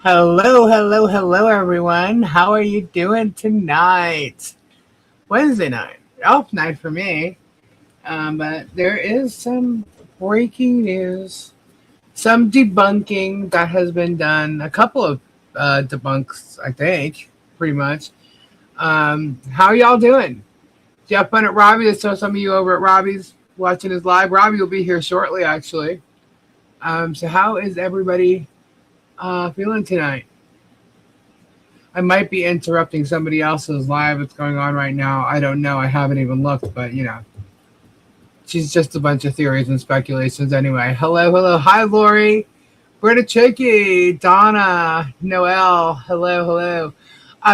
Hello, hello, hello, everyone. How are you doing tonight? Wednesday night. Off night for me. But there is some breaking news, some debunking that has been done. A couple of debunks, I think, pretty much. How y'all doing? Did you have fun at Robbie? I saw some of you over at Robbie's watching his live. Robbie will be here shortly, actually. So how is everybody feeling tonight? I might be interrupting somebody else's live that's going on right now. I don't know. I haven't even looked, but she's just a bunch of theories and speculations anyway. Hello, hello. Hi, Lori. Britta Chicky, Donna, Noel. Hello, hello.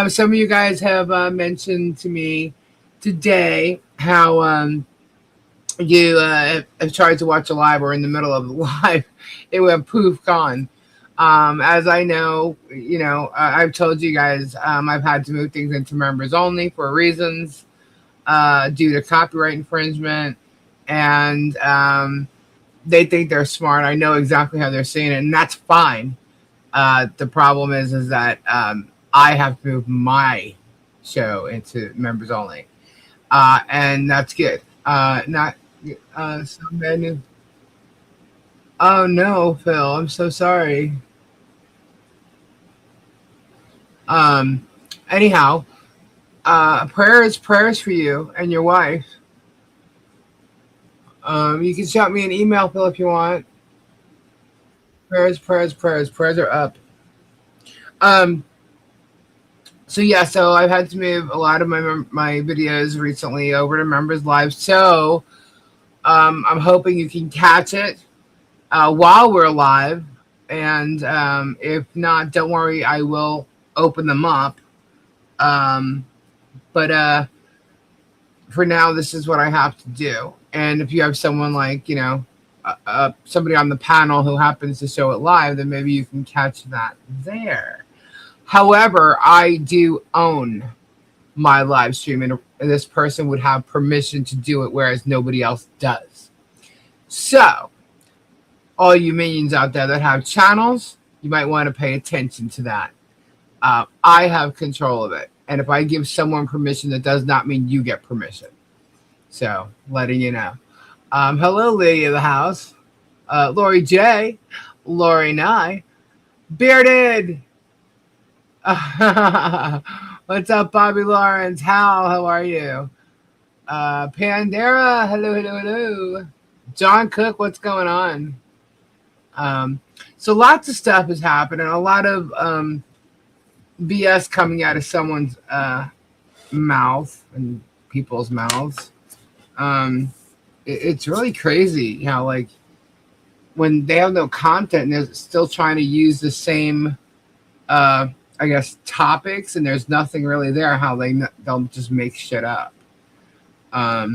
Some of you guys have mentioned to me today how you have tried to watch a live or in the middle of the live. It went poof gone. As I know, I've told you guys, I've had to move things into members only for reasons due to copyright infringement, and they think they're smart. I know exactly how they're seeing it, and that's fine. The problem is that I have to move my show into members only, and that's good. Not so many. Oh no, Phil, I'm so sorry. Um, Anyhow, prayers for you and your wife. You can shoot me an email, Phil, if you want. Prayers are up. Um, so yeah, so I've had to move a lot of my videos recently over to members live. So I'm hoping you can catch it while we're live, and if not, don't worry, I will open them up. Um, but for now, this is what I have to do. And if you have someone like, somebody on the panel who happens to show it live, then maybe you can catch that there. However, I do own my live stream, and this person would have permission to do it, whereas nobody else does. So, all you minions out there that have channels, you might want to pay attention to that. I have control of it. And if I give someone permission, that does not mean you get permission. So, letting you know. Hello, lady of the house. Lori J. Lori Nye. Bearded. What's up, Bobby Lawrence? How are you? Pandera. Hello. John Cook, what's going on? So lots of stuff is happening. A lot of BS coming out of someone's mouth and people's mouths. It's really crazy how, like, when they have no content and they're still trying to use the same, I guess, topics, and there's nothing really there, how they'll just make shit up. Yeah,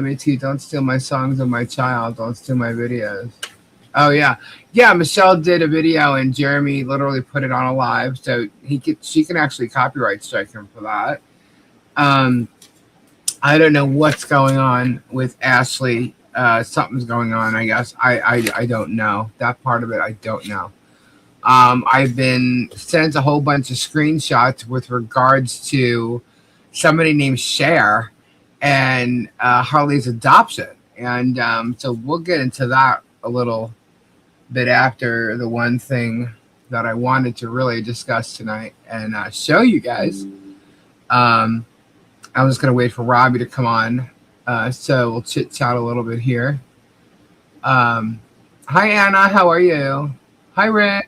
me too. Don't steal my songs of my child. Don't steal my videos. Oh yeah, Michelle did a video and Jeremy literally put it on a live, so she can actually copyright strike him for that. I don't know what's going on with Ashley. Something's going on, I guess. I don't know that part of it. I don't know. I've been sent a whole bunch of screenshots with regards to somebody named Cher and Harley's adoption, and so we'll get into that a little bit after the one thing that I wanted to really discuss tonight and show you guys. I'm just going to wait for Robbie to come on, so we'll chit chat a little bit here. Hi Anna, how are you? Hi Red,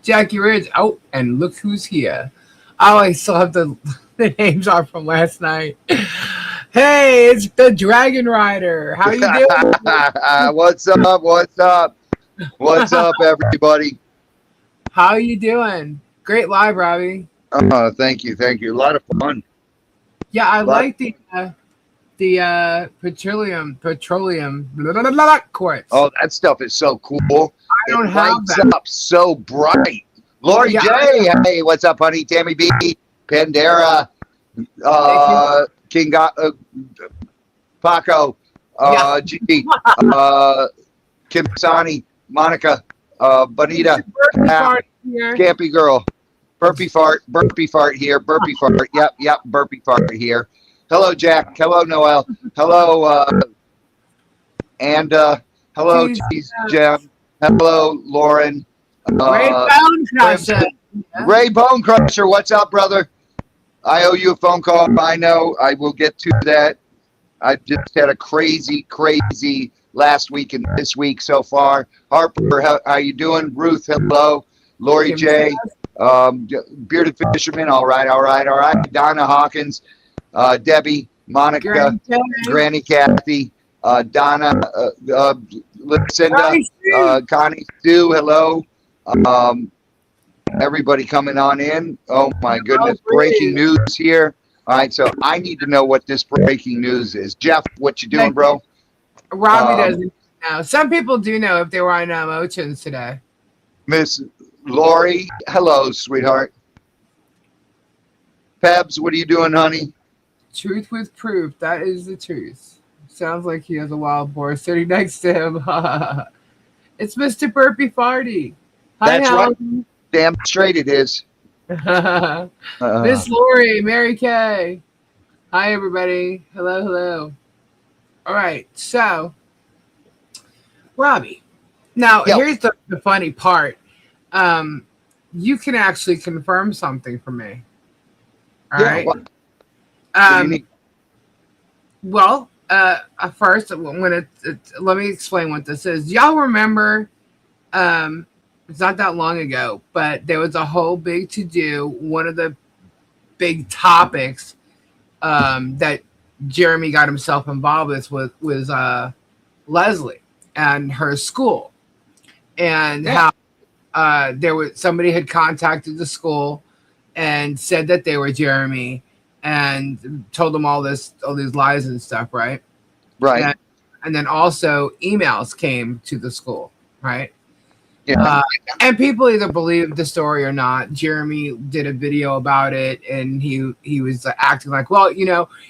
Jackie Ridge. Oh, and look who's here. Oh, I still have the names are from last night. Hey, it's the Dragon Rider. How you doing? What's up, everybody? How you doing? Great live, Robbie. Thank you. A lot of fun. Yeah, I like the petroleum quartz. Oh, that stuff is so cool. I don't it have lights that. up so bright. Lori Yeah, J. Hey, what's up, honey? Tammy B. Pandera. King Paco. G. Kim Sani. Monica. Bonita. here. Scampy girl. Burpee fart here. Burpee fart. Yep. Burpee fart here. Hello, Jack. Hello, Noel. Hello, and hello, Cheese. Cheese Gem. Hello, Lauren. Great bone crusher. Ray Bone Crusher, what's up, brother? I owe you a phone call. I know. I will get to that. I just had a crazy last week and this week so far. Harper, how you doing? Ruth, hello. Lori J. Bearded Fisherman, all right. Donna Hawkins, Debbie, Monica, Granny Kathy, Donna, Lucinda, Connie, Sue, hello. Everybody coming on in. Oh my goodness, breaking news here. All right, so I need to know what this breaking news is. Jeff, what you doing, bro? Robbie doesn't know. Some people do know if they were on Oceans today. Miss Lori, hello, sweetheart. Pebs, what are you doing, honey? Truth with proof. That is the truth. Sounds like he has a wild boar sitting next to him. It's Mr. Burpee Farty. Hi, that's right. Damn straight it is. Miss Lori, Mary Kay. Hi, everybody. Hello. All right, so Robbie. Now, here's the funny part. You can actually confirm something for me. All right. What do you need? Well, first, let me explain what this is. Y'all remember? It's not that long ago, but there was a whole big to-do. One of the big topics that Jeremy got himself involved with was Leslie and her school, and how somebody had contacted the school and said that they were Jeremy and told them all these lies and stuff, right? Right. And then also emails came to the school, right? Yeah. And people either believe the story or not. Jeremy did a video about it, and he was acting like, well,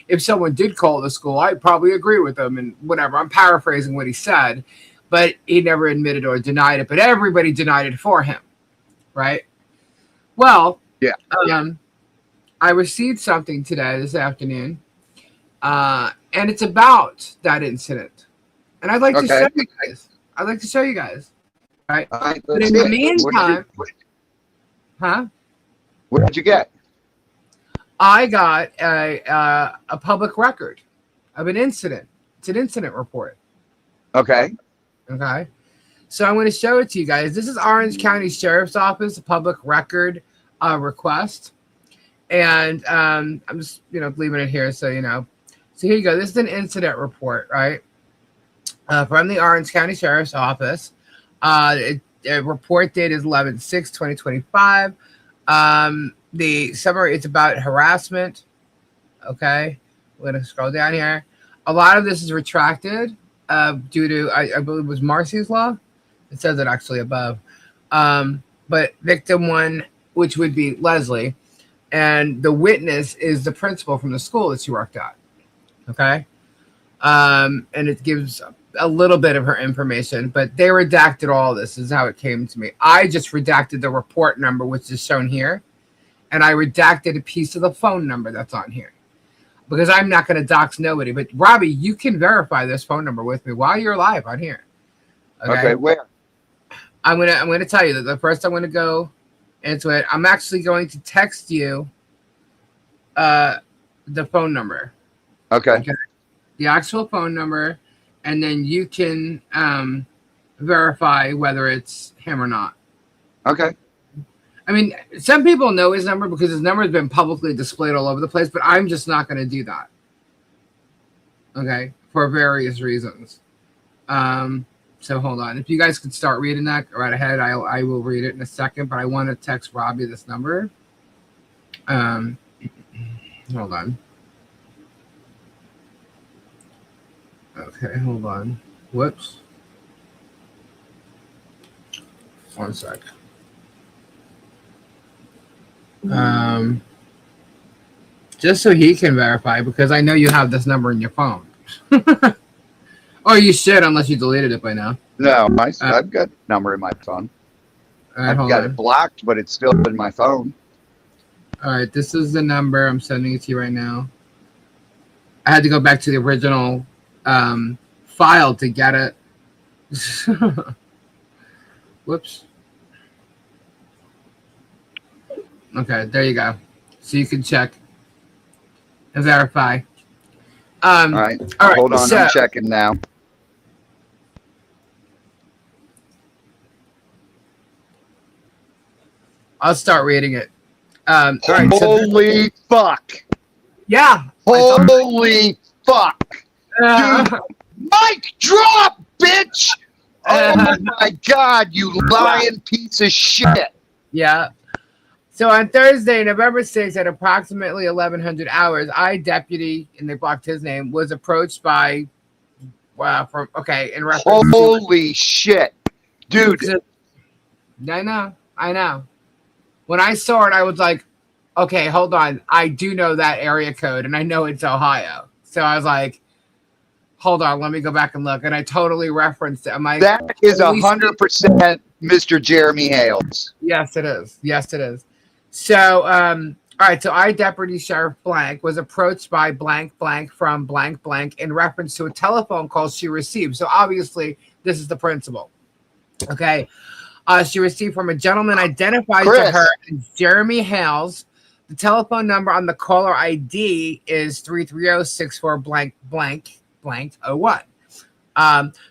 if someone did call the school, I'd probably agree with them and whatever. I'm paraphrasing what he said, but he never admitted or denied it. But everybody denied it for him, right? Well, I received something this afternoon, and it's about that incident, and I'd like to show you guys. Right. But in the meantime, What did you get? I got a public record of an incident. It's an incident report. Okay. So I'm going to show it to you guys. This is Orange County Sheriff's Office, a public record request. And I'm just, leaving it here so you know. So here you go. This is an incident report, right? From the Orange County Sheriff's Office. The report date is 11/6/2025. The summary is about harassment. Okay. We're going to scroll down here. A lot of this is retracted due to, I believe it was Marcy's Law. It says it actually above. But victim one, which would be Leslie, and the witness is the principal from the school that she worked at. Okay. And it gives a little bit of her information, but they redacted all this. This is how it came to me. I just redacted the report number, which is shown here, and I redacted a piece of the phone number that's on here because I'm not going to dox nobody. But Robbie, you can verify this phone number with me while you're live on here. Okay, where? I'm gonna tell you that the first I'm going to go into it. I'm actually going to text you the phone number. Okay. The actual phone number. And then you can verify whether it's him or not. Okay. I mean, some people know his number because his number has been publicly displayed all over the place, but I'm just not going to do that. Okay, for various reasons. So hold on. If you guys could start reading that right ahead, I will read it in a second, but I want to text Robbie this number. Hold on. Okay, hold on. Whoops. One sec. Just so he can verify, because I know you have this number in your phone. Or you should, unless you deleted it by now. No, I've got a number in my phone. All right, I've hold got on. it blocked, but it's still in my phone. All right, this is the number. I'm sending it to you right now. I had to go back to the original file to get it. Whoops. Okay, there you go. So you can check and verify. All right. Hold on. So I'm checking now. I'll start reading it. All right, Holy fuck. Yeah. Holy fuck. Dude, mic drop, bitch. Oh my God, you lying piece of shit. Yeah. So on Thursday, November 6th, at approximately 1100 hours, deputy, and they blocked his name, was approached by, in reference holy shit. Dude. I know. When I saw it, I was like, okay, hold on. I do know that area code, and I know it's Ohio. So I was like, hold on, let me go back and look. And I totally referenced it. I'm like, that is 100% Mr. Jeremy Hales. Yes, it is. Yes, it is. So, all right. So, Deputy Sheriff Blank was approached by blank blank from blank blank in reference to a telephone call she received. So, obviously, this is the principal. Okay. She received from a gentleman identified to her as Jeremy Hales. The telephone number on the caller ID is 330-64 blank blank blank 01.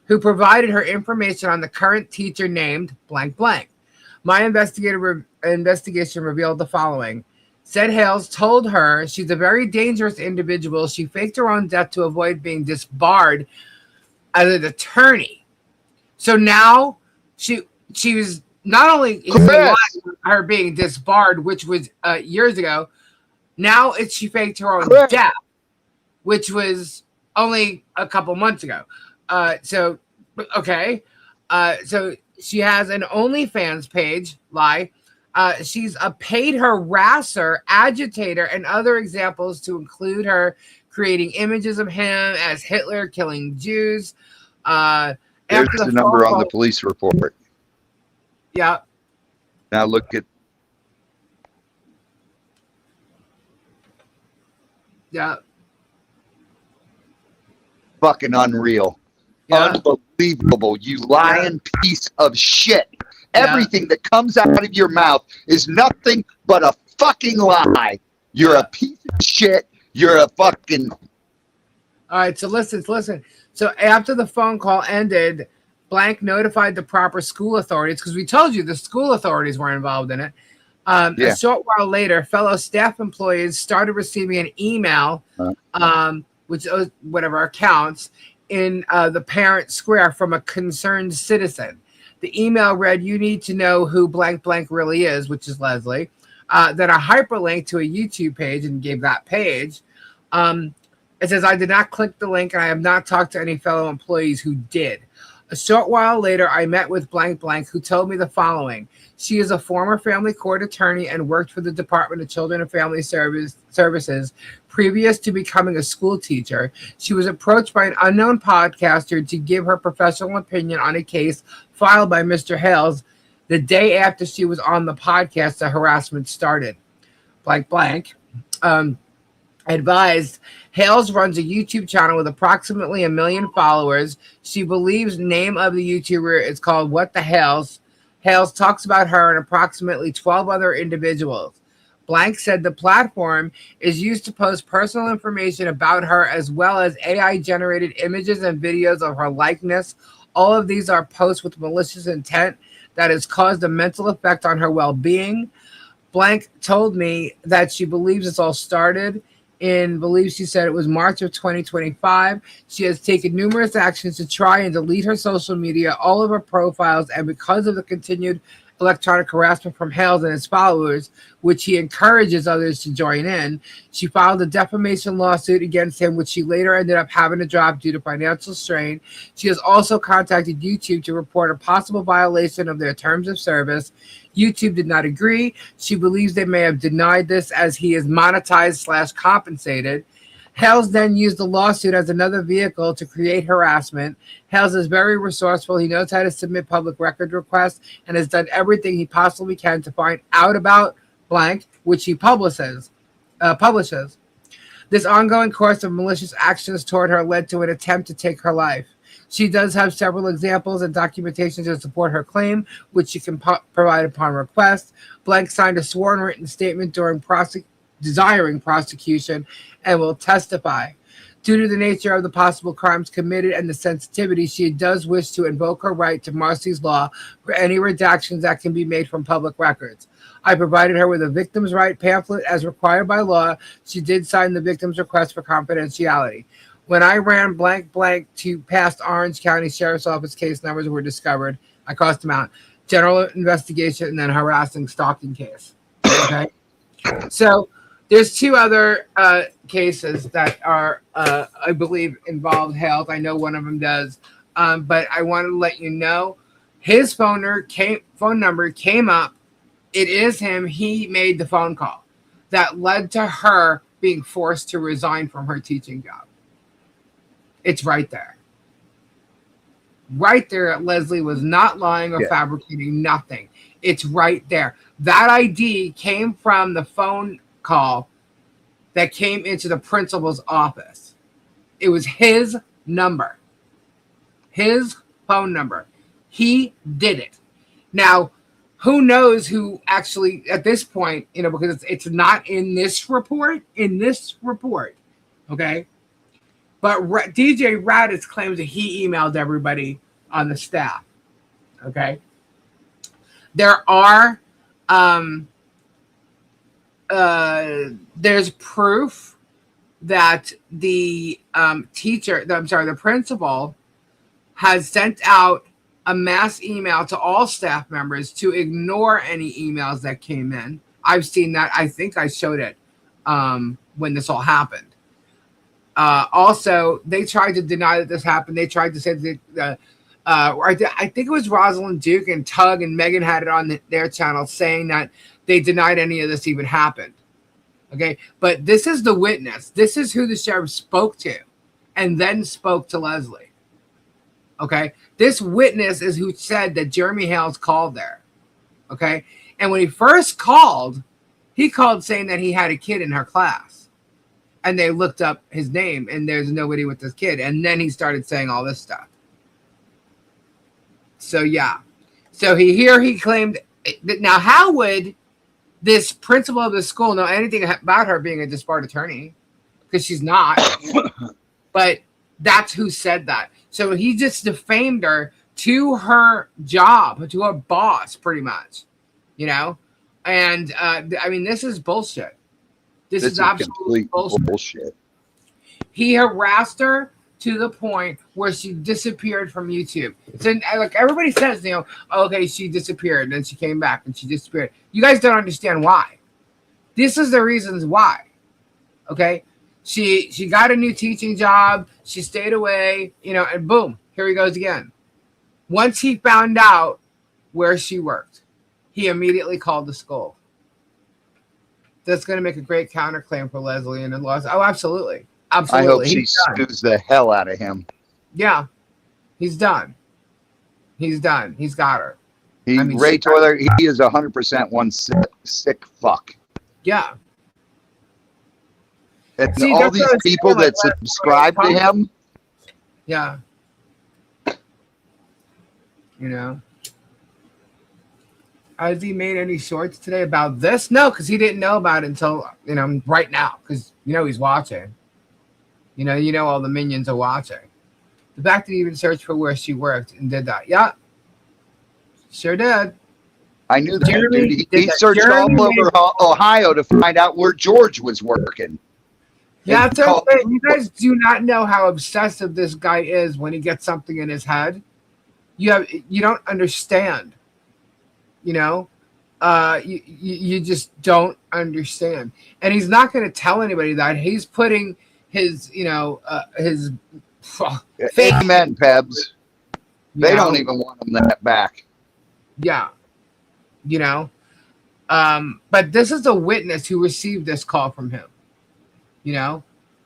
Who provided her information on the current teacher named blank blank. My investigation revealed the following. Said Hales told her she's a very dangerous individual. She faked her own death to avoid being disbarred as an attorney. So now she was not only her being disbarred, which was years ago. Now she faked her own death, which was only a couple months ago. So she has an OnlyFans page. She's a paid harasser, agitator, and other examples to include her creating images of him as Hitler killing Jews. There's the number on the police report. Yeah. Now look at. Yeah. Fucking unreal. Yeah. Unbelievable. You lying piece of shit. Yeah. Everything that comes out of your mouth is nothing but a fucking lie. You're a piece of shit. You're a fucking. All right. So listen. So after the phone call ended, Blank notified the proper school authorities, because we told you the school authorities were involved in it. A short while later, fellow staff employees started receiving an email, which whatever accounts, in the parent square from a concerned citizen. The email read, "You need to know who blank blank really is," which is Leslie. Then a hyperlink to a YouTube page, and gave that page. It says, "I did not click the link, and I have not talked to any fellow employees who did." A short while later, I met with blank blank, who told me the following. She is a former family court attorney and worked for the Department of Children and Family Services previous to becoming a school teacher. She was approached by an unknown podcaster to give her professional opinion on a case filed by Mr. Hales the day after she was on the podcast. The harassment started. Blank blank. Advised, Hales runs a YouTube channel with approximately 1 million followers. She believes name of the YouTuber is called What the Hales. Hales talks about her and approximately 12 other individuals. Blank said the platform is used to post personal information about her, as well as AI-generated images and videos of her likeness. All of these are posts with malicious intent that has caused a mental effect on her well-being. Blank told me that she believes it's all started she said it was March of 2025. She has taken numerous actions to try and delete her social media, all of her profiles, and because of the continued electronic harassment from Hales and his followers, which he encourages others to join in, she filed a defamation lawsuit against him, which she later ended up having to drop due to financial strain. She has also contacted YouTube to report a possible violation of their terms of service. YouTube did not agree. She believes they may have denied this as he is monetized /compensated. Hales then used the lawsuit as another vehicle to create harassment. Hales is very resourceful. He knows how to submit public record requests and has done everything he possibly can to find out about blank, which he publishes. This ongoing course of malicious actions toward her led to an attempt to take her life. She does have several examples and documentation to support her claim, which she can provide upon request. Blank signed a sworn written statement during desiring prosecution and will testify. Due to the nature of the possible crimes committed and the sensitivity, she does wish to invoke her right to Marcy's Law for any redactions that can be made from public records. I provided her with a victim's right pamphlet as required by law. She did sign the victim's request for confidentiality. When I ran blank to past Orange County Sheriff's Office case numbers were discovered, I crossed them out. General investigation and then harassing stalking case. Okay? So there's two other cases that are, I believe, involved Hales. I know one of them does. But I want to let you know his phone number came up. It is him. He made the phone call that led to her being forced to resign from her teaching job. It's right there. Right there. Leslie was not lying or fabricating nothing. It's right there. That ID came from the phone call that came into the principal's office. It was his number. His phone number. He did it. Now, who knows who actually, at this point, because it's not in this report, okay? But DJ Raditz claims that he emailed everybody on the staff, okay? There are, there's proof that the the principal has sent out a mass email to all staff members to ignore any emails that came in. I've seen that. I think I showed it when this all happened. Also, they tried to deny that this happened. They tried to say that I think it was Rosalind Duke and Tug and Megan had it on their channel saying that they denied any of this even happened. Okay, but this is the witness. This is who the sheriff spoke to and then spoke to Leslie. Okay, this witness is who said that Jeremy Hales called there. Okay, and when he first called, he called saying that he had a kid in her class. And they looked up his name, and there's nobody with this kid. And then he started saying all this stuff. So, yeah. So, he claimed... Now, how would this principal of the school know anything about her being a disbarred attorney? Because she's not. But that's who said that. So, he just defamed her to her job, to her boss, pretty much. And, this is bullshit. This is absolute bullshit. He harassed her to the point where she disappeared from YouTube. So, like everybody says, okay, she disappeared, and then she came back, and she disappeared. You guys don't understand why. This is the reasons why. Okay, she got a new teaching job. She stayed away, and boom, here he goes again. Once he found out where she worked, he immediately called the school. That's going to make a great counterclaim for Leslie and the laws. Oh, absolutely. Absolutely. I hope she sues the hell out of him. Yeah. He's done. He's done. He's got her. Ray Toiler, he is 100% one sick fuck. Yeah. See, all these people that subscribe to him. Yeah. Has he made any shorts today about this? No, because he didn't know about it until, right now. Because, he's watching. All the minions are watching. The fact that he even searched for where she worked and did that. Yeah. Sure did. I knew that, dude. He searched all over Ohio to find out where George was working. Yeah, that's okay. You guys do not know how obsessive this guy is when he gets something in his head. You don't understand. You just don't understand. And he's not going to tell anybody that. He's putting his, his fake. Amen, Pebs. They don't even want him that back. Yeah. But this is a witness who received this call from him.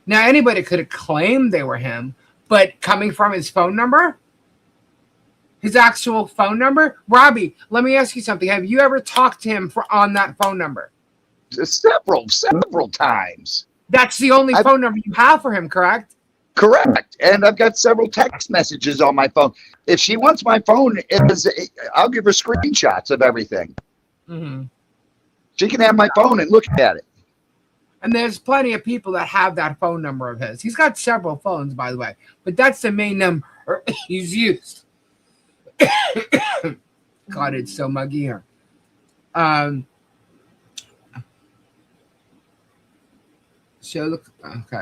Now, anybody could have claimed they were him, but coming from his phone number, his actual phone number, Robbie, let me ask you something. Have you ever talked to him on that phone number? Several times. That's the only phone number you have for him, correct? Correct. And I've got several text messages on my phone. If she wants my phone, I'll give her screenshots of everything. Mm-hmm. She can have my phone and look at it. And there's plenty of people that have that phone number of his. He's got several phones, by the way, but that's the main number he's used. God, it's so muggy here. Okay,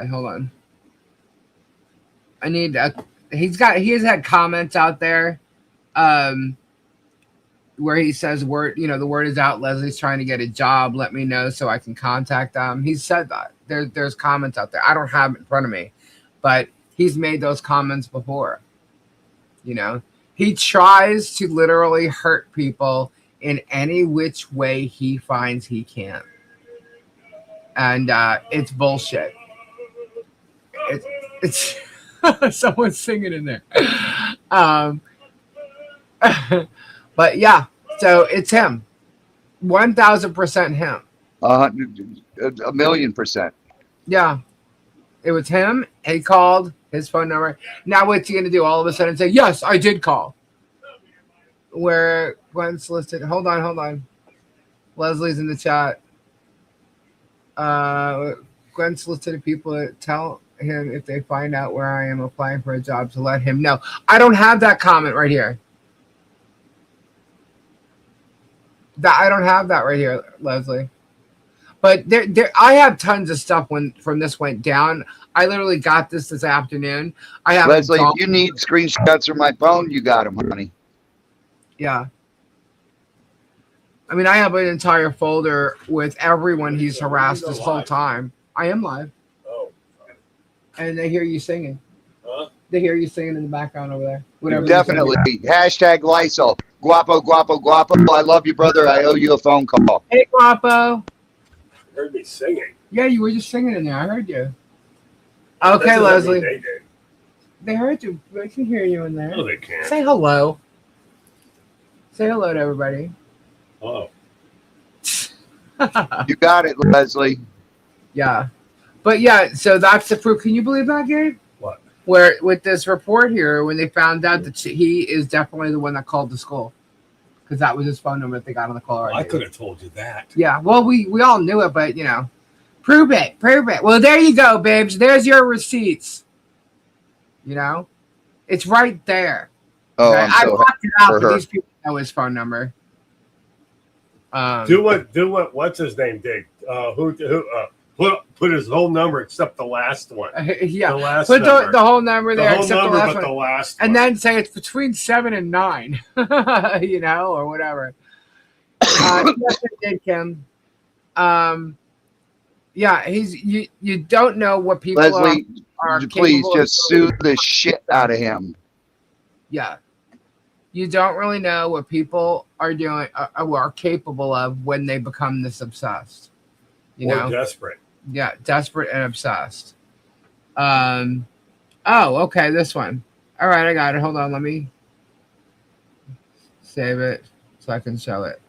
hold on. I need he has had comments out there where he says the word is out, Leslie's trying to get a job, let me know so I can contact them. He said that. There's comments out there. I don't have it in front of me, but he's made those comments before. He tries to literally hurt people in any which way he finds he can. And it's bullshit. It's someone's singing in there. But yeah, so it's him. 1,000% him. 1,000,000%. Yeah. It was him. He called his phone number. Now what's he going to do? All of a sudden say, yes, I did call. Where Gwen's listed. Hold on. Leslie's in the chat. Gwen solicited people to tell him if they find out where I am applying for a job to let him know. I don't have that comment right here. I don't have that right here, Leslie. But I have tons of stuff from this went down. I literally got this afternoon. Leslie, if you need screenshots from my phone, you got them, honey. Yeah. I mean, I have an entire folder with everyone he's harassed this whole time. I am live. Oh. And they hear you singing. Huh? They hear you singing in the background over there. Whatever. Definitely. Hashtag Lysol. Guapo, guapo, guapo. I love you, brother. I owe you a phone call. Hey, Guapo. You heard me singing. Yeah, you were just singing in there. I heard you. Okay, Leslie. They did. They heard you. They can hear you in there. No, they can't. Say hello. Say hello to everybody. Oh. You got it, Leslie. Yeah. But yeah, so that's the proof. Can you believe that, Gabe? What? Where with this report here, when they found out that he is definitely the one that called the school. Because that was his phone number that they got on the call. Well, I could have told you that. Yeah. Well, we all knew it, but prove it. Well, there you go, babes. There's your receipts. It's right there. Oh, okay? I blocked it out, but these people know his phone number. Do what? What's his name did? Who put his whole number except the last one. Yeah, the last put the whole number there except the last one. The last and one. then say it's between 7 and 9, or whatever. Yes, it did, Kim. Yeah, you don't know what people Leslie, are please just sue the shit out of him. Yeah. You don't really know what people are doing or are capable of when they become this obsessed. Or desperate. Yeah, desperate and obsessed. Oh, okay, this one. All right, I got it. Hold on, let me save it so I can show it.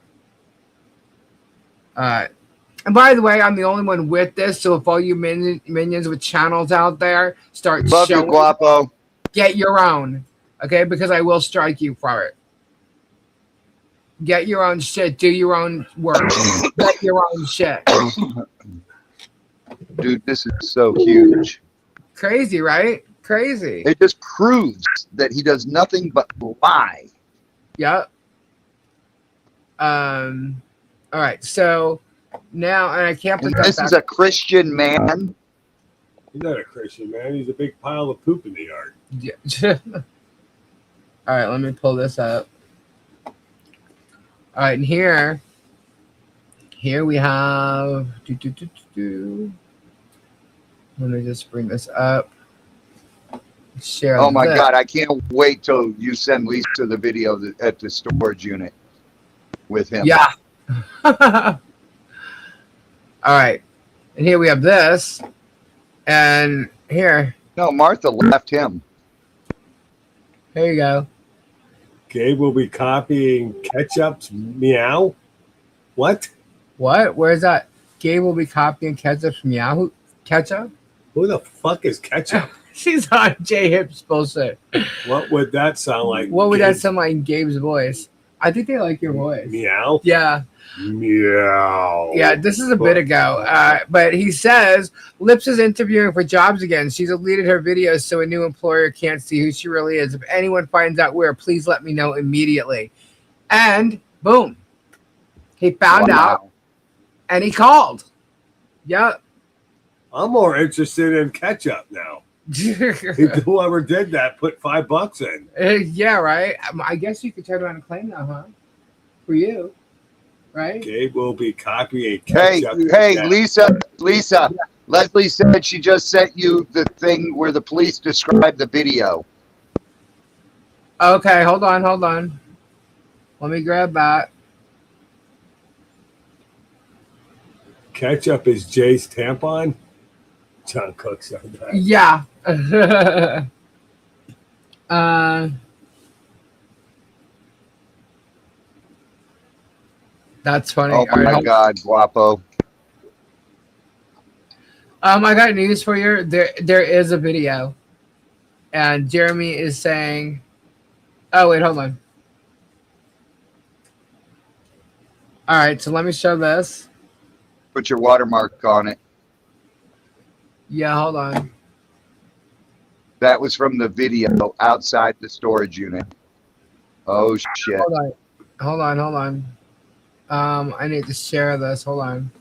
And by the way, I'm the only one with this, so if all you minions with channels out there start Love showing, you, Guapo. Get your own, okay? Because I will strike you for it. Get your own shit. Do your own work. Get your own shit. Dude, this is so huge. Crazy, right? Crazy. It just proves that he does nothing but lie. Yep. All right. So now, and I can't believe this is a Christian man. He's not a Christian man. He's a big pile of poop in the yard. Yeah. All right. Let me pull this up. All right, and here we have. Let me just bring this up. Share. Oh my God! I can't wait till you send Lisa the video at the storage unit with him. Yeah. All right, and here we have this. And here No, Martha left him. you go. Gabe will be copying Ketchup's meow. What? What? Where's that? Gabe will be copying Ketchup from Yahoo. Ketchup? Who the fuck is Ketchup? She's on J Hip's bullshit. What would that sound like? What would that Gabe's sound like in Gabe's voice? I think they like your voice. meow? Yeah. Meow. Yeah, this is a bit ago. But he says Lips is interviewing for jobs again. She's deleted her videos so a new employer can't see who she really is. If anyone finds out where, please let me know immediately. And boom. He found out and he called. Yep. I'm more interested in Ketchup now. Whoever did that put $5 in. Yeah, right. I guess you could turn around and claim that, huh? For you, right? Gabe will be copying Hey, Ketchup. Lisa. Leslie said she just sent you the thing where the police described the video. Okay, hold on. Let me grab that. Ketchup is Jay's tampon. John Cook said that. Yeah. That's funny. Oh All right, my God, Guapo. I got news for you. There is a video, and Jeremy is saying, "Oh wait, hold on." All right, so let me show this. Put your watermark on it. Yeah, hold on. That was from the video outside the storage unit. Oh shit. Hold on. I need to share this. Hold on.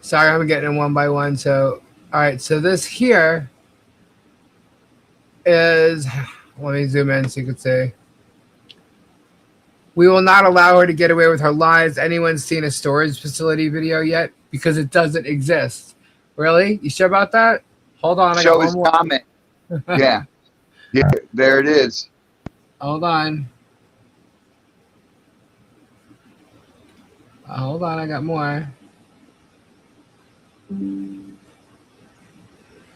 Sorry, I'm getting them one by one. So, all right. So this here is, let me zoom in so you can see. We will not allow her to get away with her lies. Anyone seen a storage facility video yet? Because it doesn't exist. Really? You sure about that? Hold on. Show his comment. Yeah. Yeah. There it is. Hold on. Hold on. I got more.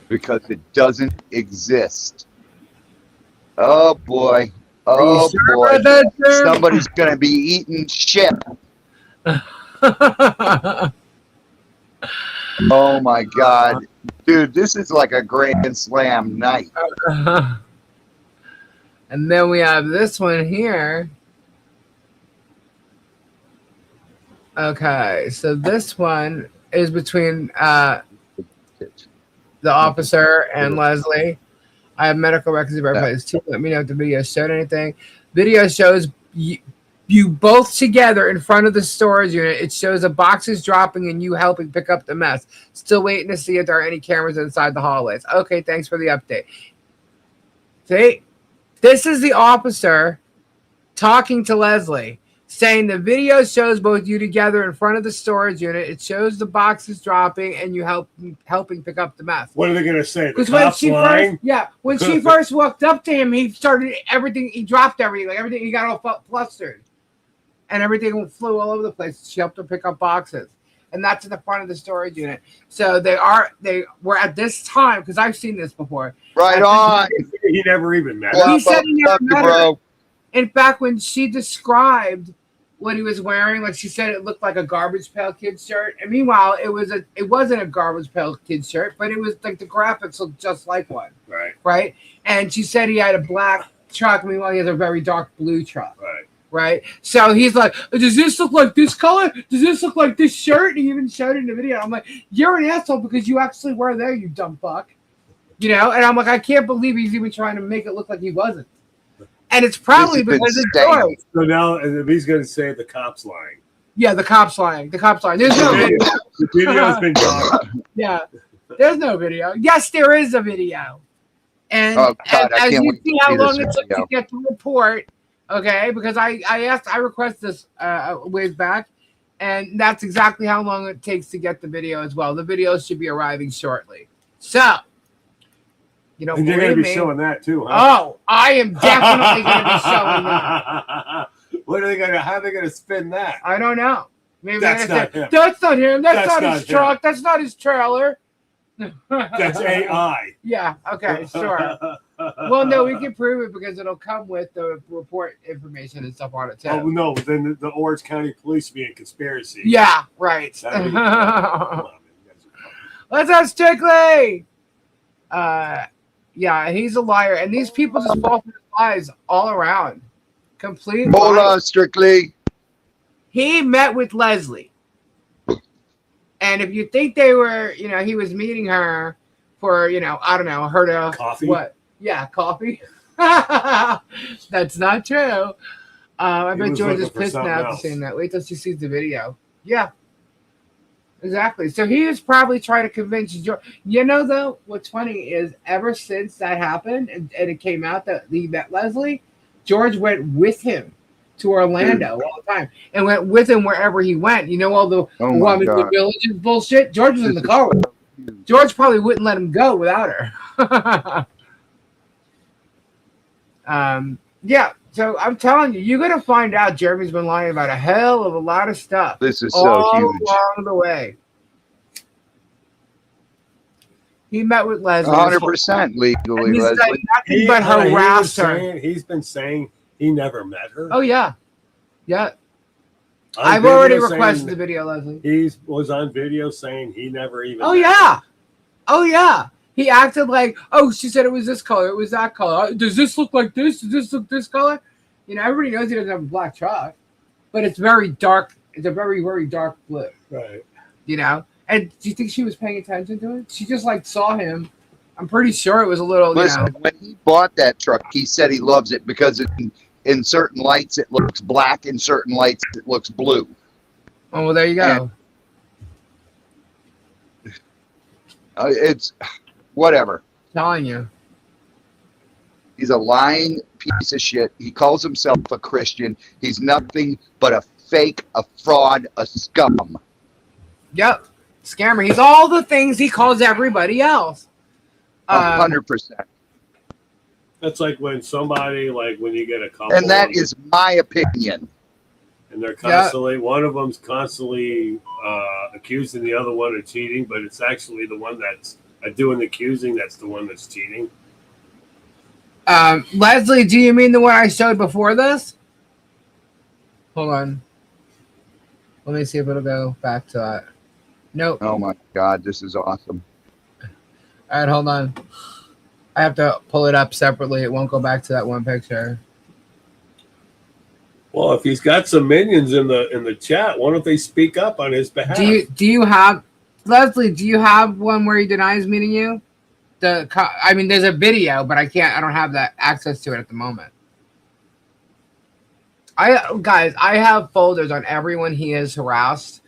Because it doesn't exist. Oh boy. Oh boy. Somebody's going to be eating shit. Oh my God. Dude, this is like a Grand Slam night. And then we have this one here. Okay, so this one is between the officer and Leslie. I have medical records of everybody's too. Let me know if the video showed anything. Video shows you both together in front of the storage unit. It shows the boxes dropping and you helping pick up the mess. Still waiting to see if there are any cameras inside the hallways. Okay, thanks for the update. See, this is the officer talking to Leslie, saying the video shows both you together in front of the storage unit. It shows the boxes dropping and you helping pick up the mess. What are they going to say? Because when she first walked up to him, he started everything. He dropped everything, like everything. He got all flustered, and everything flew all over the place. She helped her pick up boxes, and that's in the front of the storage unit. So they were at this time, because I've seen this before. Right on. He never even met her. He said he never met her. Bro. In fact, when she described what he was wearing, like she said, it looked like a Garbage Pail Kids shirt. And meanwhile, it wasn't a Garbage Pail Kids shirt, but it was like the graphics looked just like one. Right. And she said he had a black truck. Meanwhile, he has a very dark blue truck. Right. So he's like, does this look like this color? Does this look like this shirt? And he even showed it in the video. I'm like, you're an asshole because you actually were there, you dumb fuck. You know? And I'm like, I can't believe he's even trying to make it look like he wasn't. And it's probably because it's George. So now he's going to say the cop's lying. Yeah, the cop's lying. The cop's lying. There's no video. The video's been gone. Yeah. There's no video. Yes, there is a video. And, as you see how long it took to get the report, okay, because I requested this ways back, and that's exactly how long it takes to get the video as well. The video should be arriving shortly. So, you know, and you're going to be showing that too, huh? Oh, I am definitely going to be showing that. How are they going to spin that? I don't know. Maybe That's not him. That's not him. That's That's not his not him. truck. That's not his trailer. That's AI. Yeah. Okay. Sure. Well, no, we can prove it because it'll come with the report information and stuff on it too. Oh no! Then the Orange County Police be a conspiracy. Yeah. Right. That'd be, come on, man. You guys are fucking- Let's have Strictly. Yeah, he's a liar, and these people just fall for his lies all around. Complete. Hola, lies. Strictly. He met with Leslie, and if you think they were, he was meeting her for, I don't know, her to Coffee? What? Yeah, coffee. That's not true. I He bet was George looking is for pissed something now after else. seeing that. Wait till she sees the video. Yeah. Exactly. So he was probably trying to convince George. Though, what's funny is ever since that happened and it came out that he met Leslie, George went with him to Orlando all the time and went with him wherever he went. All the Oh my woman God. villages bullshit. George was in the car with her. George probably wouldn't let him go without her. Yeah. So I'm telling you, you're gonna find out Jeremy's been lying about a hell of a lot of stuff. This is so all huge. along the way. He met with Leslie. 100% legally, And he's done Leslie. nothing but harass her. He's been saying he never met her. Oh yeah, yeah. On I've video already saying requested the video, Leslie. He was on video saying he never even. Oh met yeah, her. oh yeah. He acted like, oh, she said it was this color, it was that color. Does this look like this? Does this look this color? Everybody knows he doesn't have a black truck, but it's very dark. It's a very, very dark blue. Right. And do you think she was paying attention to it? She just saw him. I'm pretty sure it was a little, Listen, when he bought that truck, he said he loves it because in certain lights it looks black, in certain lights it looks blue. Oh, well, there you go. It's whatever. Telling you. He's a lying piece of shit. He calls himself a Christian. He's nothing but a fake, a fraud, a scum. Yep. Scammer. He's all the things he calls everybody else. 100%. That's like when somebody, when you get a couple, And that is my opinion. and they're constantly, one of them's constantly accusing the other one of cheating, but it's actually the one that's doing the accusing that's the one that's cheating. Leslie, do you mean the one I showed before this? Hold on. Let me see if it'll go back to that. Nope. Oh my God, this is awesome. All right, hold on. I have to pull it up separately. It won't go back to that one picture. Well, if he's got some minions in the chat, why don't they speak up on his behalf? Do you have, Leslie? Do you have one where he denies meeting you? There's a video, but I don't have that access to it at the moment. I have folders on everyone he has harassed,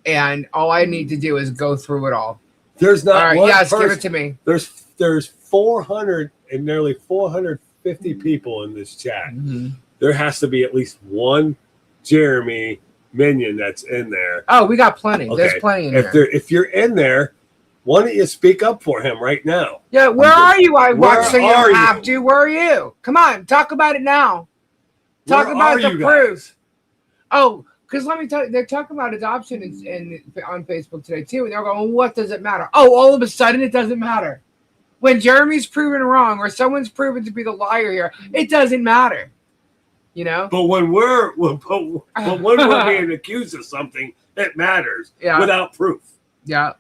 and all I need to do is go through it all. There's not All right, one yes, person. give it to me. There's 400 and nearly 450 people in this chat. Mm-hmm. There has to be at least one Jeremy minion that's in there. Oh, we got plenty. Okay. There's plenty in there. If you're in there, why don't you speak up for him right now? Yeah, where are you? I watch, so you are don't you? have to. Where are you? Come on, talk about it now. Talk Where about are the you proof. guys? Oh, because let me tell you, they're talking about adoption on Facebook today too, and they're going, well, "What does it matter?" Oh, all of a sudden, it doesn't matter. When Jeremy's proven wrong or someone's proven to be the liar here, it doesn't matter. But when we're being accused of something, it matters without proof. Yeah.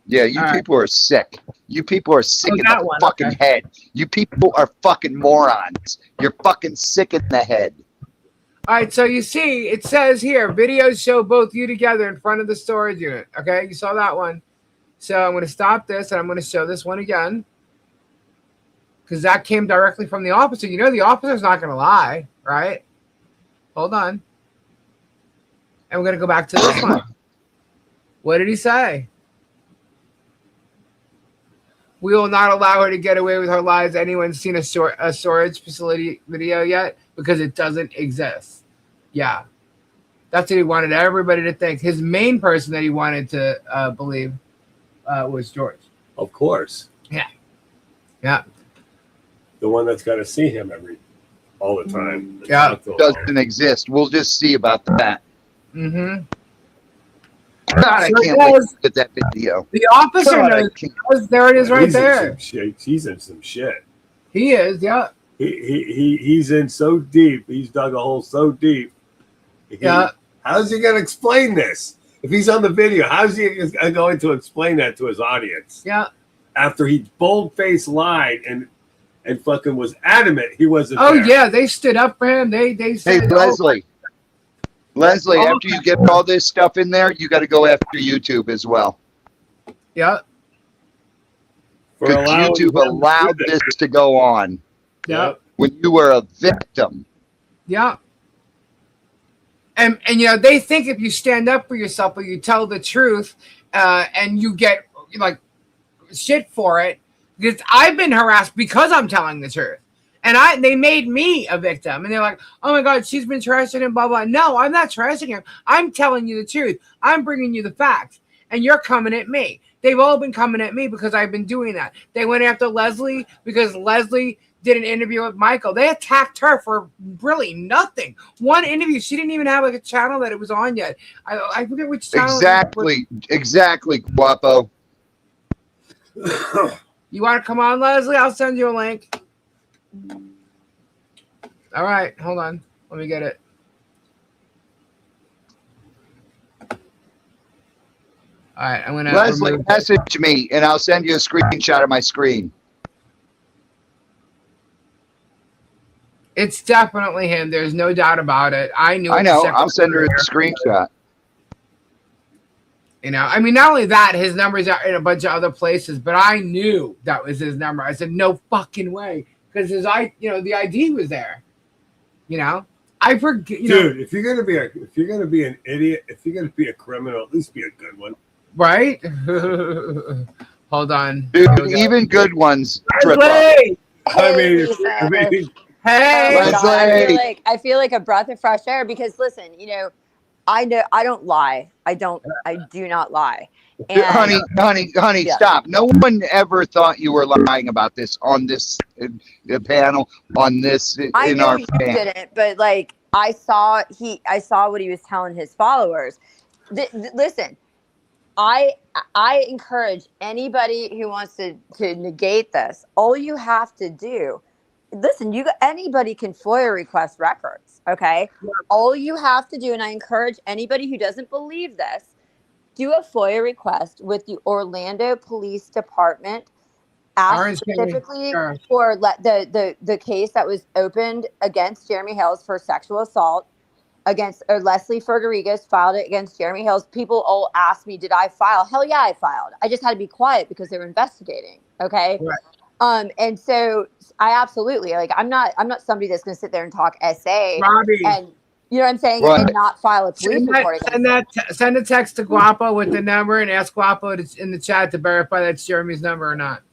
Yeah, you All people are sick. You people are sick in that the one, fucking okay. head. You people are fucking morons. You're fucking sick in the head. All right, so you see, it says here, videos show both you together in front of the storage unit. Okay, you saw that one. So I'm going to stop this, and I'm going to show this one again. Because that came directly from the officer. The officer's not going to lie, right? Hold on. And we're going to go back to this one. What did he say? We will not allow her to get away with her lies. Anyone seen a storage facility video yet? Because it doesn't exist. Yeah. That's what he wanted everybody to think. His main person that he wanted to believe was George. Of course. Yeah. Yeah. The one that's got to see him all the time. Yeah. Doesn't exist. We'll just see about that. Mm-hmm. God, I can't wait to get that video. The officer knows. There it is, right there. He's in some shit. He is, yeah. He's in so deep. He's dug a hole so deep. How's he going to explain this? If he's on the video, how's he going to explain that to his audience? Yeah. After he bold-faced lied and fucking was adamant he wasn't there. Yeah, they stood up for him. They said, hey, Leslie. Leslie, after you get all this stuff in there, you got to go after YouTube as well. Yeah. Because YouTube allowed this to go on. Yeah. When you were a victim. Yeah. And they think if you stand up for yourself or you tell the truth, and you get like shit for it, because I've been harassed because I'm telling the truth. And they made me a victim. And they're like, oh my God, she's been trashing him, blah, blah. No, I'm not trashing him. I'm telling you the truth. I'm bringing you the facts. And you're coming at me. They've all been coming at me because I've been doing that. They went after Leslie because Leslie did an interview with Michael. They attacked her for really nothing. One interview. She didn't even have like a channel that it was on yet. I forget which channel. Exactly, Guapo. You want to come on, Leslie? I'll send you a link. All right, hold on. Let me get it. All right, I'm gonna Leslie, message me and I'll send you a screenshot of my screen. It's definitely him. There's no doubt about it. I knew. I know. I'll send her a screenshot. I mean, not only that, his numbers are in a bunch of other places, but I knew that was his number. I said, no fucking way. Because the ID was there. I forget. Dude, if you're gonna be an idiot, if you're gonna be a criminal, at least be a good one. Right? Hold on. Dude, even good ones trip up. Hey, Leslie. I feel like a breath of fresh air because listen, I know I don't lie. I do not lie. And, honey, yeah. Stop. No one ever thought you were lying about this on this panel, on this I know our you panel. didn't, but like I saw what he was telling his followers. Listen, I encourage anybody who wants to negate this. All you have to do, listen, anybody can FOIA request records, okay? Yeah. All you have to do, and I encourage anybody who doesn't believe this, do a FOIA request with the Orlando Police Department. Ask specifically for the case that was opened against Jeremy Hales for sexual assault or Leslie Fergarrigas filed it against Jeremy Hales. People all asked me, did I file? Hell yeah, I filed. I just had to be quiet because they were investigating. Okay. Right. And so I absolutely I'm not somebody that's going to sit there and talk SA Robbie. And you know what I'm saying? Right. And not file a police report. Send a text to Guapo with the number and ask Guapo in the chat to verify that's Jeremy's number or not.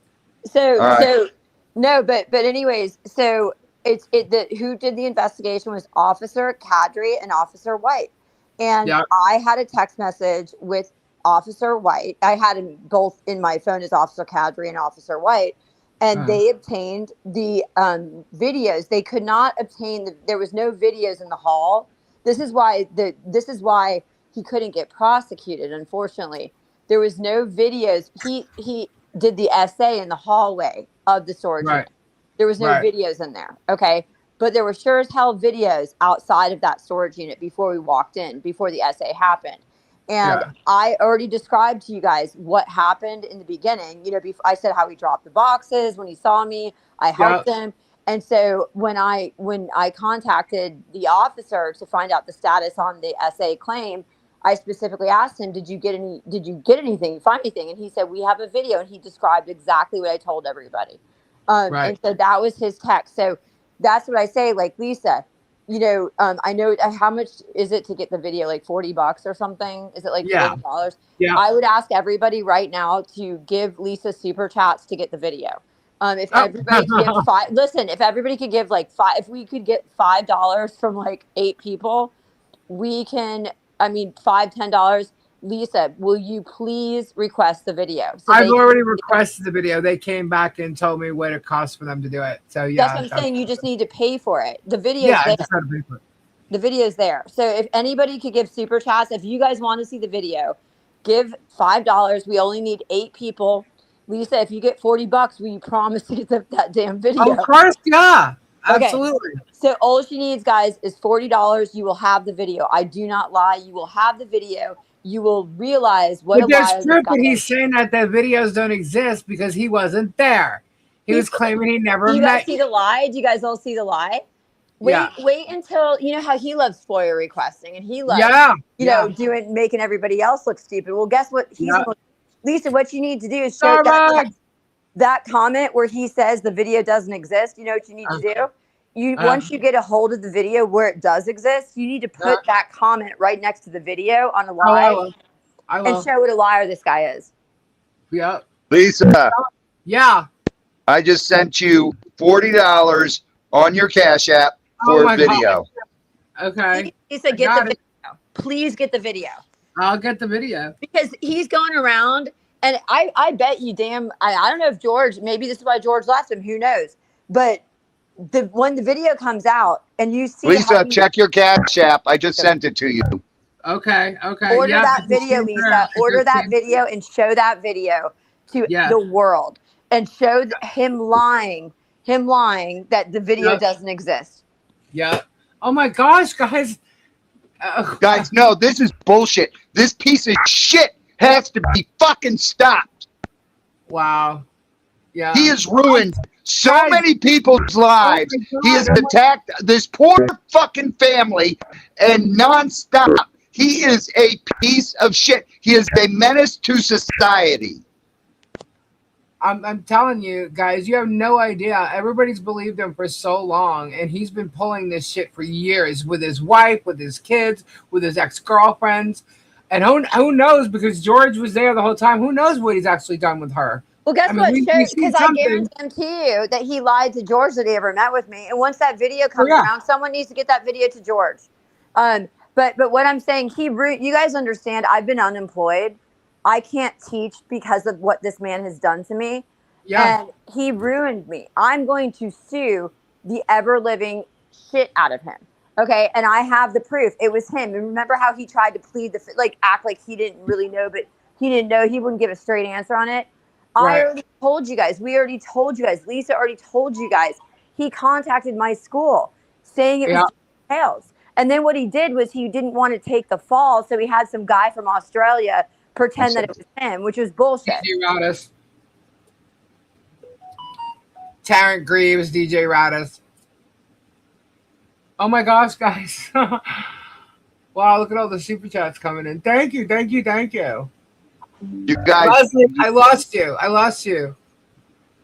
So anyways, so who did the investigation was Officer Kadri and Officer White. And yep. I had a text message with Officer White. I had them both in my phone as Officer Kadri and Officer White. And they obtained the videos. They could not obtain there was no videos in the hall. This is why he couldn't get prosecuted, unfortunately. There was no videos. He did the essay in the hallway of the storage unit. There was no videos in there. Okay. But there were sure as hell videos outside of that storage unit before we walked in, before the essay happened. And I already described to you guys what happened in the beginning. Before I said how he dropped the boxes when he saw me, I helped him. And so when I contacted the officer to find out the status on the essay claim, I specifically asked him, did you get anything, find anything? And he said, we have a video. And he described exactly what I told everybody. And so that was his text. So that's what I say, like, Lisa, I know how much is it to get the video, like $40 or something? Is it like $40? Yeah. I would ask everybody right now to give Lisa super chats to get the video. If everybody could give if everybody could give like if we could get $5 from like 8 people, we can, $5-10. Lisa, will you please request the video? So I've already requested the video. They came back and told me what it costs for them to do it. So yeah, that's what I'm saying. You just need to pay for it. The video, I just had to pay for it. The video's there. So if anybody could give super chats, if you guys want to see the video, give $5. We only need 8 people. Lisa, if you get $40, will you promise to get that damn video? Of course, yeah. Okay. Absolutely. So all she needs, guys, is $40. You will have the video. I do not lie. You will have the video. You will realize what but a there's liar proof this guy that he's is. saying that the videos don't exist because he wasn't there. He was claiming he never Do you met guys see the lie? Do you guys all see the lie? Wait until, you know how he loves FOIA requesting and he loves, you know, making everybody else look stupid. Well, guess what? Lisa, what you need to do is show that comment where he says the video doesn't exist. You know what you need to do? Once you get a hold of the video where it does exist, you need to put that comment right next to the video on a live and show what a liar this guy is. Yep. Lisa. Yeah. I just sent you $40 on your Cash App for a video. God. Okay. Lisa, get the video. Please get the video. I'll get the video. Because he's going around, and I bet you I don't know if George, maybe this is why George left him, who knows. But when the video comes out and you see Lisa, check your Cash App. I just sent it to you. Okay. Order that video, Lisa. Order that video and show that video to the world. And show him lying that the video doesn't exist. Yeah. Oh my gosh, guys. Guys, no, this is bullshit. This piece of shit has to be fucking stopped. Wow. Yeah. He has ruined so many people's lives. He has attacked this poor fucking family and nonstop. He is a piece of shit. He is a menace to society. I'm telling you, guys, you have no idea. Everybody's believed him for so long, and he's been pulling this shit for years with his wife, with his kids, with his ex-girlfriends. And who knows, because George was there the whole time, who knows what he's actually done with her. Well, guess what? Because I guarantee you that he lied to George that he ever met with me. And once that video comes around, someone needs to get that video to George. But what I'm saying, you guys understand, I've been unemployed. I can't teach because of what this man has done to me. Yeah. And he ruined me. I'm going to sue the ever-living shit out of him. Okay? And I have the proof. It was him. And remember how he tried to plead act like he didn't really know, but he didn't know. He wouldn't give a straight answer on it. Right. I already told you guys. We already told you guys. Lisa already told you guys. He contacted my school saying it was Hales. And then what he did was he didn't want to take the fall, so he had some guy from Australia pretend that it was him, which was bullshit. DJ Radis. Tarrant Greaves, DJ Radis. Oh my gosh, guys. Wow, look at all the super chats coming in. Thank you. You guys. Leslie, I lost you.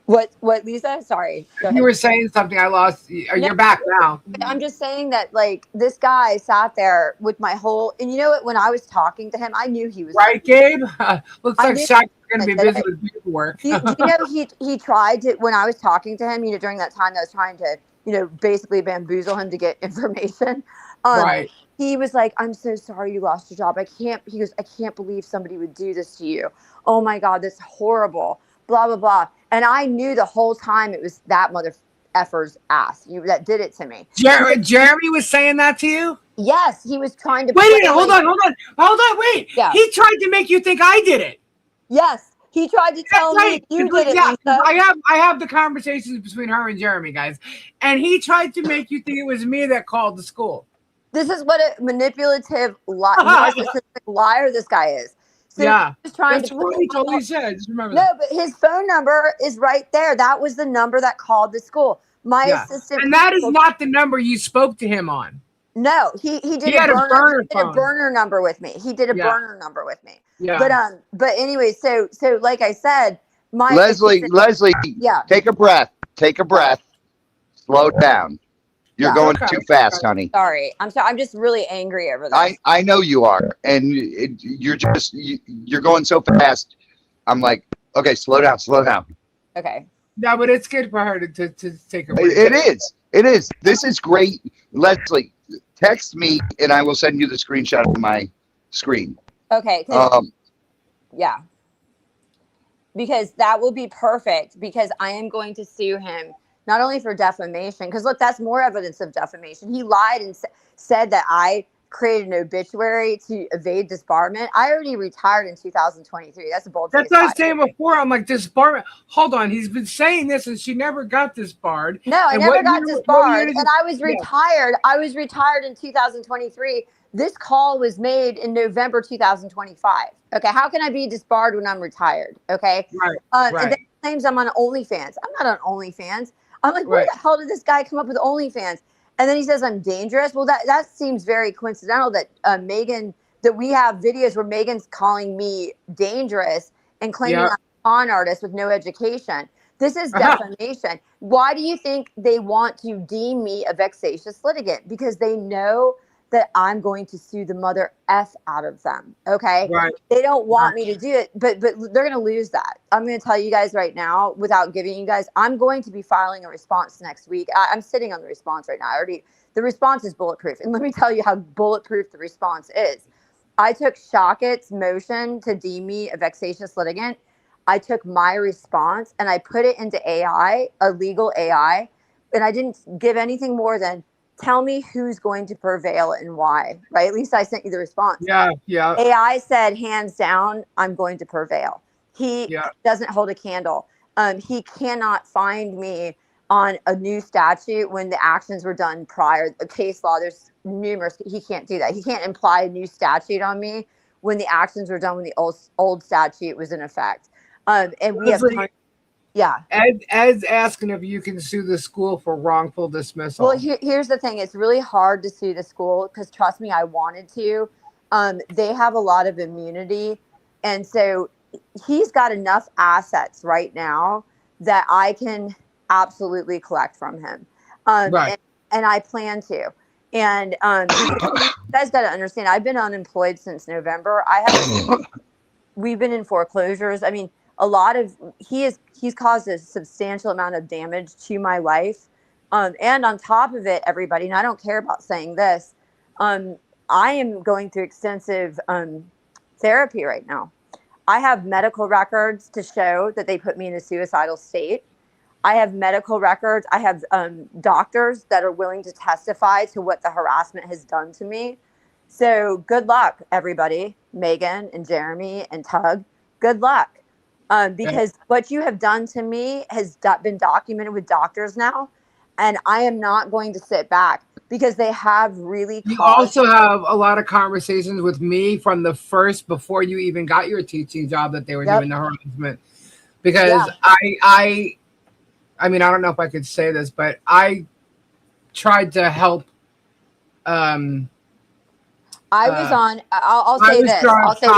What, Lisa? Sorry. You were saying something. I lost you. You're back now. I'm just saying that, this guy sat there with my whole, and you know what? When I was talking to him, I knew he was right, Gabe. Looks like Shaq's going to be busy with paperwork. Do you know he tried to, when I was talking to him, during that time that I was trying to, basically bamboozle him to get information. Right. He was like, "I'm so sorry you lost your job. He goes, I can't believe somebody would do this to you. Oh my God, that's horrible. Blah, blah, blah." And I knew the whole time it was that mother effer's ass that did it to me. Jeremy was saying that to you? Yes, he was trying to. Wait, hold on, wait. Yeah. He tried to make you think I did it. Yes, he tried to tell me you did it. Yeah, I have the conversations between her and Jeremy, guys, and he tried to make you think it was me that called the school. This is what a manipulative, narcissistic liar this guy is. So yeah, he was trying that's what he totally said. Just remember that. No, but his phone number is right there. That was the number that called the school. My assistant, and that is not the number you spoke to him on. No, he did a burner number with me. He did a burner number with me. Yeah. But anyway, so like I said, my Leslie, take a breath. Slow down. You're going too fast, honey. Sorry. I'm sorry. I'm just really angry over this. I know you are. And you're going so fast. I'm like, okay, slow down. Okay. No, but it's good for her to take a break. It is. This is great. Leslie, text me and I will send you the screenshot of my screen. Okay. Yeah. Because that will be perfect, because I am going to sue him. Not only for defamation, because look, that's more evidence of defamation. He lied and said that I create an obituary to evade disbarment. I already retired in 2023. That's a bold That's face. what I was saying before. I'm like, disbarment. Hold on. He's been saying this and she never got disbarred. No, I and never got disbarred. and I was retired. I was retired in 2023. This call was made in November 2025. Okay. How can I be disbarred when I'm retired? Okay. Right. And then he claims I'm on OnlyFans. I'm not on OnlyFans. I'm like, where the hell did this guy come up with OnlyFans? And then he says I'm dangerous. Well, that seems very coincidental that Megan, that we have videos where Megan's calling me dangerous and claiming I'm a con artist with no education. This is defamation. Why do you think they want to deem me a vexatious litigant? Because they know that I'm going to sue the mother F out of them. Okay. Right. They don't want me to do it, but they're going to lose that. I'm going to tell you guys right now, without giving you guys, I'm going to be filing a response next week. I'm sitting on the response right now. The response is bulletproof. And let me tell you how bulletproof the response is. I took Shockett's motion to deem me a vexatious litigant. I took my response and I put it into AI, a legal AI, and I didn't give anything more than tell me who's going to prevail and why, right? At least I sent you the response. Yeah. AI said, hands down, I'm going to prevail. He doesn't hold a candle. He cannot find me on a new statute when the actions were done prior. The case law, there's numerous. He can't do that. He can't imply a new statute on me when the actions were done when the old statute was in effect. And we have Ed's asking if you can sue the school for wrongful dismissal. Well, here's the thing. It's really hard to sue the school because, trust me, I wanted to. They have a lot of immunity. And so he's got enough assets right now that I can absolutely collect from him. And I plan to. And you guys got to understand, I've been unemployed since November. We've been in foreclosures. I mean, he's caused a substantial amount of damage to my life. And on top of it, everybody, and I don't care about saying this, I am going through extensive therapy right now. I have medical records to show that they put me in a suicidal state. I have medical records. I have doctors that are willing to testify to what the harassment has done to me. So good luck, everybody, Megan and Jeremy and Tug. Good luck. Because what you have done to me has been documented with doctors now. And I am not going to sit back because they have really You also have a lot of conversations with me from the first, before you even got your teaching job, that they were doing the harassment. Because I mean, I don't know if I could say this, but I tried to help. I was on. I'll say this. I'll say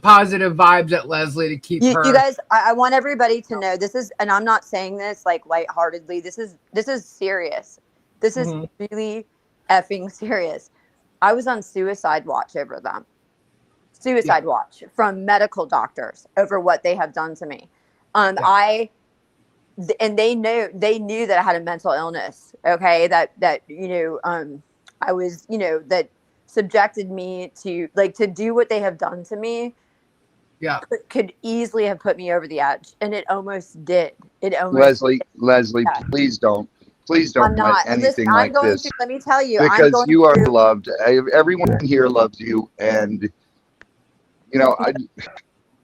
positive vibes at Leslie to keep her. You guys, I want everybody to know this is, and I'm not saying this like lightheartedly. This is serious. This is really effing serious. I was on suicide watch over them. Suicide watch from medical doctors over what they have done to me. And they knew that I had a mental illness. Okay, that I was, that subjected me to do what they have done to me. Could easily have put me over the edge, and it almost did. Leslie, please don't let anything like this. Let me tell you, because you are loved. Everyone here loves you, and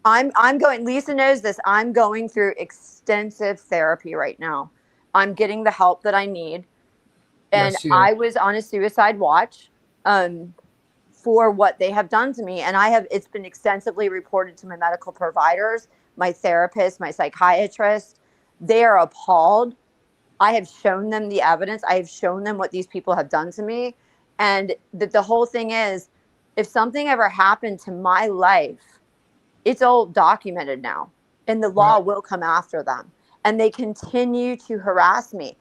I'm going. Lisa knows this. I'm going through extensive therapy right now. I'm getting the help that I need, and I was on a suicide watch. For what they have done to me. And it's been extensively reported to my medical providers, my therapist, my psychiatrist. They are appalled. I have shown them the evidence. I have shown them what these people have done to me. And the whole thing is, if something ever happened to my life, it's all documented now, and the law will come after them. And they continue to harass me.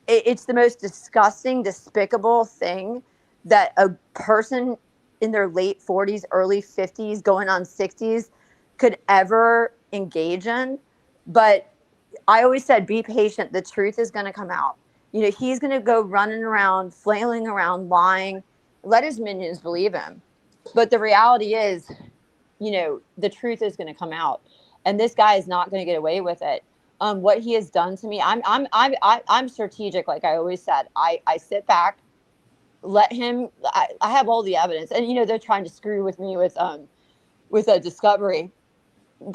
It's the most disgusting, despicable thing that a person in their late 40s, early 50s, going on 60s could ever engage in. But I always said, be patient. The truth is going to come out. He's going to go running around, flailing around, lying. Let his minions believe him. But the reality is, the truth is going to come out. And this guy is not going to get away with it. What he has done to me, I'm strategic, like I always said. I sit back. let him. I have all the evidence, and they're trying to screw with me with a discovery,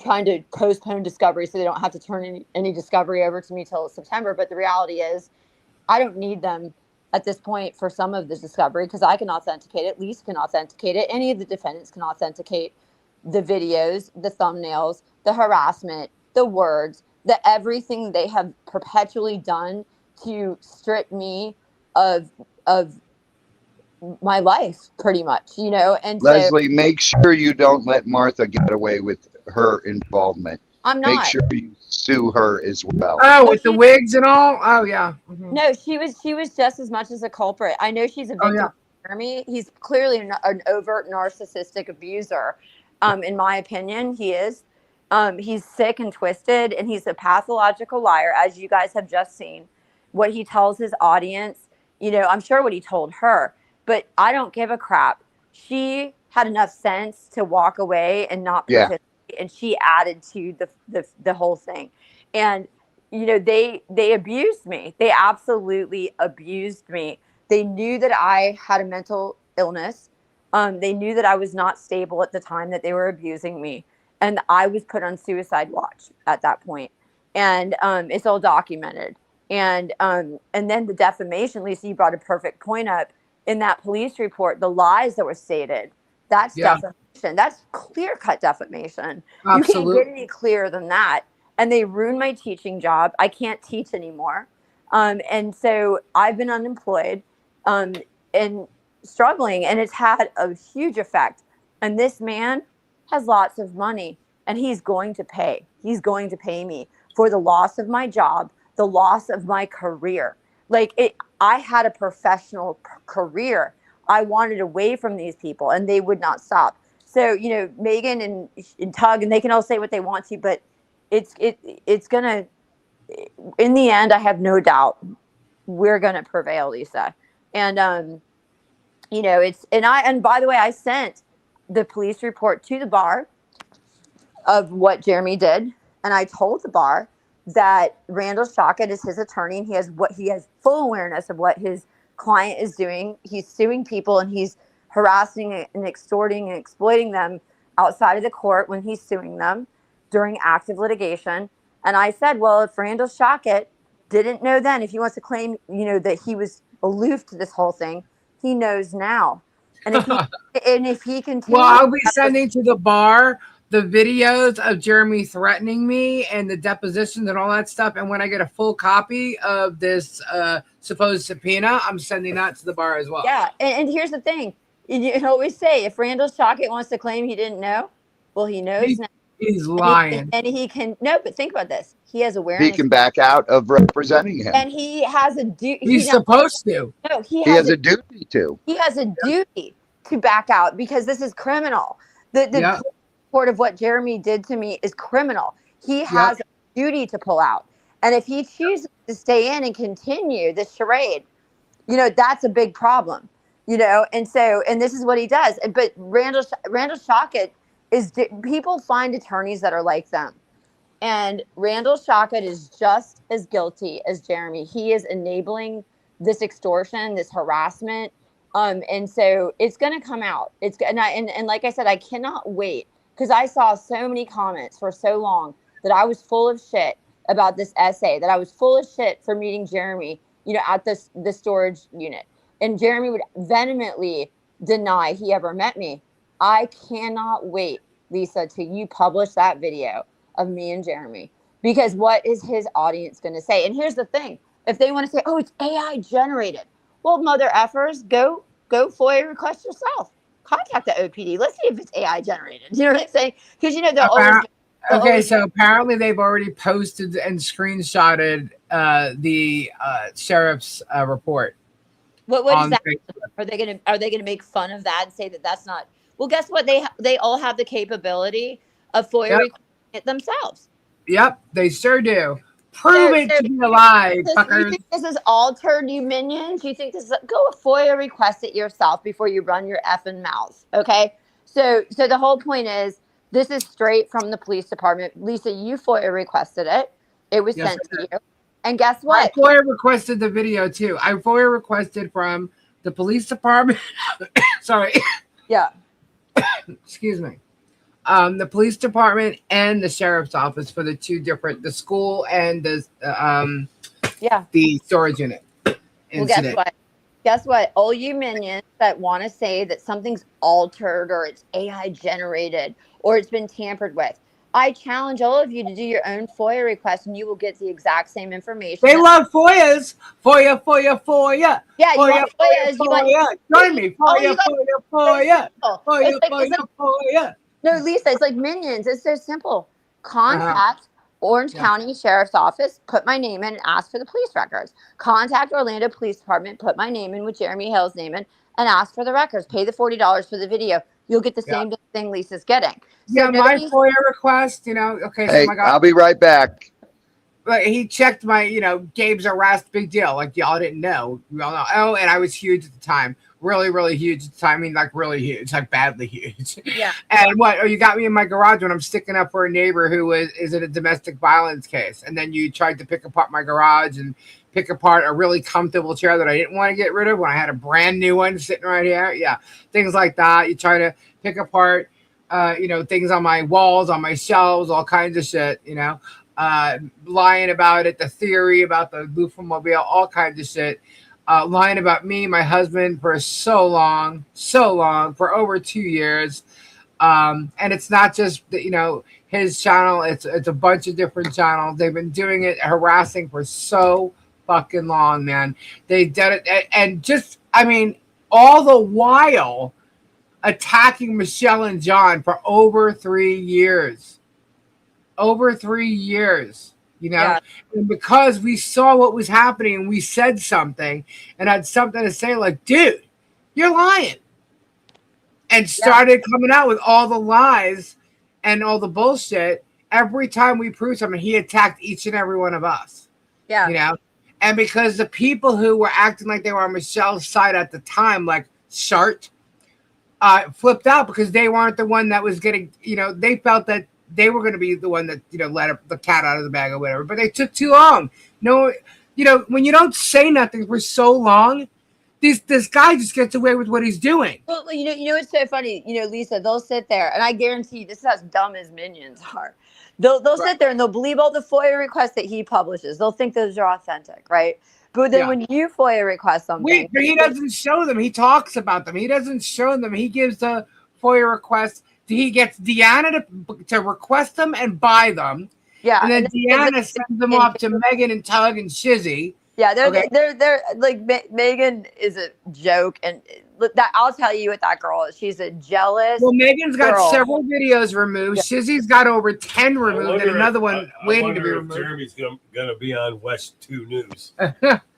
trying to postpone discovery so they don't have to turn any discovery over to me till September. But the reality is, I don't need them at this point for some of the discovery because I can authenticate it. Lisa can authenticate it. Any of the defendants can authenticate the videos, the thumbnails, the harassment, the words, the everything they have perpetually done to strip me of my life, pretty much, And Leslie, make sure you don't let Martha get away with her involvement. I'm not. Make sure you sue her as well. Oh, with the wigs and all? Oh, yeah. Mm-hmm. No, she was just as much as a culprit. I know she's a victim of Jeremy. He's clearly an overt narcissistic abuser. In my opinion, he is. He's sick and twisted, and he's a pathological liar, as you guys have just seen. What he tells his audience, I'm sure what he told her, but I don't give a crap. She had enough sense to walk away and not participate, and she added to the whole thing. And they abused me. They absolutely abused me. They knew that I had a mental illness. They knew that I was not stable at the time that they were abusing me. And I was put on suicide watch at that point. And it's all documented. And then the defamation, Lisa, you brought a perfect point up. In that police report, the lies that were stated, that's defamation. That's clear-cut defamation. Absolutely. You can't get any clearer than that. And they ruined my teaching job. I can't teach anymore. And so I've been unemployed and struggling, and it's had a huge effect. And this man has lots of money, and he's going to pay. He's going to pay me for the loss of my job, the loss of my career. I had a professional career. I wanted away from these people, and they would not stop. So, Megan and Tug, and they can all say what they want to, but it's gonna, in the end, I have no doubt we're gonna prevail, Lisa. And and by the way, I sent the police report to the bar of what Jeremy did, and I told the bar that Randall Shockett is his attorney, and he has full awareness of what his client is doing. He's suing people, and he's harassing and extorting and exploiting them outside of the court when he's suing them during active litigation. And I said, well, if Randall Shockett didn't know then, if he wants to claim, that he was aloof to this whole thing, he knows now. And if he continues, well, I'll be sending to the bar the videos of Jeremy threatening me and the depositions and all that stuff. And when I get a full copy of this supposed subpoena, I'm sending that to the bar as well. Yeah. And here's the thing. You always say, if Randall Shockett wants to claim he didn't know, well, he knows now. He's lying. And he can, no, but think about this. He has awareness. He can back out of representing him. And he has a duty. He's supposed to. No, he has a duty to. He has a duty to back out because this is criminal. The report of what Jeremy did to me is criminal. He has a duty to pull out. And if he chooses to stay in and continue this charade, that's a big problem, And so, and this is what he does. But Randall Shockett people find attorneys that are like them. And Randall Shockett is just as guilty as Jeremy. He is enabling this extortion, this harassment. And so it's going to come out. And like I said, I cannot wait because I saw so many comments for so long that I was full of shit about this essay, that I was full of shit for meeting Jeremy, at the storage unit. And Jeremy would vehemently deny he ever met me. I cannot wait, Lisa, till you publish that video of me and Jeremy, because what is his audience going to say? And here's the thing. If they want to say, oh, it's AI generated. Well, mother effers, go FOIA request yourself. Contact the OPD. Let's see if it's AI generated. You know what I'm saying? Because, they'll always... So apparently they've already posted and screenshotted the sheriff's report. What is that? Are they gonna make fun of that and say that that's not? Well, guess what? They all have the capability of FOIA requesting it themselves. Yep, they sure do. Prove it to be alive, fuckers. You think this is altered, you minions? You think this is go FOIA request it yourself before you run your effing mouth, okay? So the whole point is this is straight from the police department. Lisa, you FOIA requested it. It was sent to you. And guess what? I FOIA requested the video too. I FOIA requested from the police department. Sorry. Yeah. Excuse me. The police department and the sheriff's office for the two different, the school and the storage unit incident. Well, guess what? All you minions that want to say that something's altered or it's AI generated or it's been tampered with, I challenge all of you to do your own FOIA request and you will get the exact same information. They love FOIAs. FOIA, FOIA, FOIA. Yeah, FOIA, FOIA, FOIA. Join me. FOIA, FOIA, FOIA. FOIA, FOIA. No, Lisa, it's like minions. It's so simple. Contact Orange County Sheriff's Office, put my name in and ask for the police records. Contact Orlando Police Department, put my name in with Jeremy Hale's name in and ask for the records. Pay the $40 for the video. You'll get the same thing Lisa's getting. So my FOIA request, okay. Hey, so my God, I'll be right back. But he checked my, Gabe's arrest, big deal. Like y'all didn't know. We all know. Oh, and I was huge at the time. Really, really huge at the time. I mean, like really huge, like badly huge. Yeah. And what? Oh, you got me in my garage when I'm sticking up for a neighbor who is in a domestic violence case. And then you tried to pick apart my garage and pick apart a really comfortable chair that I didn't want to get rid of when I had a brand new one sitting right here. Yeah. Things like that. You try to pick apart, things on my walls, on my shelves, all kinds of shit, lying about it, the theory about the Loofamobile, all kinds of shit. Lying about me, my husband, for so long, for over 2 years. And it's not just, his channel. It's a bunch of different channels. They've been doing it, harassing for so fucking long, man. They did it. And just, all the while attacking Michelle and John for over 3 years. Over 3 years. And because we saw what was happening and we said something and had something to say, like, dude, you're lying. And started coming out with all the lies and all the bullshit. Every time we proved something, he attacked each and every one of us. Yeah. And because the people who were acting like they were on Michelle's side at the time, like Shart, flipped out because they weren't the one that was getting, they felt that they were going to be the one that, let the cat out of the bag or whatever, but they took too long. No, when you don't say nothing for so long, this guy just gets away with what he's doing. Well, it's so funny, Lisa, they'll sit there and I guarantee you this is as dumb as minions are. They'll sit there and they'll believe all the FOIA requests that he publishes. They'll think those are authentic, right? But then when you FOIA request something, but he doesn't show them. He talks about them. He doesn't show them. He gives the FOIA requests. He gets Deanna to request them and buy them. Yeah. And then Deanna sends them off to Megan and Tug and Shizzy. Yeah, they're like Megan is a joke, and that I'll tell you what that girl is. She's a jealous. Well, Megan's got several videos removed. Yeah. Shizzy's got over 10 removed, and another one waiting to be removed. Jeremy's gonna be on West 2 News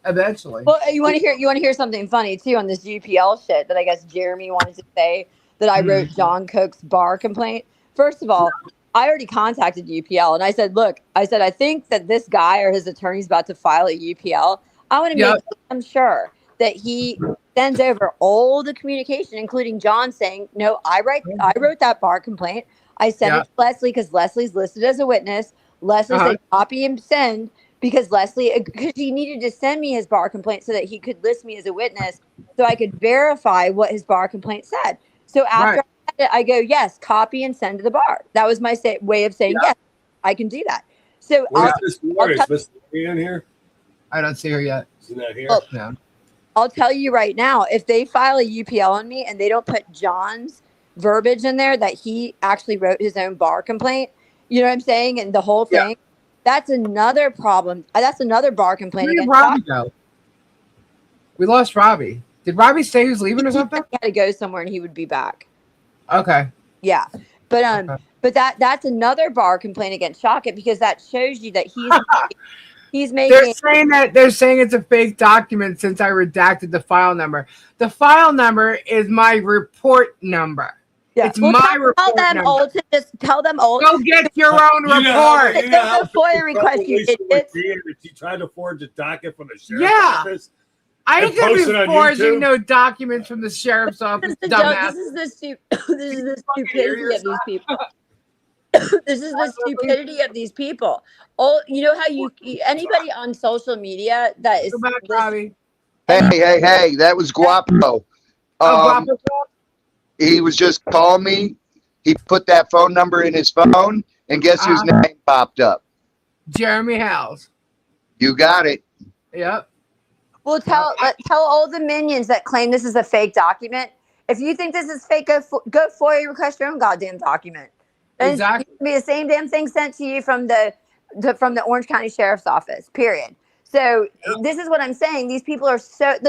eventually. Well, you want to hear something funny too on this UPL shit that I guess Jeremy wanted to say. That I wrote John Cook's bar complaint. First of all, I already contacted UPL and I said, look, I think that this guy or his attorney's about to file a UPL. I want to make I'm sure that he sends over all the communication, including John saying, no, I wrote that bar complaint. I sent it to Leslie because Leslie's listed as a witness. Leslie said copy and send because he needed to send me his bar complaint so that he could list me as a witness so I could verify what his bar complaint said. So after I go, yes, copy and send to the bar. That was my way of saying, yes, I can do that. So where's Miss Lori? Is Miss Lori in here? I don't see her yet. She's not here? No. I'll tell you right now, if they file a UPL on me and they don't put John's verbiage in there that he actually wrote his own bar complaint, you know what I'm saying? And the whole thing, that's another problem. That's another bar complaint. Where did Robbie go? We lost Robbie. Did Robbie say he was leaving or something? He had to go somewhere and he would be back. Okay. Yeah. But but that's another bar complaint against Shockit because that shows you that he's making. They're saying it's a fake document since I redacted the file number. The file number is my report number. Yeah. It's my report number. Tell them all. Go get your own report. There's no FOIA request. She tried to forge a docket from the sheriff's office. I ain't gonna be forging no documents from the sheriff's office, dumbass. This is the stupidity of these people. This is the stupidity of these people. Oh, you know how anybody on social media that is Hey, that was Guapo. Guapo. He was just calling me. He put that phone number in his phone, and guess whose name popped up? Jeremy Hales. You got it. Yep. Well, tell all the minions that claim this is a fake document. If you think this is fake, go FOIA request your own goddamn document. And Exactly. It's going to be the same damn thing sent to you from the Orange County Sheriff's Office. Period. So this is what I'm saying. These people are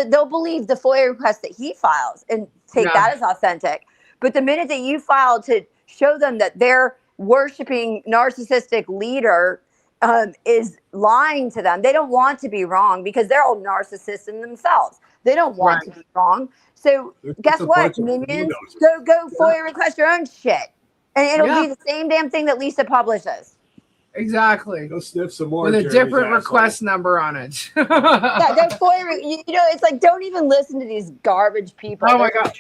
they'll believe the FOIA request that he files and take that as authentic. But the minute that you file to show them that their worshiping narcissistic leader is lying to them, they don't want to be wrong because they're all narcissists in themselves. They don't want to be wrong. So guess what, minions? Go FOIA request your own shit. And it'll be the same damn thing that Lisa publishes. Exactly. Go sniff some more. With a different request number on it. Go FOIA. It's like, don't even listen to these garbage people. Oh my God.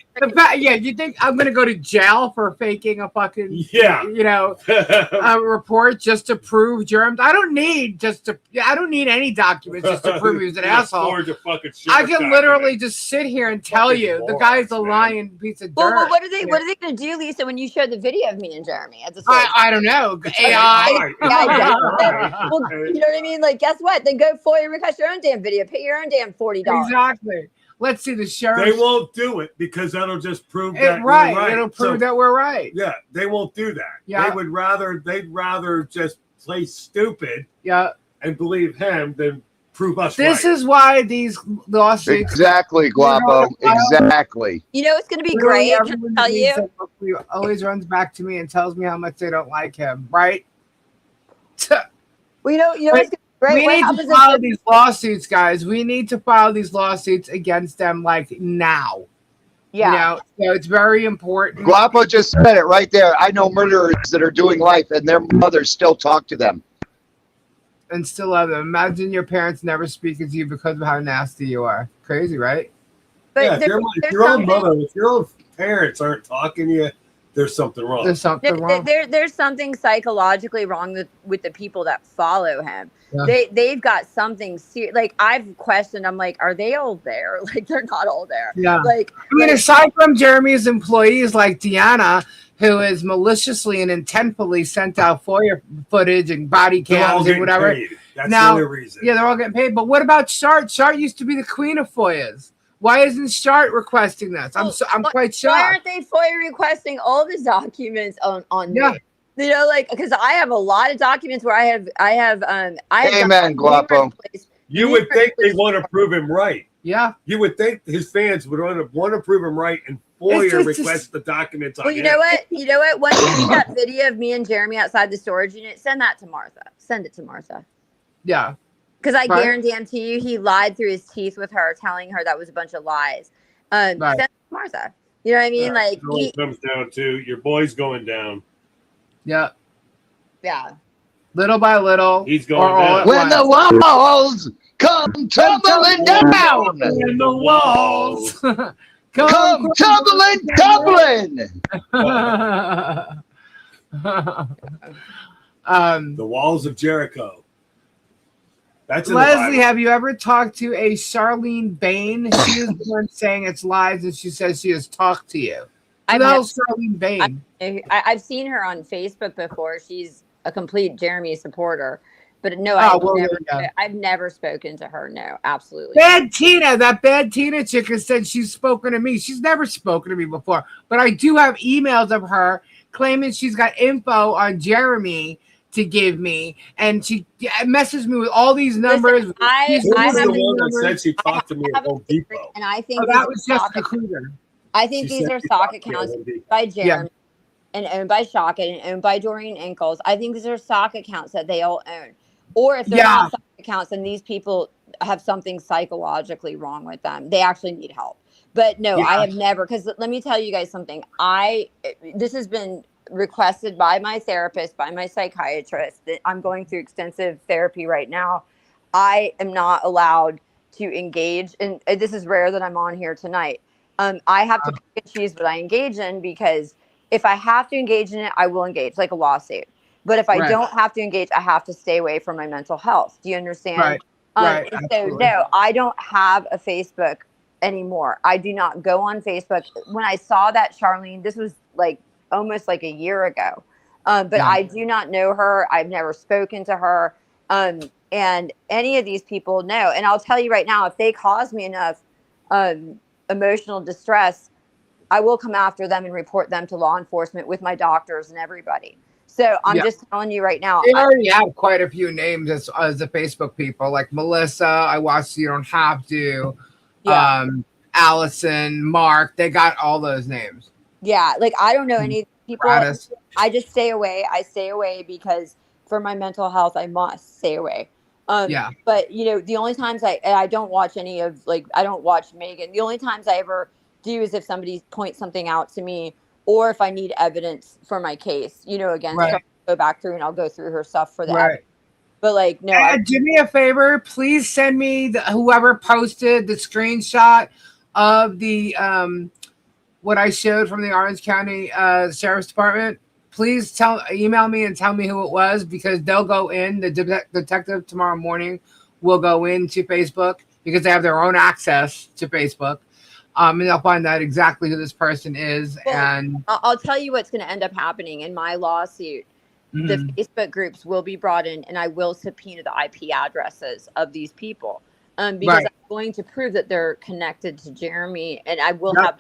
You think I'm going to go to jail for faking a fucking, a report just to prove germs? I don't need any documents just to prove he's an asshole. I can literally just sit here and tell you the guy's a lying piece of dirt. Well, what are they going to do, Lisa, when you show the video of me and Jeremy? I don't know. AI. Well, you know what I mean? Like, guess what? Then go FOIA request your own damn video. Pay your own damn $40. Exactly. Let's see the sheriff. They won't do it because that'll just prove that we're right. It'll prove that we're right. Yeah, they won't do that. Yeah. They'd rather just play stupid. Yeah. And believe him than prove us right. This is why these lawsuits. Exactly, Guapo. Exactly. You know it's going to be great. I tell you. Always runs back to me and tells me how much they don't like him. Right. Well, you know what's great. We need to file these lawsuits, guys. We need to file these lawsuits against them like now. Yeah. So it's very important. Guapo just said it right there. I know murderers that are doing life and their mothers still talk to them. And still love them. Imagine your parents never speaking to you because of how nasty you are. Crazy, right? But if your own mother, if your own parents aren't talking to you, there's something wrong. There's something wrong. There's something psychologically wrong with the people that follow him. Yeah. They've got something serious. Like, I've questioned. I'm like, are they all there? Like, they're not all there. Yeah. Aside from Jeremy's employees like Deanna, who is maliciously and intentfully sent out FOIA footage and body cams and whatever. Paid. That's the only reason. Yeah, they're all getting paid. But what about Shart? Shart used to be the queen of FOIAs. Why isn't Shart requesting this? I'm quite shocked. Why aren't they FOIA requesting all the documents on me? Because I have a lot of documents where I have Amen, Guapo. You would think they want to prove him right. Yeah. You would think his fans would want to prove him right and FOIA request the documents on him. You know what? Once you see that video of me and Jeremy outside the storage unit, send that to Martha. Send it to Martha. Yeah. Because I guarantee you, he lied through his teeth with her, telling her that was a bunch of lies. Send it to Martha. You know what I mean? It all comes down to your boy's going down. Yeah. Yeah. Little by little. He's going down. When the walls come tumbling down. When the walls come tumbling. The walls of Jericho. That's Leslie, have you ever talked to a Charlene Bain? She is the one saying it's lies, and she says she has talked to you. Charlene Bain. I've seen her on Facebook before. She's a complete Jeremy supporter. But no, I've never spoken to her. No, absolutely. Bad Tina, that bad Tina chick has said she's spoken to me. She's never spoken to me before. But I do have emails of her claiming she's got info on Jeremy to give me, and she messaged me with all these numbers. I have the one that said she talked to me at Home Depot, and I think that was just the recruiter. I think these are sock accounts by Jeremy and owned by Shockett and owned by Dorian Inkles. I think these are sock accounts that they all own, or if they're not sock accounts, and these people have something psychologically wrong with them, they actually need help. But no, I have never. Because let me tell you guys something. This has been requested by my therapist, by my psychiatrist, that I'm going through extensive therapy right now. I am not allowed to engage, and this is rare that I'm on here tonight. I have to pick and choose what I engage in, because if I have to engage in it, I will engage, like a lawsuit. But if I don't have to engage, I have to stay away from my mental health. Do you understand? Right. Right. And so no, I don't have a Facebook anymore. I do not go on Facebook. When I saw that Charlene, this was like almost like a year ago. But I do not know her. I've never spoken to her. And any of these people know. And I'll tell you right now, if they cause me enough emotional distress, I will come after them and report them to law enforcement with my doctors and everybody. So I'm just telling you right now. They already have quite a few names as the Facebook people, like Melissa. I watched You Don't Have To. Yeah. Allison, Mark. They got all those names. Yeah. Like, I don't know any people. Gratis. I just stay away. I stay away because for my mental health, I must stay away. But the only times I don't watch any of, like, I don't watch Megan. The only times I ever do is if somebody points something out to me, or if I need evidence for my case, against her, I'll go back through and I'll go through her stuff for the evidence. But like, no. Do me a favor, please send me whoever posted the screenshot of the what I showed from the Orange County Sheriff's Department. Please email me and tell me who it was, because they'll go in. The detective tomorrow morning will go into Facebook because they have their own access to Facebook. And they'll find out exactly who this person is. Well, and I'll tell you what's going to end up happening in my lawsuit. The Facebook groups will be brought in, and I will subpoena the IP addresses of these people, because I'm going to prove that they're connected to Jeremy, and I will have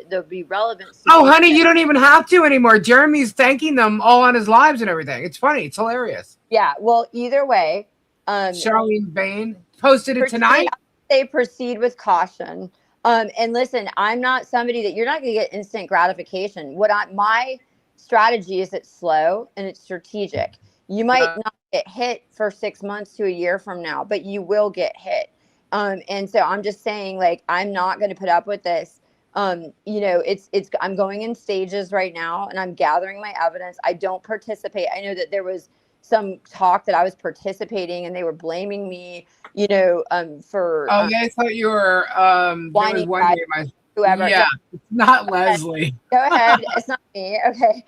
there'll be relevance. Oh, honey, you don't even have to anymore. Jeremy's thanking them all on his lives and everything. It's funny. It's hilarious. Yeah. Well, either way, Charlene Bain posted it tonight. They proceed with caution. And listen, I'm not somebody that you're not going to get instant gratification. My strategy is it's slow and it's strategic. You might not get hit for 6 months to a year from now, but you will get hit. And so I'm just saying, like, I'm not going to put up with this. I'm going in stages right now, and I'm gathering my evidence. I don't participate. I know that there was some talk that I was participating, and they were blaming me, for. I thought you were. Whining whoever. Yeah, it's not Leslie. Go ahead. It's not me. Okay.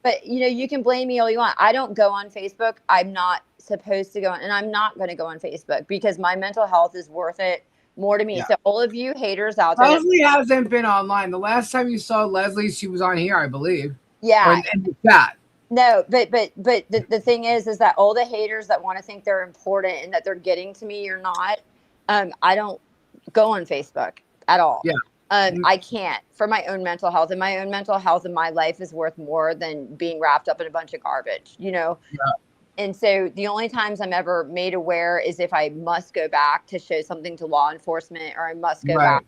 But you can blame me all you want. I don't go on Facebook. I'm not supposed to go on, and I'm not going to go on Facebook because my mental health is worth it more to me. So all of you haters out there. Leslie hasn't been online. The last time you saw Leslie, she was on here, I believe. Yeah. Or in the chat. No, but the thing is that all the haters that want to think they're important and that they're getting to me, you're not. I don't go on Facebook at all. Yeah. I can't, for my own mental health, and my own mental health in my life is worth more than being wrapped up in a bunch of garbage, Yeah. And so the only times I'm ever made aware is if I must go back to show something to law enforcement, or I must go back,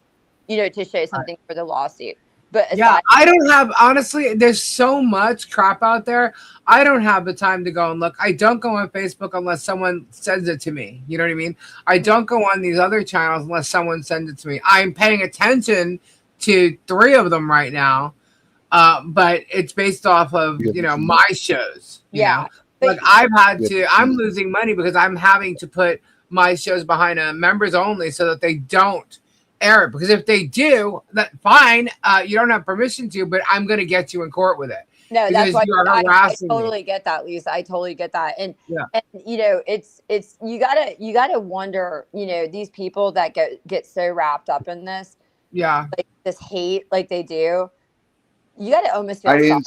to show something for the lawsuit. But I don't have, honestly, there's so much crap out there. I don't have the time to go and look. I don't go on Facebook unless someone sends it to me. You know what I mean? I don't go on these other channels unless someone sends it to me. I'm paying attention to 3 of them right now. But it's based off of, my shows. You know? Like I'm losing money because I'm having to put my shows behind a members only so that they don't air it. Because if they do, that fine, you don't have permission to, but I'm going to get you in court with it. No, that's why I totally get that, Lisa. I totally get that. And it's you gotta wonder, these people that get so wrapped up in this, like this hate, like they do. You gotta almost feel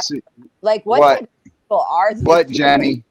like what people are these what people? Jenny?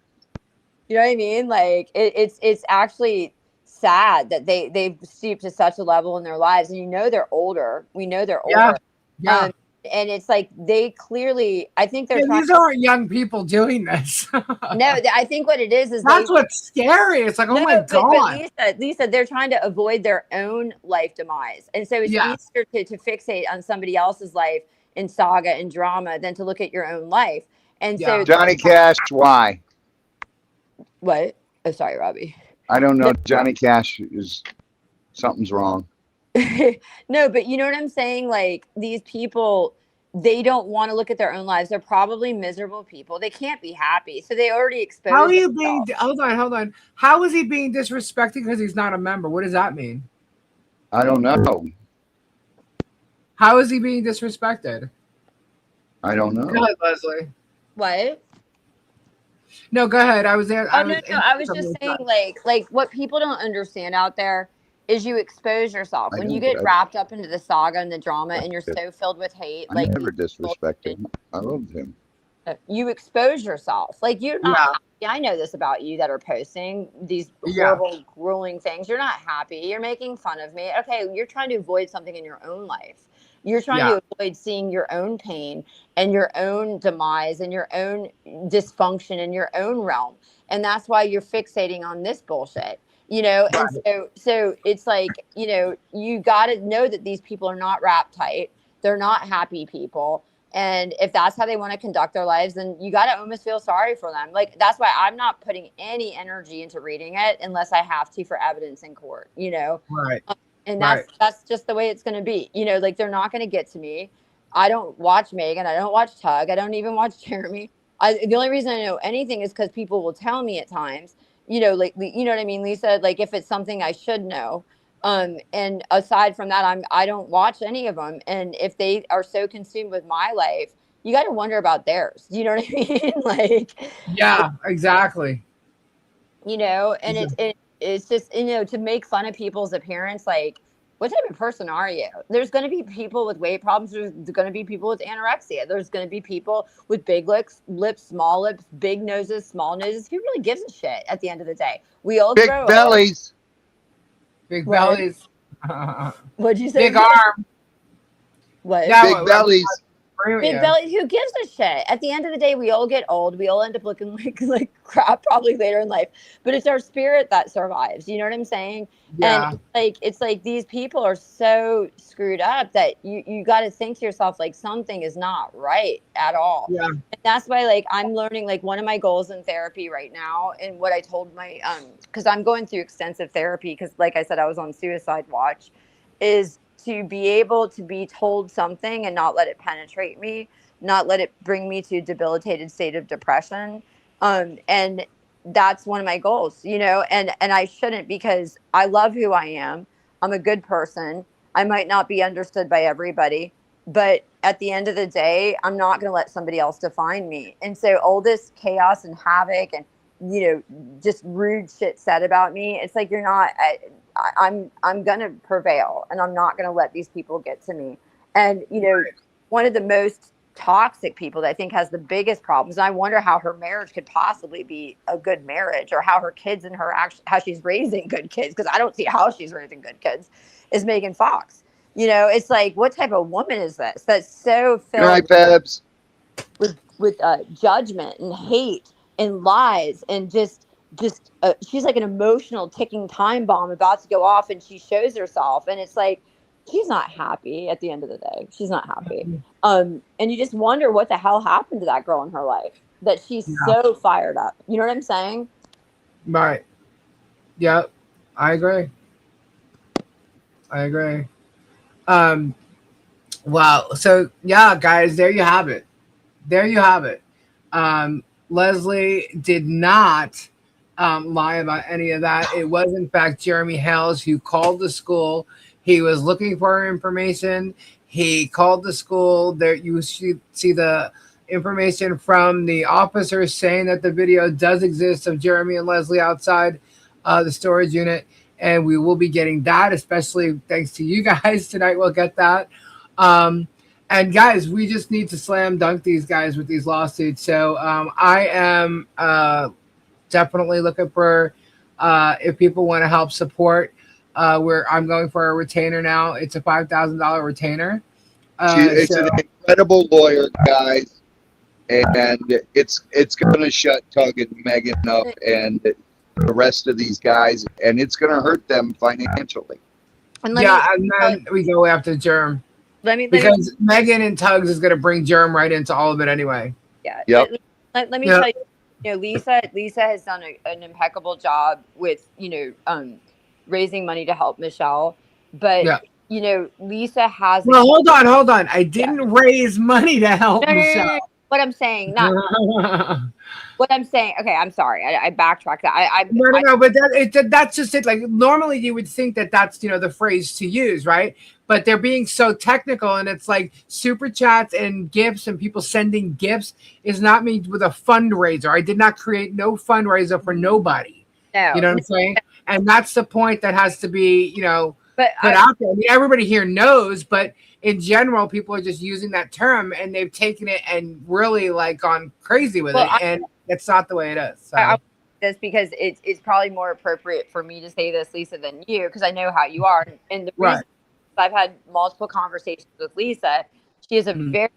You know what I mean? Like it's actually sad that they've stooped to such a level in their lives, and they're older. We know they're older. Yeah. And it's like they clearly, I think they're these aren't young people doing this. No, I think what it is that's what's scary. It's like, oh my God. But Lisa, they're trying to avoid their own life demise. And so it's easier to fixate on somebody else's life in saga and drama than to look at your own life. And so Johnny Cash, why? What? Oh, sorry, Robbie. I don't know. Johnny Cash something's wrong. No, but you know what I'm saying? Like, these people, they don't want to look at their own lives. They're probably miserable people. They can't be happy. So they already exposed How are you being, hold on. How is he being disrespected because he's not a member? What does that mean? I don't know. How is he being disrespected? I don't know. Go ahead, Leslie. What? No, go ahead. I was there. Oh no, I was just saying, like what people don't understand out there is you expose yourself when you get wrapped up into the saga and the drama, and you're so filled with hate. I never disrespected him. I loved him. You expose yourself. Like you're not happy. I know this about you that are posting these horrible, grueling things. You're not happy. You're making fun of me. Okay, you're trying to avoid something in your own life. You're trying to avoid seeing your own pain and your own demise and your own dysfunction in your own realm. And that's why you're fixating on this bullshit. You know, and so it's like, you know, you got to know that these people are not wrapped tight. They're not happy people. And if that's how they want to conduct their lives, then you got to almost feel sorry for them. Like, that's why I'm not putting any energy into reading it unless I have to for evidence in court, you know? Right. And that's just the way it's going to be. You know, like, they're not going to get to me. I don't watch Megan. I don't watch Tug. I don't even watch Jeremy. The only reason I know anything is because people will tell me at times, you know, like, you know what I mean, Lisa? Like, if it's something I should know. And aside from that, I don't watch any of them. And if they are so consumed with my life, you got to wonder about theirs. You know what I mean? Like, yeah, exactly. You know, and it's just, you know, to make fun of people's appearance. Like, what type of person are you? There's going to be people with weight problems. There's going to be people with anorexia. There's going to be people with big lips, small lips, big noses, small noses. Who really gives a shit at the end of the day? We all big grow bellies. Up. Big bellies. What'd you say? Big arm. What? Big bellies. Big belly. Who gives a shit? At the end of the day, we all get old. We all end up looking like crap probably later in life. But it's our spirit that survives. You know what I'm saying? Yeah. And it's like these people are so screwed up that you got to think to yourself, like, something is not right at all. Yeah. And that's why, like, I'm learning, like, one of my goals in therapy right now, and what I told my because I'm going through extensive therapy because, like I said, I was on suicide watch, is to be able to be told something and not let it penetrate me, not let it bring me to a debilitated state of depression. And that's one of my goals, you know, and I shouldn't, because I love who I am. I'm a good person. I might not be understood by everybody, but at the end of the day, I'm not going to let somebody else define me. And so all this chaos and havoc and, you know, just rude shit said about me, it's like, you're not, I'm going to prevail, and I'm not going to let these people get to me. And, you know, one of the most toxic people that I think has the biggest problems, and I wonder how her marriage could possibly be a good marriage, or how her kids and her how she's raising good kids, because I don't see how she's raising good kids, is Megan Fox. You know, it's like, what type of woman is this that's so filled with judgment and hate and lies, and just she's like an emotional ticking time bomb about to go off, and she shows herself, and it's like, she's not happy at the end of the day. She's not happy. And you just wonder what the hell happened to that girl in her life, that she's so fired up. You know what I'm saying? Right. Yeah, I agree. Wow. So yeah, guys, there you have it. Leslie did not lie about any of that. It was, in fact, Jeremy Hales who called the school. He was looking for information. He called the school. There, you see the information from the officers saying that the video does exist of Jeremy and Leslie outside the storage unit, and we will be getting that, especially thanks to you guys tonight. We'll get that. And guys, we just need to slam dunk these guys with these lawsuits. So I am definitely looking for if people want to help support. I'm going for a retainer now. It's a $5,000 retainer. It's an incredible lawyer, guys, and it's going to shut Tug and Megan up and the rest of these guys, and it's going to hurt them financially. And then we go after Germ. Because Megan and Tugs is going to bring Germ right into all of it anyway. Yeah. Yep. Let me tell you, you know, Lisa has done an impeccable job with, you know, raising money to help Michelle. But, you know, Lisa has... Well, hold on. I didn't raise money to help Michelle. what I'm saying, not what I'm saying. Okay, I'm sorry. I backtracked. No, but that's just it. Like normally you would think that that's the phrase to use, right? But they're being so technical, and it's like super chats and gifts and people sending gifts is not me with a fundraiser. I did not create no fundraiser for nobody. No, you know what I'm saying? And that's the point that has to be but put out there. I mean, everybody here knows, but in general, people are just using that term and they've taken it and really like gone crazy with it. And it's not the way it is. So. I this because it's probably more appropriate for me to say this, Lisa, than you, because I know how you are. And the reason I've had multiple conversations with Lisa, she is a very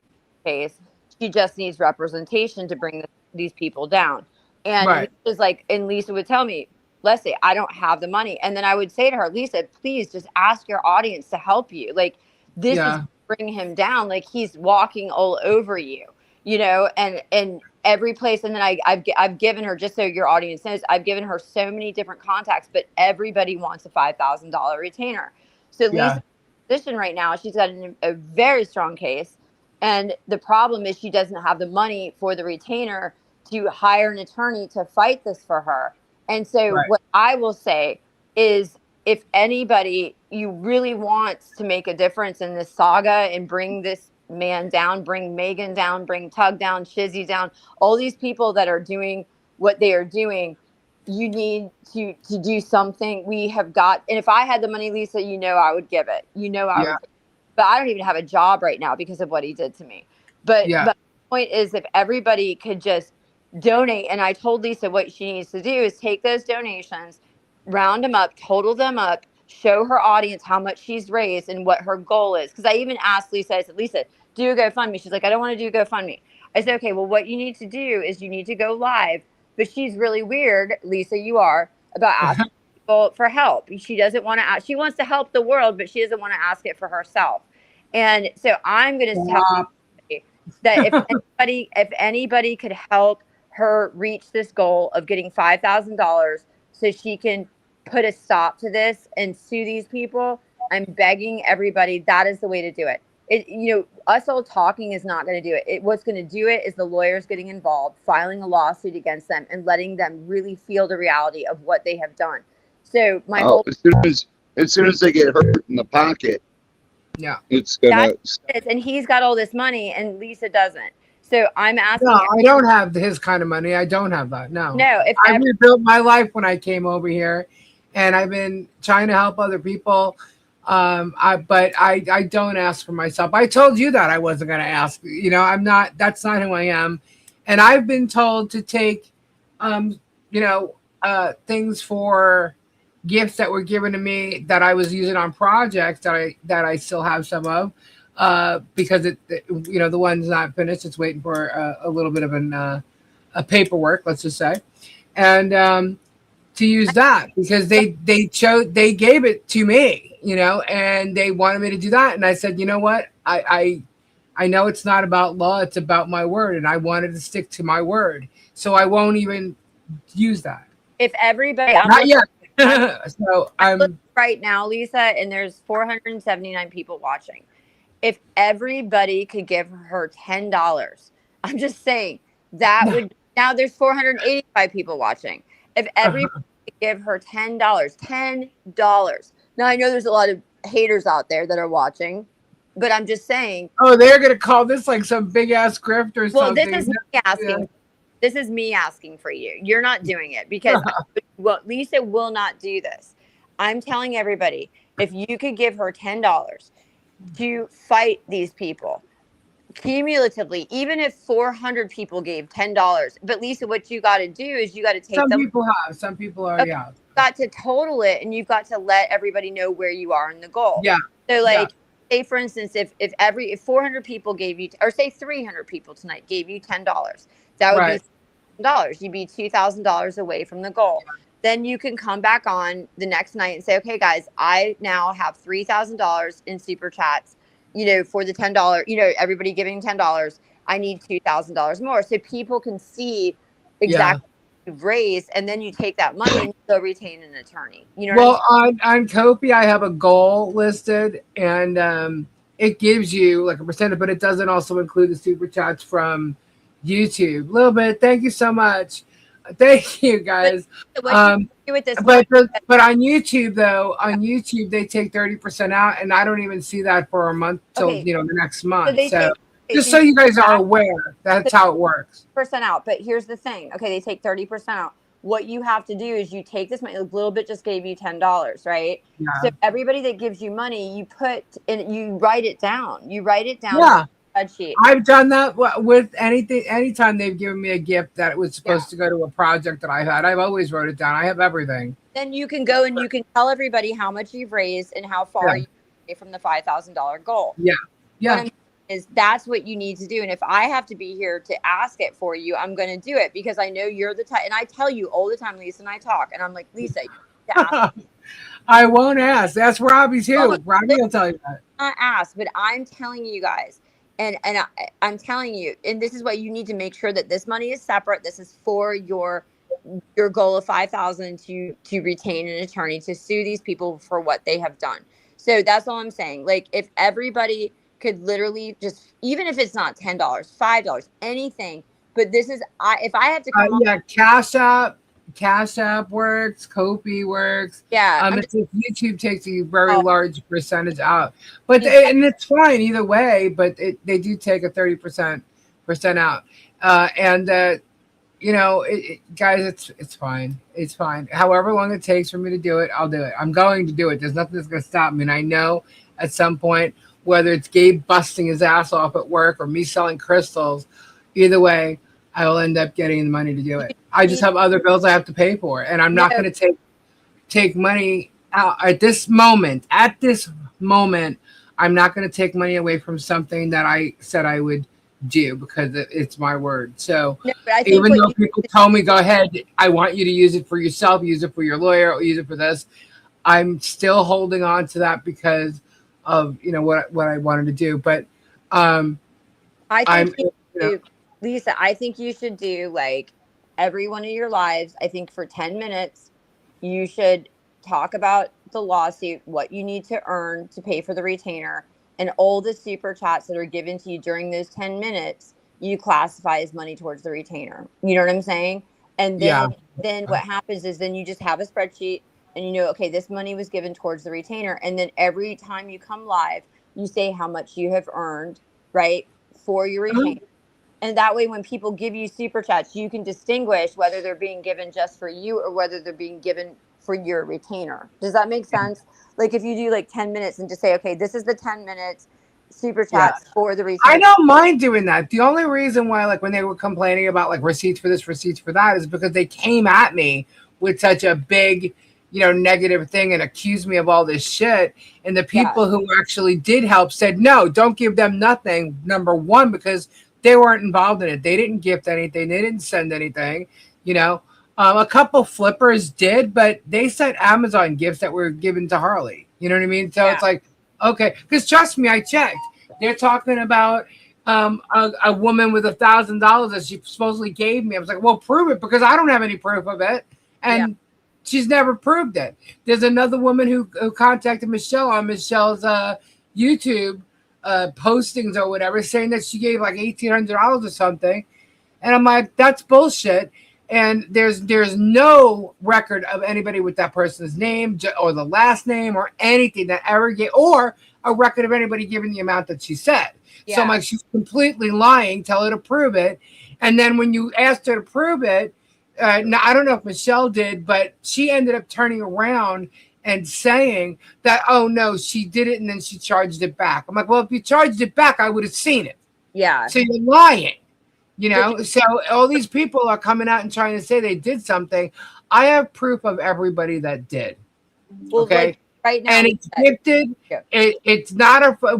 case. She just needs representation to bring these people down. And it's like, and Lisa would tell me, Leslie, I don't have the money. And then I would say to her, Lisa, please just ask your audience to help you. Like this is bring him down. Like he's walking all over you, and every place. And then I've given her, just so your audience knows, I've given her so many different contacts, but everybody wants a $5,000 retainer. So Lisa's position right now, she's got a very strong case. And the problem is she doesn't have the money for the retainer to hire an attorney to fight this for her. And so what I will say is, if anybody you really wants to make a difference in this saga and bring this man down, bring Megan down, bring Tug down, Shizzy down, all these people that are doing what they are doing, you need to do something. We have got, and if I had the money, Lisa, I would give it. I would, but I don't even have a job right now because of what he did to me. But the point is, if everybody could just donate, and I told Lisa what she needs to do is take those donations, round them up, total them up, show her audience how much she's raised and what her goal is. Because I even asked Lisa, I said, Lisa, do a GoFundMe. She's like, I don't want to do a GoFundMe. I said, okay, well, what you need to do is you need to go live. But she's really weird, Lisa, you are, about asking people for help. She doesn't want to ask. She wants to help the world, but she doesn't want to ask it for herself. And so I'm going to tell you that if anybody could help her reach this goal of getting $5,000 so she can put a stop to this and sue these people, I'm begging everybody, that is the way to do it. Us all talking is not going to do it. What's going to do it is the lawyers getting involved, filing a lawsuit against them, and letting them really feel the reality of what they have done. So as soon as they get hurt in the pocket, it's gonna. And he's got all this money, and Lisa doesn't. So I'm asking. No, I don't have his kind of money. I don't have that. No. I rebuilt my life when I came over here, and I've been trying to help other people. But I don't ask for myself. I told you that I wasn't going to ask. I'm not. That's not who I am. And I've been told to take, things for gifts that were given to me that I was using on projects that I still have some of. Because the one's not finished. It's waiting for a little bit of a paperwork, let's just say, and to use that because they gave it to me, and they wanted me to do that, and I said, you know what, I know it's not about law, it's about my word, and I wanted to stick to my word, so I won't even use that. If everybody, not yet. So I'm right now, Lisa, and there's 479 people watching. If everybody could give her $10, I'm just saying that would, now there's 485 people watching. If everybody could give her $10, $10. Now I know there's a lot of haters out there that are watching, but I'm just saying. Oh, they're going to call this like some big ass grift or something. Well, this is me asking. Yeah. This is me asking for you. You're not doing it because Lisa will not do this. I'm telling everybody, if you could give her $10 to fight these people cumulatively, even if 400 people gave $10, but Lisa, what you got to do is you got to take some people have, some people already have. You've got to total it, and you've got to let everybody know where you are in the goal. Yeah. So say for instance, if 400 people gave you, or say 300 people tonight gave you $10, that would be $1,000. You'd be $2,000 away from the goal. Yeah. Then you can come back on the next night and say, okay, guys, I now have $3,000 in super chats, for the $10, everybody giving $10. I need $2,000 more. So people can see exactly what you've raised. And then you take that money and you go retain an attorney. Well, on Kofi, I have a goal listed, and it gives you like a percentage, but it doesn't also include the super chats from YouTube. A little bit. Thank you so much. Thank you guys. But what you do with this But on YouTube though, on YouTube they take 30% out, and I don't even see that for a month till the next month. So just so you guys are aware, that's how it works. % out. But here's the thing. Okay, they take 30% out. What you have to do is you take this money. A little bit just gave you $10, right? Yeah. So everybody that gives you money, you put in, you write it down. You write it down. Yeah. Spreadsheet. I've done that with anything. Anytime they've given me a gift that was supposed to go to a project that I had, I've always wrote it down. I have everything. Then you can go and you can tell everybody how much you've raised and how far you are from the $5,000 goal. Yeah. Yeah. What I'm saying is that's what you need to do. And if I have to be here to ask it for you, I'm going to do it because I know you're the type. And I tell you all the time, Lisa and I talk, and I'm like, Lisa, you need to ask. I won't ask. That's Robbie too. Robbie will tell you that. Not ask, but I'm telling you guys. And I'm telling you, and this is what you need to make sure that this money is separate. This is for your goal of $5,000 to retain an attorney to sue these people for what they have done. So that's all I'm saying. Like if everybody could literally just, even if it's not $10, $5, anything. But this is, if I have to come on. Cash App works, Kofi works. Yeah. It's just YouTube takes a very large percentage out. But and it's fine either way, but they do take a 30% out. Guys, it's fine. It's fine. However long it takes for me to do it, I'll do it. I'm going to do it. There's nothing that's going to stop me. And I know at some point, whether it's Gabe busting his ass off at work or me selling crystals, either way, I will end up getting the money to do it. I just have other bills I have to pay for, and I'm not going to take money out at this moment. At this moment, I'm not going to take money away from something that I said I would do because it's my word. So even though people tell me, go ahead, I want you to use it for yourself, use it for your lawyer, or use it for this, I'm still holding on to that because of what I wanted to do. But Lisa, I think you should do like every one of your lives. I think for 10 minutes, you should talk about the lawsuit, what you need to earn to pay for the retainer, and all the super chats that are given to you during those 10 minutes, you classify as money towards the retainer. You know what I'm saying? And then what happens is then you just have a spreadsheet and okay, this money was given towards the retainer. And then every time you come live, you say how much you have earned, right, for your retainer. And that way, when people give you super chats, you can distinguish whether they're being given just for you or whether they're being given for your retainer. Does that make sense? Like if you do like 10 minutes and just say, okay, this is the 10 minutes super chats for the retainer. I don't mind doing that. The only reason why, like when they were complaining about like receipts for this, receipts for that, is because they came at me with such a big, negative thing and accused me of all this shit. And the people who actually did help said, no, don't give them nothing. Number one, because they weren't involved in it. They didn't gift anything. They didn't send anything. A couple flippers did, but they sent Amazon gifts that were given to Harley. You know what I mean? So it's like, okay, because trust me, I checked. They're talking about a woman with $1,000 that she supposedly gave me. I was like, well, prove it, because I don't have any proof of it. And she's never proved it. There's another woman who contacted Michelle on Michelle's YouTube postings or whatever, saying that she gave like $1,800 or something. And I'm like, that's bullshit. And there's no record of anybody with that person's name or the last name or anything that ever gave, or a record of anybody giving the amount that she said. So I'm like, she's completely lying. Tell her to prove it. And then when you asked her to prove it, now I don't know if Michelle did, but she ended up turning around and saying that, oh no, she did it and then she charged it back. I'm like, well, if you charged it back, I would have seen it. Yeah. So you're lying, So all these people are coming out and trying to say they did something. I have proof of everybody that did. Well, okay. Like right now, and it's gifted. It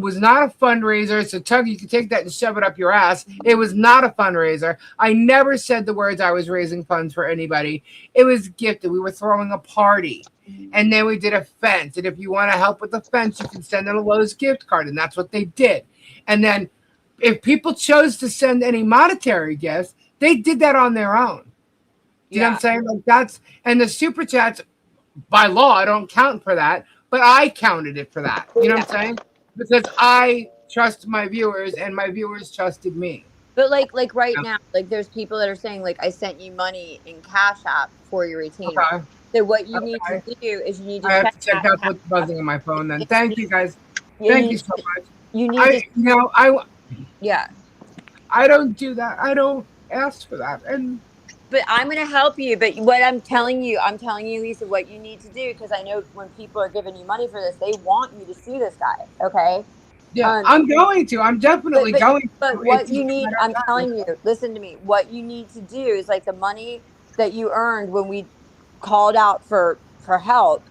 was not a fundraiser. It's a tug. You can take that and shove it up your ass. It was not a fundraiser. I never said the words I was raising funds for anybody. It was gifted. We were throwing a party. And then we did a fence. And if you want to help with the fence, you can send in a Lowe's gift card. And that's what they did. And then if people chose to send any monetary gifts, they did that on their own. You know what I'm saying? Like and the super chats, by law, I don't count for that, but I counted it for that. You know what I'm saying? Because I trust my viewers and my viewers trusted me. But like right now, like there's people that are saying like I sent you money in Cash App for your retainer. Okay. So what you need to Okay. do is you need to I have check to check. Cash That's App. what's buzzing on my phone. Then And thank you guys. Thank you you so much. need to yeah. I don't do that. I don't ask for that. And But I'm going to help you. But what I'm telling you, Lisa, what you need to do, because I know when people are giving you money for this, they want you to see this guy. Okay. yeah, Um, I'm going to. I'm but definitely but going to. but It's what just you a need, matter I'm of time. telling you, listen to me. What you need to do is like the money that you earned when we called out for help.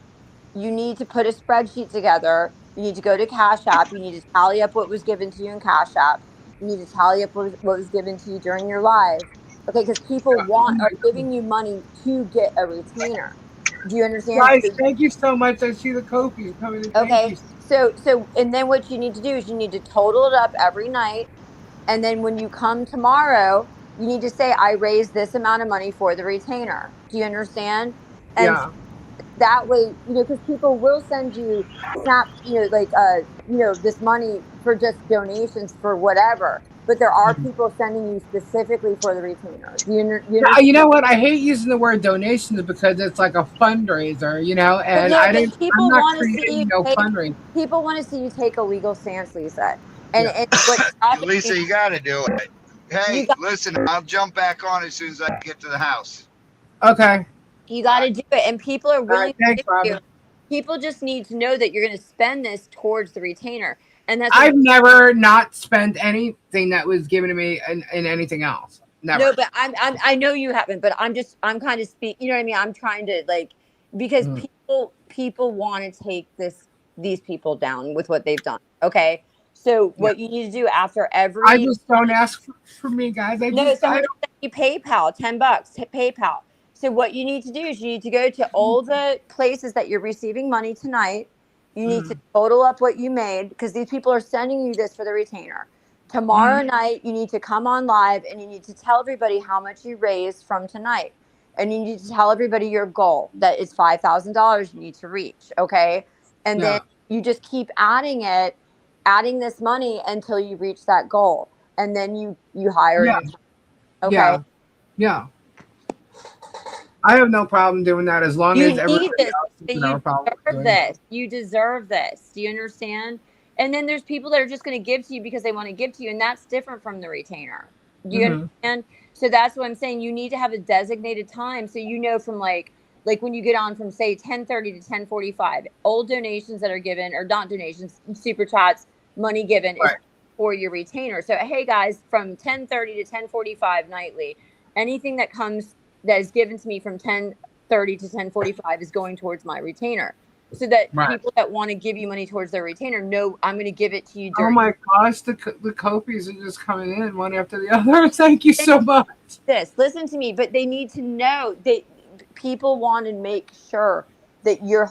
You need to put a spreadsheet together. You need to go to Cash App. You need to tally up what was given to you in Cash App. You need to tally up what was given to you during your live. Okay, because people Yeah. Oh are my God. giving you money to get a retainer. Do you understand? Guys, So, thank you so much. I see the Kofi's coming in. Thank okay, you. and then what you need to do is you need to total it up every night, and then when you come tomorrow, you need to say, "I raised this amount of money for the retainer." Do you understand? And Yeah. that way, because people will send you snap, this money for just donations for whatever, but there are Mhm. people sending you specifically for the retainer. You Yeah, understand? you know what? I hate using the word donations because it's like a fundraiser, But and no, I but didn't. I'm people not want to see you creating no take fundraiser. people want to see you take a legal stance, Lisa. and Yeah. and what's stopping you Lisa, you got to do it. you Hey, got listen, I'll jump back on as soon as I get to the house. Okay. you got to do it, and people are All right. willing to Thanks, give you. Robin. People just need to know that you're going to spend this towards the retainer, and that's what I'm. I've never not spent anything that was given to me in anything else. No, Never. but I know you haven't, but I'm kind of you know what I mean? I'm trying to like, because Mhm. people want to take these people down with what they've done. Okay. So Yeah. what you need to do after I every just don't ask for me, guys. no, I someone just sent you PayPal, $10 to PayPal. So what you need to do is you need to go to all the places that you're receiving money tonight. You need to don't. total up what you made because these people are sending you this for the retainer. Tomorrow night, you need to come on live and you need to tell everybody how much you raised from tonight. And you need to tell everybody your goal that is $5,000 you need to reach. Okay. And then Yeah. you just keep adding this money until you reach that goal. And then you hire Yeah. an attorney. Okay. Yeah. Yeah. I have no problem doing that as long as You everybody need this. else doesn't have You a problem with deserve doing it. this. You deserve this. Do you understand? And then there's people that are just going to give to you because they want to give to you, and that's different from the retainer. Do you Hmm. understand? So that's what I'm saying. You need to have a designated time so you know from like when you get on from say 10:30 to 10:45, old donations that are given or not donations, super chats, money given is Right. for your retainer. So hey guys, from 10:30 to 10:45 nightly, anything that comes that is given to me from 10:30 to 10:45 is going towards my retainer, so that Right. people that want to give you money towards their retainer know I'm going to give it to you Oh during my gosh, the copies are just coming in one after the other. Thank you so much. this. Listen to me, but they need to know that people want to make sure that you're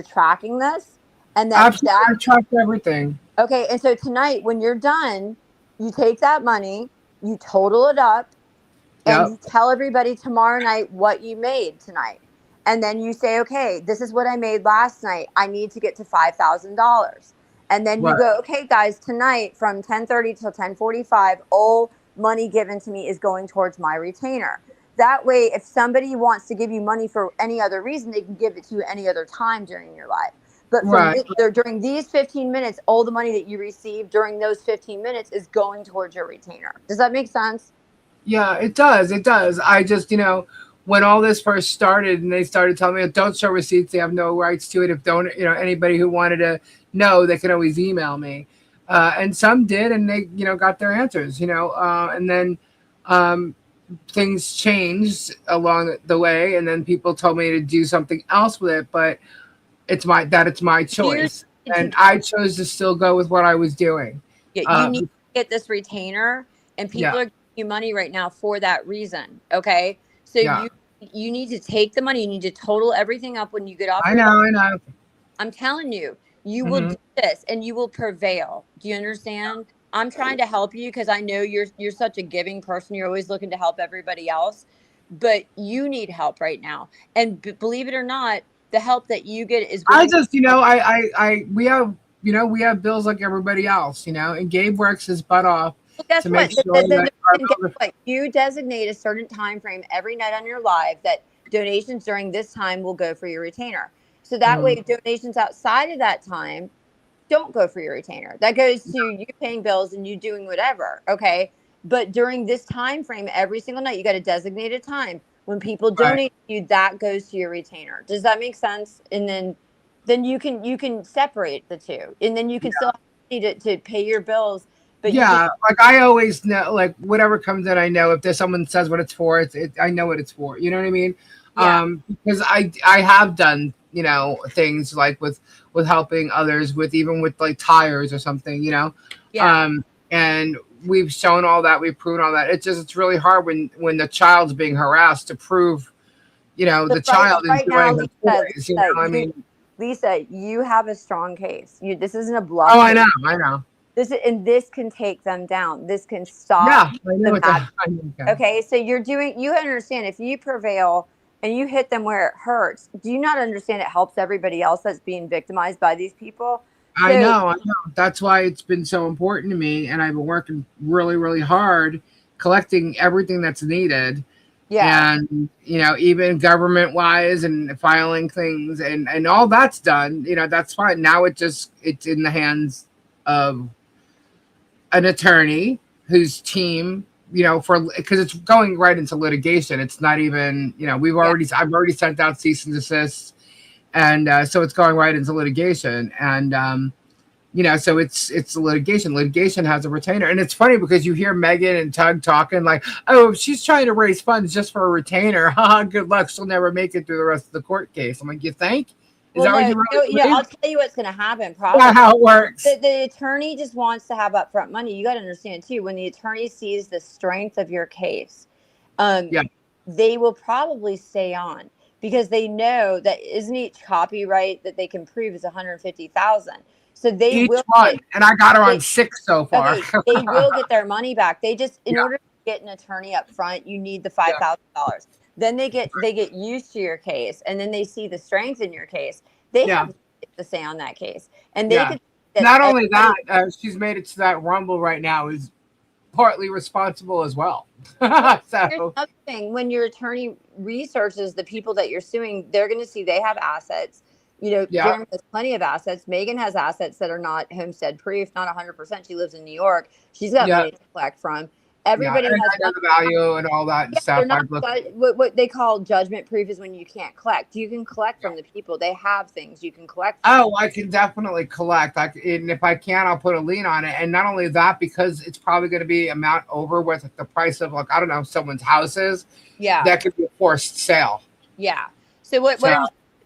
tracking this, and Absolutely, that I tracked everything. okay. And so tonight, when you're done, you take that money, you total it up, and Yep. you tell everybody tomorrow night what you made tonight. And then you say, okay, this is what I made last night. I need to get to $5,000. And then you Right. go, okay, guys, tonight from 10:30 till 10:45, all money given to me is going towards my retainer. That way, if somebody wants to give you money for any other reason, they can give it to you any other time during your life. But Right. during these 15 minutes, all the money that you receive during those 15 minutes is going towards your retainer. Does that make sense? Yeah, it does. It does. I just, when all this first started and they started telling me don't show receipts, they have no rights to it. If don't, anybody who wanted to know, they could always email me. And some did, and they, got their answers, and then um, things changed along the way. And then people told me to do something else with it, but it's my You choice. need to And I chose to still go with what I was doing. you Uh, need to get this retainer, and people yeah, are giving you money right now for that reason. Okay, so yeah. you need to take the money. You need to total everything up when you get off I your know, life. I know. I'm telling you, you will Hmm. do this, and you will prevail. Do you understand? I'm trying to help you because I know you're such a giving person. You're always looking to help everybody else, but you need help right now. And believe it or not, the help that you get is I going. just, we have bills like everybody else, and Gabe works his butt off. Well, guess to what? make sure that Guess what? You designate a certain time frame every night on your live that donations during this time will go for your retainer. So that way, donations outside of that time don't go for your retainer. That goes to you paying bills and you doing whatever. Okay. But during this time frame, every single night, you got a designated time. When people donate to you, that goes to your retainer. Does that make sense? And then you can separate the two. And then you can still have money to pay your bills. But yeah, like I always know, like whatever comes in, I know if there's someone says what it's for, I know what it's for. You know what I mean? Yeah. Because I have done, you know, things like with helping others with even with like tires or something, you know. Yeah. And we've shown all that, we've proven all that. It's really hard when the child's being harassed to prove, you know, the child is doing the toys. You know, I mean, Lisa, you have a strong case. This isn't a bluff. Oh, I know. This can take them down. This can stop. Yeah, I know. Okay, so you understand if you prevail and you hit them where it hurts, do you not understand it helps everybody else that's being victimized by these people? I know. That's why it's been so important to me, and I've been working really, really hard collecting everything that's needed. Yeah. And, you know, even government wise and filing things and all that's done, you know, that's fine. Now it's in the hands of an attorney whose team, you know, because it's going right into litigation. It's not even, you know, I've already sent out cease and desist, and so it's going right into litigation. And you know, so it's litigation. Litigation has a retainer, and it's funny because you hear Megan and Tug talking like, "Oh, she's trying to raise funds just for a retainer. Haha, good luck. She'll never make it through the rest of the court case." I'm like, "You think?" Well, I'll tell you what's going to happen. Probably how it works. The attorney just wants to have upfront money. You got to understand too. When the attorney sees the strength of your case, they will probably stay on because they know that isn't each copyright that they can prove is $150,000. So they each will one, and I got her on 6 so far. Okay, they will get their money back. They just in order to get an attorney up front, you need the $5,000. Then they get used to your case, and then they see the strength in your case. They have to say on that case, and they could. Not only that, she's made it so that Rumble right now is partly responsible as well. So here's another thing: when your attorney researches the people that you're suing, they're going to see they have assets. You know, Jeremy has plenty of assets. Megan has assets that are not homestead proof, not 100%. She lives in New York. She's got money to collect from. Everybody has the value and all that stuff. What they call judgment proof is when you can't collect. You can collect from the people. They have things you can collect from. I can definitely collect. And if I can, I'll put a lien on it. And not only that, because it's probably going to be amount over with the price of, like, I don't know, someone's houses. Yeah. That could be a forced sale. Yeah. So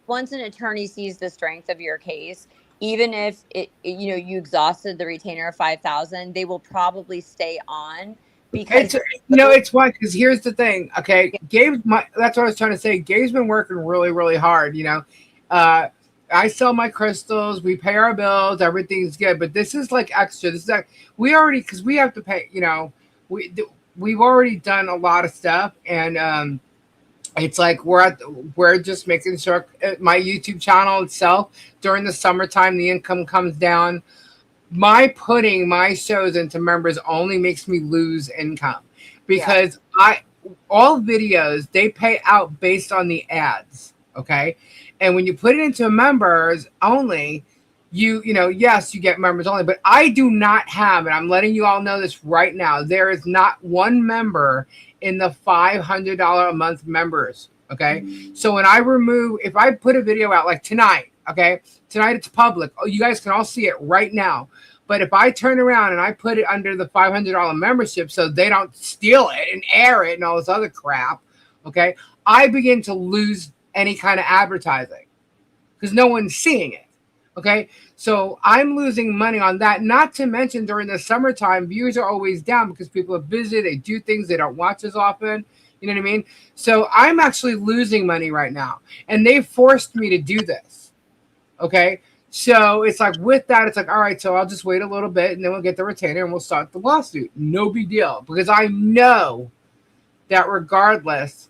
once an attorney sees the strength of your case, even if you exhausted the retainer of $5,000, they will probably stay on. Because it's why, because here's the thing. Okay, that's what I was trying to say. Gabe's been working really, really hard. You know, I sell my crystals, we pay our bills, everything's good. But this is like extra. This is like because we have to pay. You know, we've already done a lot of stuff, and it's like we're just making sure my YouTube channel itself during the summertime the income comes down. My putting my shows into members only makes me lose income because all videos they pay out based on the ads. Okay. And when you put it into members only, yes, you get members only, but I do not have, and I'm letting you all know this right now, there is not one member in the $500 a month members. Okay. So when if I put a video out like tonight, okay, tonight it's public. Oh, you guys can all see it right now. But if I turn around and I put it under the $500 membership so they don't steal it and air it and all this other crap, okay, I begin to lose any kind of advertising because no one's seeing it, okay? So I'm losing money on that. Not to mention during the summertime, views are always down because people are busy. They do things. They don't watch as often. You know what I mean? So I'm actually losing money right now. And they forced me to do this, okay? So it's like with that, it's like, all right, so I'll just wait a little bit and then we'll get the retainer and we'll start the lawsuit. No big deal. Because I know that regardless,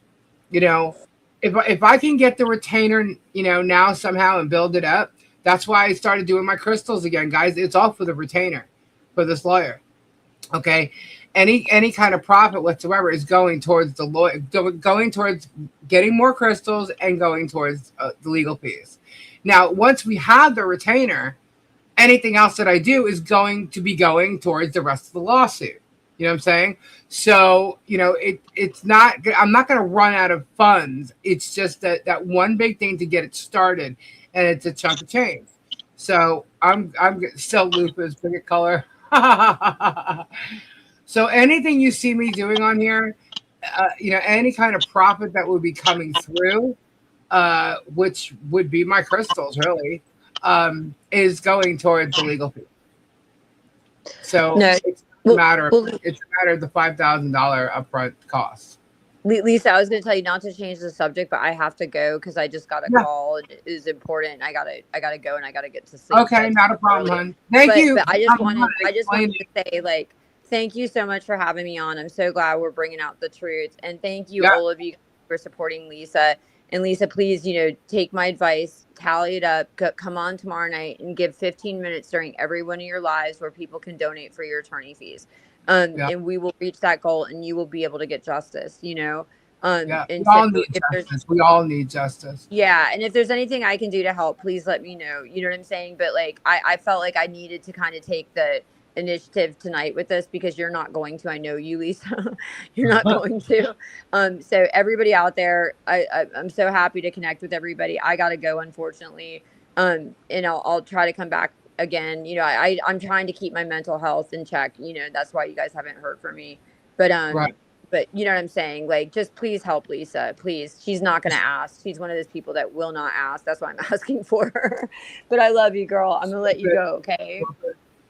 if I can get the retainer, now somehow and build it up, that's why I started doing my crystals again, guys. It's all for the retainer, for this lawyer. Okay, any kind of profit whatsoever is going towards the going towards getting more crystals and going towards the legal fees. Now, once we have the retainer, anything else that I do is going to be going towards the rest of the lawsuit. You know what I'm saying? So, it's not, I'm not going to run out of funds. It's just that one big thing to get it started, and it's a chunk of change. So I'm still lupus, picket color. So anything you see me doing on here, any kind of profit that would be coming through, which would be my crystals, really, is going towards the legal fee. So it's a matter of the $5,000 upfront cost. Lisa, I was going to tell you not to change the subject, but I have to go because I just got a call. It is important. I gotta go and I gotta get to sleep. Okay, not a problem, hon. Thank you. But I just wanted to say, like, thank you so much for having me on. I'm so glad we're bringing out the truth, and thank you all of you for supporting Lisa. And Lisa, please, take my advice, tally it up, come on tomorrow night and give 15 minutes during every one of your lives where people can donate for your attorney fees. And we will reach that goal and you will be able to get justice, And we all need justice. Yeah. And if there's anything I can do to help, please let me know. You know what I'm saying? But like, I felt like I needed to kind of take the initiative tonight with this because you're not going to. I know you, Lisa. You're not going to. So everybody out there, I'm so happy to connect with everybody. I gotta go, unfortunately. And I'll try to come back again. I'm trying to keep my mental health in check. That's why you guys haven't heard from me. But But you know what I'm saying? Like, just please help Lisa. Please. She's not going to ask. She's one of those people that will not ask. That's why I'm asking for her. But I love you, girl. I'm going to let you go, okay?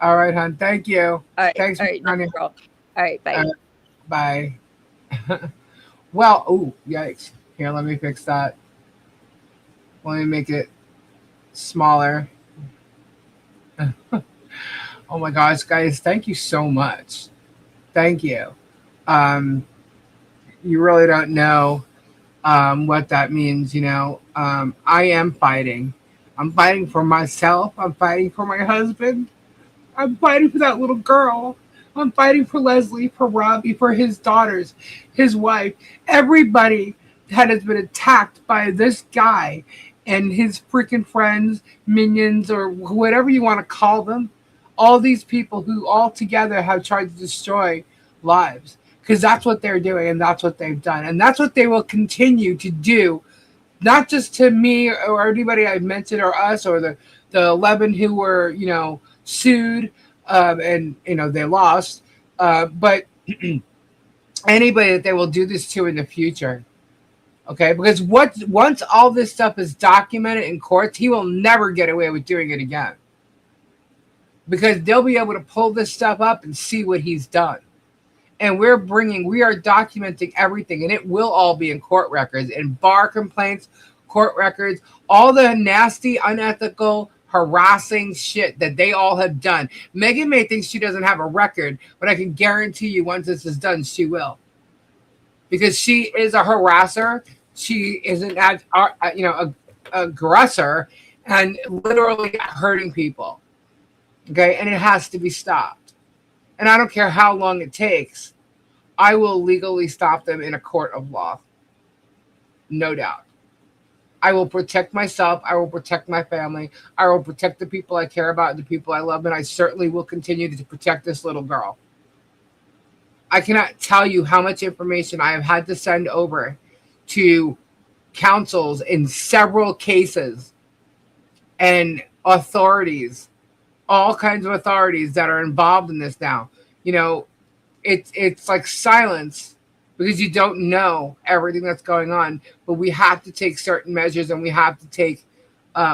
All right, hon. Thank you. All right. Thanks all right, girl. All right. Bye. Bye. Well, oh, yikes. Here, let me fix that. Let me make it smaller. Oh my gosh, guys. Thank you so much. Thank you. You really don't know what that means, I am fighting. I'm fighting for myself. I'm fighting for my husband. I'm fighting for that little girl. I'm fighting for Leslie, for Robbie, for his daughters, his wife, everybody that has been attacked by this guy and his freaking friends, minions, or whatever you want to call them. All these people who all together have tried to destroy lives. Because that's what they're doing and that's what they've done. And that's what they will continue to do, not just to me or anybody I've mentioned or us or the 11 who were, sued and, they lost. But anybody that they will do this to in the future. Okay? Because once all this stuff is documented in courts, he will never get away with doing it again. Because they'll be able to pull this stuff up and see what he's done. And we are documenting everything, and it will all be in court records, in bar complaints, court records, all the nasty, unethical, harassing shit that they all have done. Megan may think she doesn't have a record, but I can guarantee you once this is done, she will. Because she is a harasser. She is an aggressor and literally hurting people. Okay, and it has to be stopped. And I don't care how long it takes. I will legally stop them in a court of law. No doubt. I will protect myself. I will protect my family. I will protect the people I care about and the people I love. And I certainly will continue to protect this little girl. I cannot tell you how much information I have had to send over to councils in several cases and authorities. All kinds of authorities that are involved in this now. It's like silence because you don't know everything that's going on. But we have to take certain measures, and we have to take.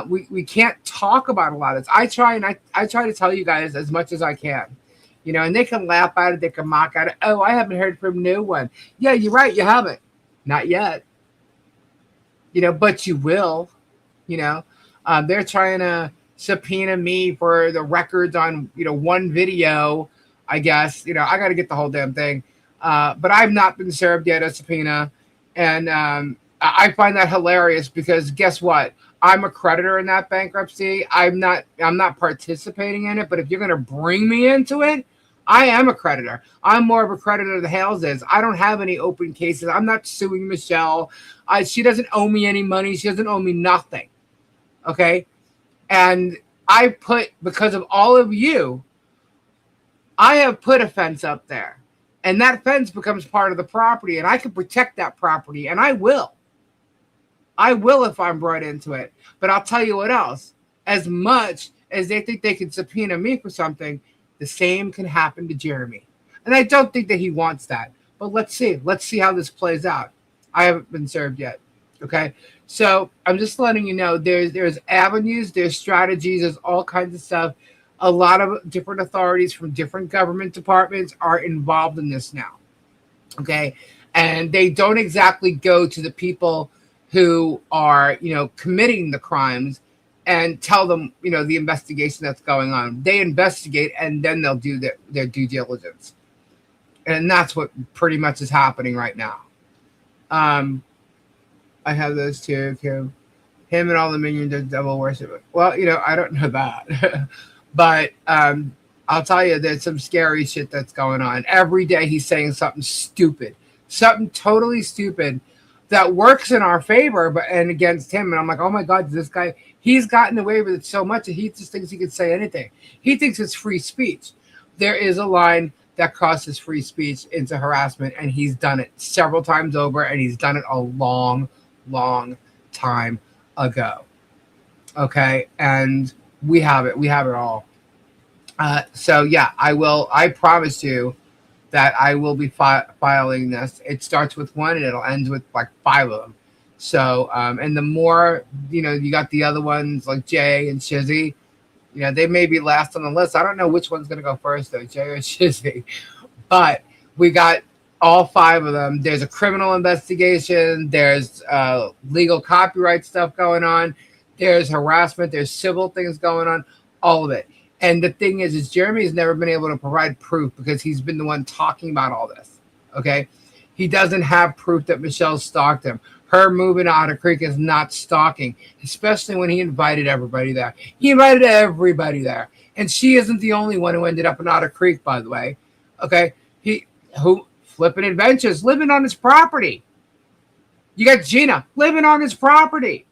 We can't talk about a lot of this. I try to tell you guys as much as I can, and they can laugh at it, they can mock at it. Oh, I haven't heard from no one. Yeah, you're right, you haven't, not yet. But you will. They're trying to subpoena me for the records on one video. I guess I got to get the whole damn thing, but I've not been served yet a subpoena, and I find that hilarious because guess what? I'm a creditor in that bankruptcy. I'm not participating in it, but if you're going to bring me into it, I am a creditor. I'm more of a creditor than Hales is. I don't have any open cases. I'm not suing Michelle. She doesn't owe me any money. She doesn't owe me nothing. Okay? And because of all of you, I have put a fence up there. And that fence becomes part of the property. And I can protect that property. And I will. I will if I'm brought into it. But I'll tell you what else. As much as they think they can subpoena me for something, the same can happen to Jeremy. And I don't think that he wants that. But let's see. Let's see how this plays out. I haven't been served yet. Okay? So I'm just letting you know there's avenues, there's strategies, there's all kinds of stuff. A lot of different authorities from different government departments are involved in this now. Okay? And they don't exactly go to the people who are, committing the crimes and tell them, the investigation that's going on. They investigate and then they'll do their due diligence. And that's what pretty much is happening right now. I have those two. Him and all the minions are devil worship. Well, I don't know that. But I'll tell you, there's some scary shit that's going on. Every day he's saying something stupid. Something totally stupid that works in our favor and against him. And I'm like, oh my God, this guy, he's gotten away with it so much that he just thinks he can say anything. He thinks it's free speech. There is a line that crosses free speech into harassment, and he's done it several times over, and he's done it a long, long time ago. Okay, and we have it. We have it all. So yeah, I promise you that I will be filing this. It starts with one and it'll end with like 5 of them. So, and the more, you got the other ones like Jay and Shizzy, they may be last on the list. I don't know which one's going to go first though, Jay or Shizzy, but we got all 5 of them. There's a criminal investigation. There's legal copyright stuff going on. There's harassment. There's civil things going on, all of it. And the thing is Jeremy has never been able to provide proof because he's been the one talking about all this. Okay? He doesn't have proof that Michelle stalked him. Her moving out of Creek is not stalking, especially when he invited everybody there. He invited everybody there. And she isn't the only one who ended up in Otter Creek, by the way. Okay? Who flipping adventures, living on his property. You got Gina living on his property.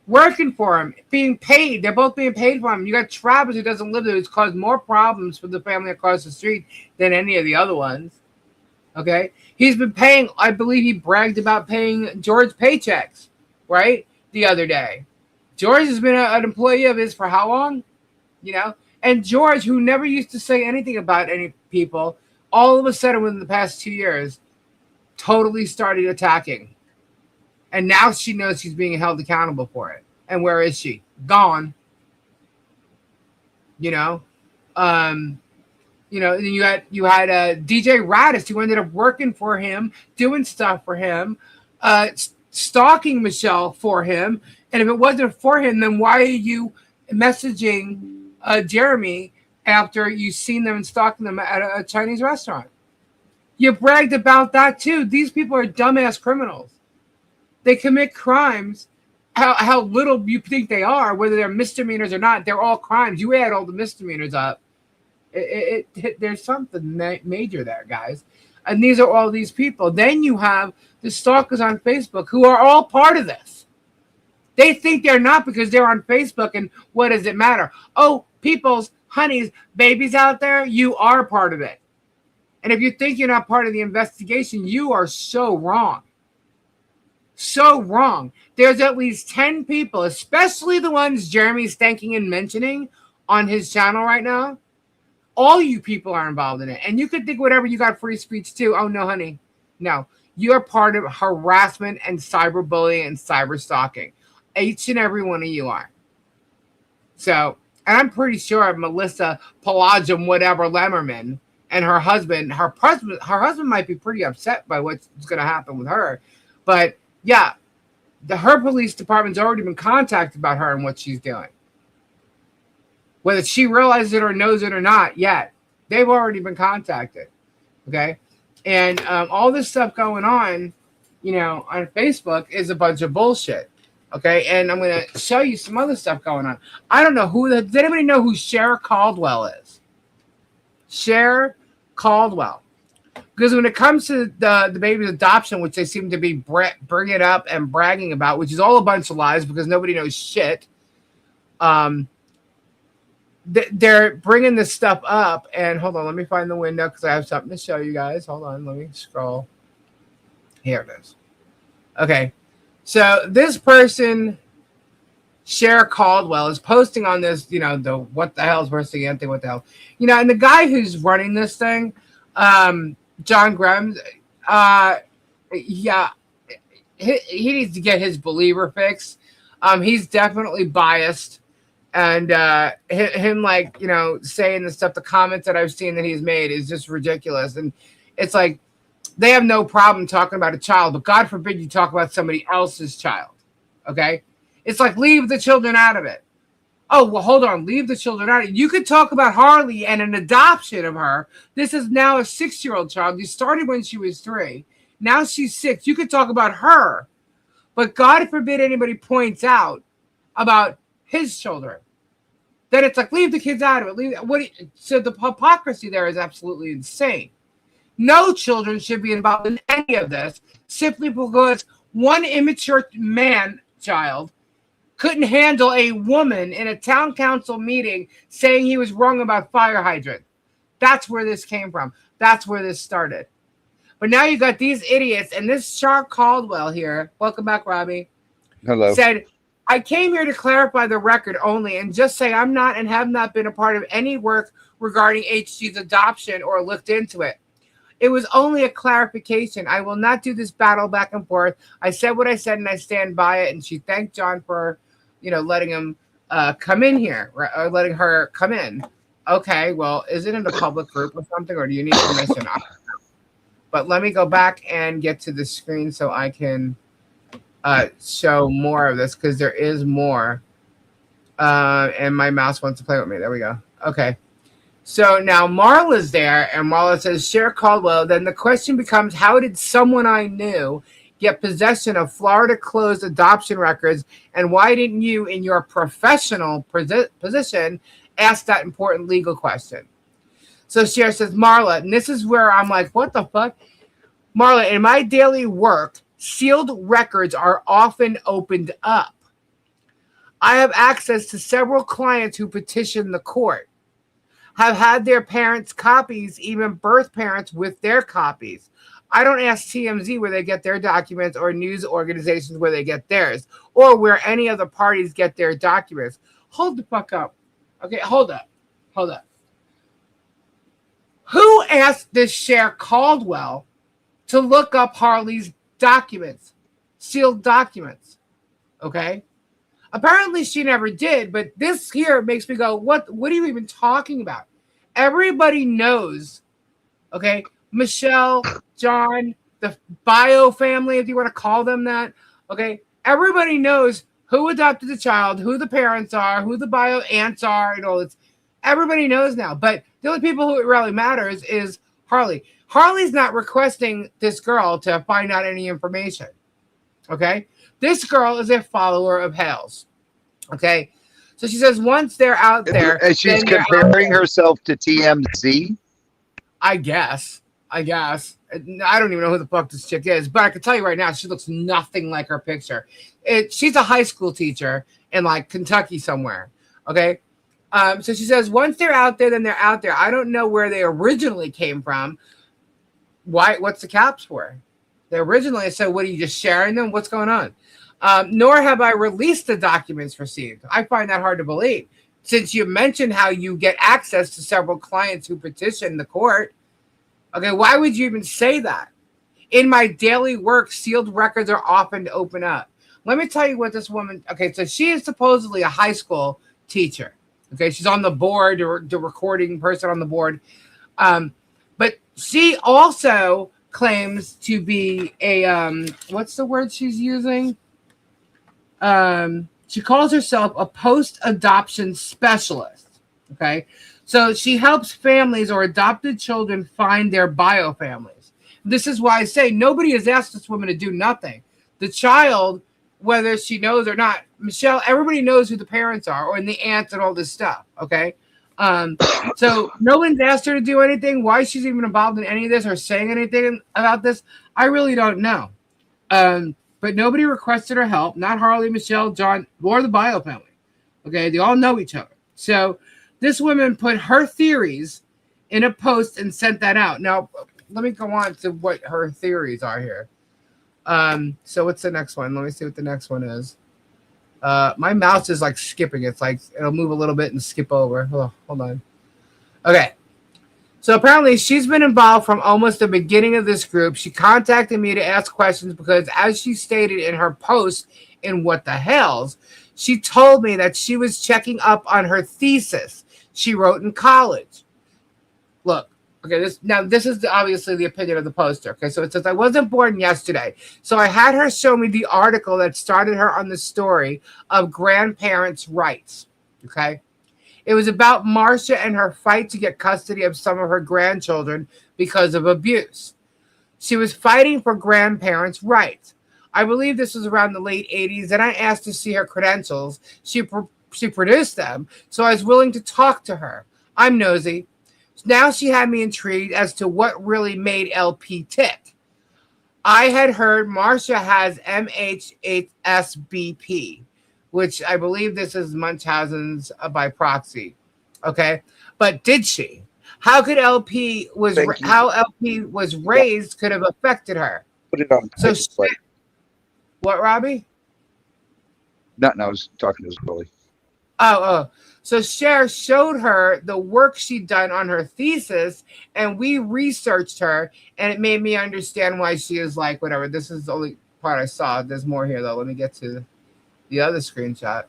Working for him, being paid. They're both being paid for him. You got Travis, who doesn't live there, who's caused more problems for the family across the street than any of the other ones. Okay? He's been paying, I believe he bragged about paying George paychecks, right? The other day. George has been an employee of his for how long? And George, who never used to say anything about any people, all of a sudden within the past 2 years, totally started attacking. And now she knows she's being held accountable for it. And where is she? Gone. And you had DJ Radis, who ended up working for him, doing stuff for him, stalking Michelle for him. And if it wasn't for him, then why are you messaging Jeremy after you've seen them and stalking them at a Chinese restaurant? You bragged about that too. These people are dumbass criminals. They commit crimes, how little you think they are, whether they're misdemeanors or not. They're all crimes. You add all the misdemeanors up. There's something major there, guys. And these are all these people. Then you have the stalkers on Facebook who are all part of this. They think they're not because they're on Facebook, and what does it matter? Oh, people's honeys, babies out there, you are part of it. And if you think you're not part of the investigation, you are so wrong. So wrong. There's at least 10 people, especially the ones Jeremy's thanking and mentioning on his channel right now. All you people are involved in it. And you could think whatever, you got free speech too. Oh, no, honey. No. You're part of harassment and cyberbullying and cyber stalking. Each and every one of you are. So, and I'm pretty sure Melissa Pelagium, whatever, Lemmerman, and her husband might be pretty upset by what's going to happen with her. But yeah, her police department's already been contacted about her and what she's doing. Whether she realizes it or knows it or not yet, they've already been contacted. Okay? And all this stuff going on, on Facebook is a bunch of bullshit. Okay? And I'm going to show you some other stuff going on. I don't know does anybody know who Cher Caldwell is? Cher Caldwell. Because when it comes to the baby's adoption, which they seem to be bringing up and bragging about, which is all a bunch of lies because nobody knows shit, they're bringing this stuff up. And hold on, let me find the window because I have something to show you guys. Hold on, let me scroll. Here it is. Okay, so this person, Cher Caldwell, is posting on this, the what the hell is Halesverse Saga, what the hell, and the guy who's running this thing, John Grimes, he needs to get his believer fixed. He's definitely biased, and him saying the stuff, the comments that I've seen that he's made is just ridiculous. And it's like they have no problem talking about a child, but God forbid you talk about somebody else's child. Okay, it's like leave the children out of it. Oh, well, hold on. Leave the children out. You could talk about Harley and an adoption of her. This is now a 6-year-old child. You started when she was 3. Now she's 6. You could talk about her. But God forbid anybody points out about his children. Then it's like, leave the kids out of it. So the hypocrisy there is absolutely insane. No children should be involved in any of this simply because one immature man-child couldn't handle a woman in a town council meeting saying he was wrong about fire hydrant. That's where this came from. That's where this started. But now you got these idiots, and this Cher Caldwell here, welcome back, Robbie. Hello. Said, I came here to clarify the record only and just say I'm not and have not been a part of any work regarding HG's adoption or looked into it. It was only a clarification. I will not do this battle back and forth. I said what I said, and I stand by it. And she thanked John for letting him come in here, or letting her come in. Okay, well, is it in a public group or something, or do you need permission? But let me go back and get to the screen so I can show more of this, because there is more. And my mouse wants to play with me. There we go. Okay. So now Marla's there, and Marla says, Cher Caldwell. Then the question becomes, how did someone I knew get possession of Florida closed adoption records, and why didn't you, in your professional position, ask that important legal question? So Cher says, Marla, and this is where I'm like, what the fuck? Marla, in my daily work, sealed records are often opened up. I have access to several clients who petition the court, have had their parents' copies, even birth parents with their copies. I don't ask TMZ where they get their documents, or news organizations where they get theirs, or where any other parties get their documents. Hold the fuck up. Okay, hold up. Who asked this Cher Caldwell to look up Harley's documents, sealed documents? Okay. Apparently she never did, but this here makes me go, what are you even talking about? Everybody knows, okay, Michelle, John, the bio family, if you want to call them that, okay, everybody knows who adopted the child, who the parents are, who the bio aunts are, and all this. Everybody knows now, but the only people who it really matters is Harley. Harley's not requesting this girl to find out any information, okay? This girl is a follower of Hales, okay? So she says once they're out there... And she's comparing herself to TMZ? I guess. I don't even know who the fuck this chick is, but I can tell you right now, she looks nothing like her picture. She's a high school teacher in like Kentucky somewhere, okay? So she says once they're out there, then they're out there. I don't know where they originally came from. Why? What's the caps for? They originally said, what are you just sharing them? What's going on? Nor have I released the documents received. I find that hard to believe. Since you mentioned how you get access to several clients who petition the court, okay, why would you even say that? In my daily work, sealed records are often open up. Let me tell you what this woman, okay, so she is supposedly a high school teacher. Okay, she's on the board, the recording person on the board. But she also claims to be a, what's the word she's using? She calls herself a post-adoption specialist, okay? So she helps families or adopted children find their bio families. This is why I say nobody has asked this woman to do nothing. The child, whether she knows or not, Michelle, everybody knows who the parents are, or the aunts and all this stuff, okay? So no one's asked her to do anything. Why she's even involved in any of this or saying anything about this, I really don't know. But nobody requested her help. Not Harley, Michelle, John, or the Bio family. Okay, they all know each other. So this woman put her theories in a post and sent that out. Now, let me go on to what her theories are here. So what's the next one? Let me see what the next one is. My mouse is like skipping. It's like it'll move a little bit and skip over. Oh, hold on. Okay. So apparently she's been involved from almost the beginning of this group. She contacted me to ask questions because, as she stated in her post in What the Hells, she told me that she was checking up on her thesis she wrote in college. Look, okay, this is obviously the opinion of the poster. Okay, so it says, I wasn't born yesterday. So I had her show me the article that started her on the story of grandparents' rights. Okay. It was about Marcia and her fight to get custody of some of her grandchildren because of abuse. She was fighting for grandparents' rights. I believe this was around the late 80s, and I asked to see her credentials. She produced them, so I was willing to talk to her. I'm nosy. Now she had me intrigued as to what really made LP tick. I had heard Marcia has MHSBP, which I believe this is Munchausen's by proxy. Okay. But did she? How LP was raised could have affected her. Put it on. So what, Robbie? Nothing. I was talking to Billy. Oh. So Cher showed her the work she'd done on her thesis, and we researched her, and it made me understand why she is like whatever. This is the only part I saw. There's more here though. Let me get to the other screenshot.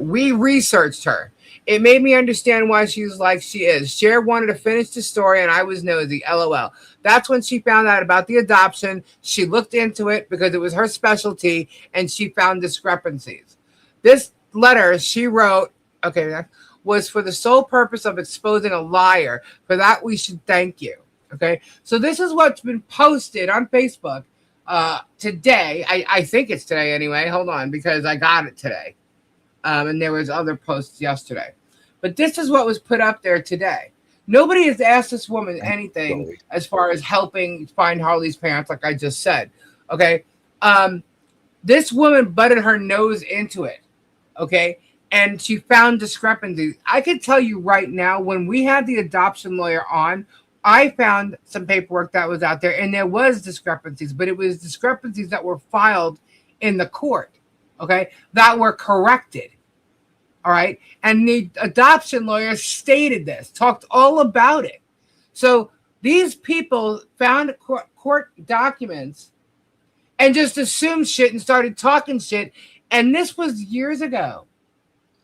We researched her. It made me understand why she's like she is. Cher wanted to finish the story, and I was nosy. LOL. That's when she found out about the adoption. She looked into it because it was her specialty, and she found discrepancies. This letter she wrote, was for the sole purpose of exposing a liar. For that, we should thank you. Okay, so this is what's been posted on Facebook today. I think it's today anyway. Hold on, because I got it today. And there was other posts yesterday. But this is what was put up there today. Nobody has asked this woman anything as far as helping find Harley's parents, like I just said. Okay. This woman butted her nose into it. Okay. And she found discrepancies. I could tell you right now, when we had the adoption lawyer on, I found some paperwork that was out there, and there was discrepancies, but it was discrepancies that were filed in the court. Okay, that were corrected. All right. And the adoption lawyer stated this, talked all about it. So these people found court documents and just assumed shit and started talking shit. And this was years ago.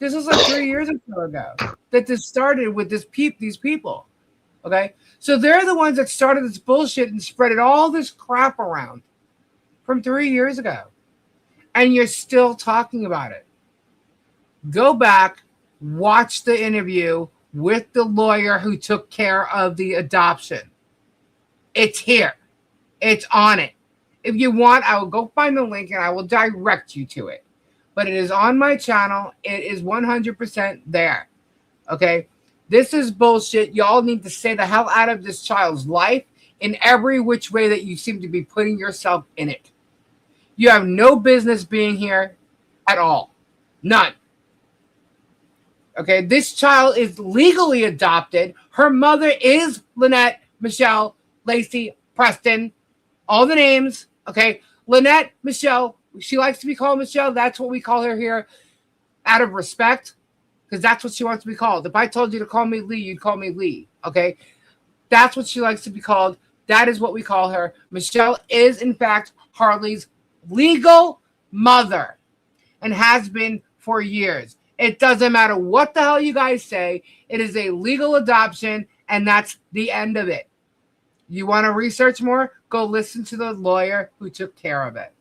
This was like 3 years or so ago that this started with these people. Okay. So they're the ones that started this bullshit and spreaded all this crap around from 3 years ago. And you're still talking about it. Go back, watch the interview with the lawyer who took care of the adoption. It's here. It's on it. If you want, I will go find the link and I will direct you to it. But it is on my channel. It is 100% there. Okay? This is bullshit. Y'all need to stay the hell out of this child's life in every which way that you seem to be putting yourself in it. You have no business being here at all. None. Okay, this child is legally adopted. Her mother is Lynette, Michelle, Lacey, Preston, all the names. Okay, Lynette, Michelle, she likes to be called Michelle. That's what we call her here out of respect, because that's what she wants to be called. If I told you to call me Lee, you'd call me Lee. Okay, that's what she likes to be called. That is what we call her. Michelle is, in fact, Harley's legal mother and has been for years. It doesn't matter what the hell you guys say. It is a legal adoption, and that's the end of it. You want to research more? Go listen to the lawyer who took care of it.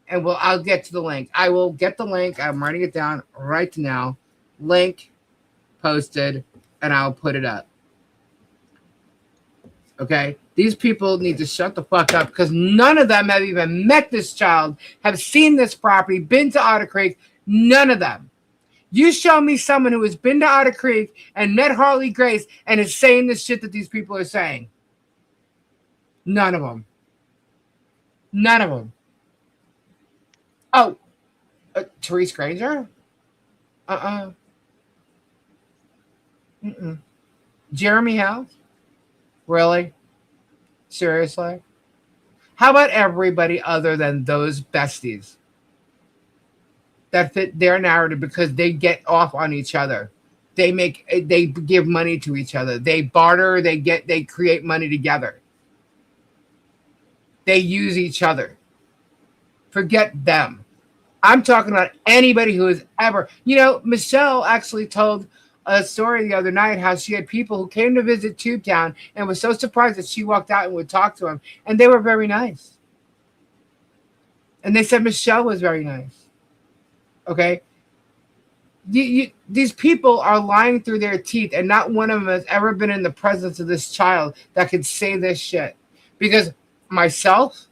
And I'll get to the link. I will get the link. I'm writing it down right now. Link posted, and I'll put it up. Okay? These people need to shut the fuck up, because none of them have even met this child, have seen this property, been to Otter Creek, None of them. You show me someone who has been to Otter Creek and met Harley Grace and is saying the shit that these people are saying. None of them. None of them. Oh, Therese Granger? Jeremy House? Really? Seriously? How about everybody other than those besties that fit their narrative because they get off on each other? They give money to each other. They barter, they create money together. They use each other. Forget them. I'm talking about anybody who has ever, Michelle actually told a story the other night how she had people who came to visit Tubetown and was so surprised that she walked out and would talk to them, and they were very nice. And they said Michelle was very nice. Okay? These people are lying through their teeth, and not one of them has ever been in the presence of this child that could say this shit. Because myself,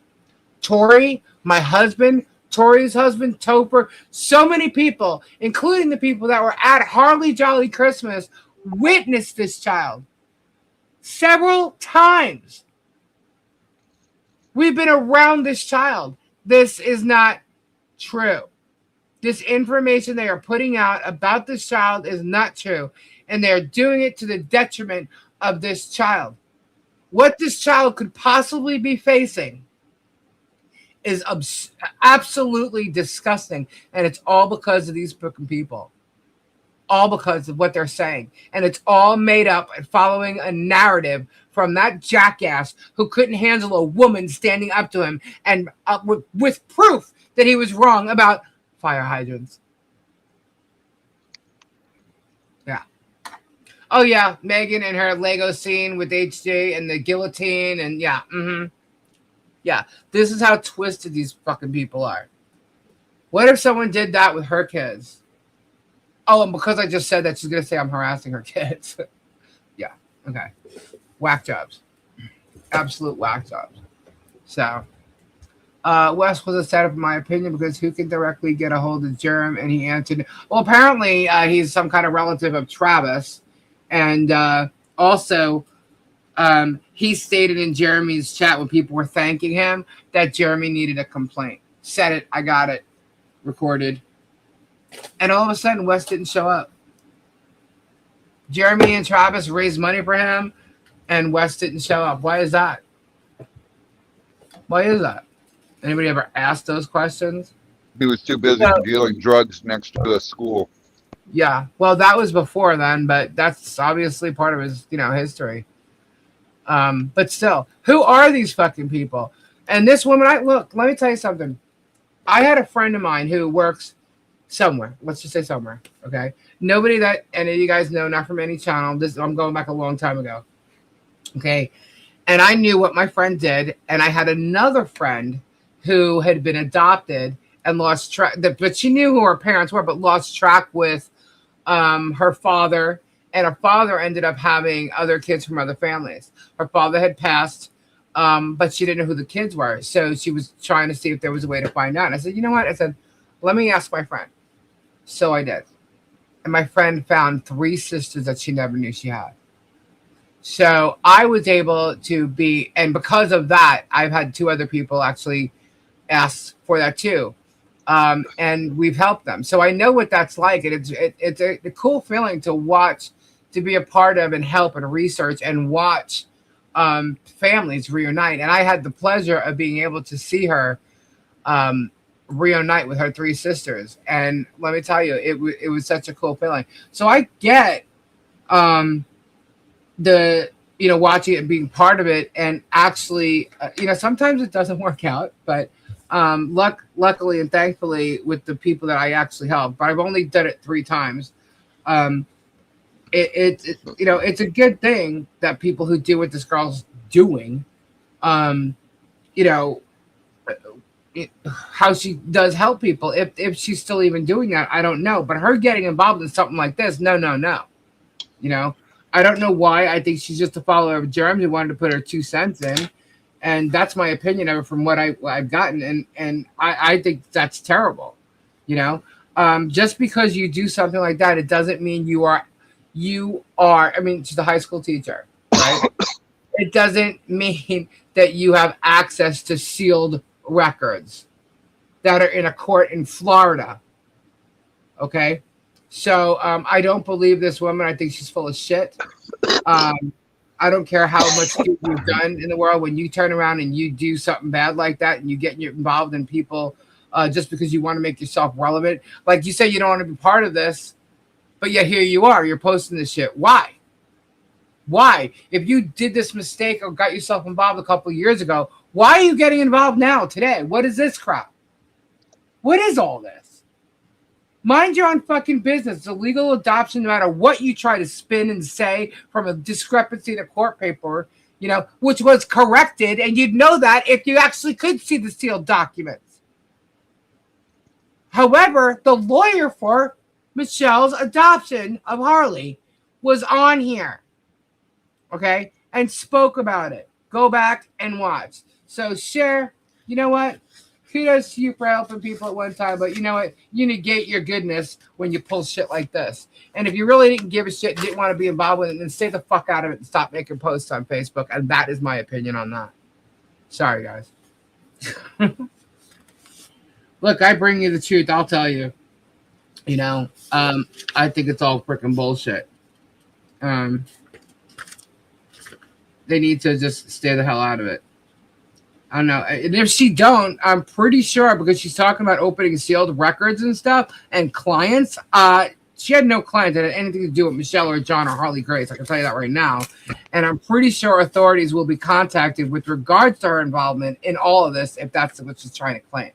Tori, my husband, Tori's husband, Topher, so many people, including the people that were at Harley Jolly Christmas, witnessed this child several times. We've been around this child. This is not true. This information they are putting out about this child is not true, and they're doing it to the detriment of this child. What this child could possibly be facing is absolutely disgusting, and it's all because of these fucking people. All because of what they're saying, and it's all made up and following a narrative from that jackass who couldn't handle a woman standing up to him and with proof that he was wrong about fire hydrants. Yeah. Oh yeah, Megan and her Lego scene with HJ and the guillotine, and yeah. Yeah, this is how twisted these fucking people are. What if someone did that with her kids? Oh, and because I just said that, she's going to say I'm harassing her kids. Yeah, okay. Whack jobs. Absolute whack jobs. So, Wes was a setup, in my opinion, because who can directly get a hold of Jerem? And he answered, well, apparently he's some kind of relative of Travis. And also... he stated in Jeremy's chat when people were thanking him that Jeremy needed a complaint. Said it, I got it, recorded. And all of a sudden, Wes didn't show up. Jeremy and Travis raised money for him, and Wes didn't show up. Why is that? Why is that? Anybody ever asked those questions? He was too busy dealing drugs next to a school. Yeah, well, that was before then, but that's obviously part of his, history. But still, who are these fucking people? And this woman, let me tell you something. I had a friend of mine who works somewhere. Let's just say somewhere. Okay. Nobody that any of you guys know, not from any channel. I'm going back a long time ago. Okay. And I knew what my friend did. And I had another friend who had been adopted and lost track, but she knew who her parents were, but lost track with her father. And her father ended up having other kids from other families. Her father had passed, but she didn't know who the kids were. So she was trying to see if there was a way to find out. And I said, you know what? I said, let me ask my friend. So I did. And my friend found 3 sisters that she never knew she had. So I was able to be, and because of that, I've had 2 other people actually ask for that too. And we've helped them. So I know what that's like. And it's a cool feeling to watch, to be a part of and help and research and watch families reunite. And I had the pleasure of being able to see her reunite with her 3 sisters. And let me tell you, it was such a cool feeling. So I get the, watching it and being part of it. And actually, sometimes it doesn't work out, but luckily and thankfully with the people that I actually help, but I've only done it 3 times. It's a good thing that people who do what this girl's doing, how she does help people. If she's still even doing that, I don't know. But her getting involved in something like this, no. I don't know why. I think she's just a follower of Jeremy who wanted to put her 2 cents in. And that's my opinion of it from what I've gotten. And I think that's terrible. Just because you do something like that, it doesn't mean you are. I mean, she's a high school teacher, right? It doesn't mean that you have access to sealed records that are in a court in Florida. Okay, so I don't believe this woman. I think she's full of shit. I don't care how much good you've done in the world. When you turn around and you do something bad like that, and you get involved in people just because you want to make yourself relevant, like you say, you don't want to be part of this, but yet here you are. You're posting this shit. Why? Why? If you did this mistake or got yourself involved a couple of years ago, why are you getting involved now, today? What is this crap? What is all this? Mind your own fucking business. It's a legal adoption, no matter what you try to spin and say from a discrepancy in the court paper, which was corrected, and you'd know that if you actually could see the sealed documents. However, the lawyer for Michelle's adoption of Harley was on here, okay, and spoke about it. Go back and watch. So, Cher, you know what? Kudos to you for helping people at one time, but you know what? You negate your goodness when you pull shit like this. And if you really didn't give a shit, didn't want to be involved with it, then stay the fuck out of it and stop making posts on Facebook. And that is my opinion on that. Sorry, guys. Look, I bring you the truth. I'll tell you. I think it's all freaking bullshit. They need to just stay the hell out of it. I don't know. And if she don't, I'm pretty sure, because she's talking about opening sealed records and stuff and clients. She had no client that had anything to do with Michelle or John or Harley Grace. I can tell you that right now. And I'm pretty sure authorities will be contacted with regards to her involvement in all of this if that's what she's trying to claim.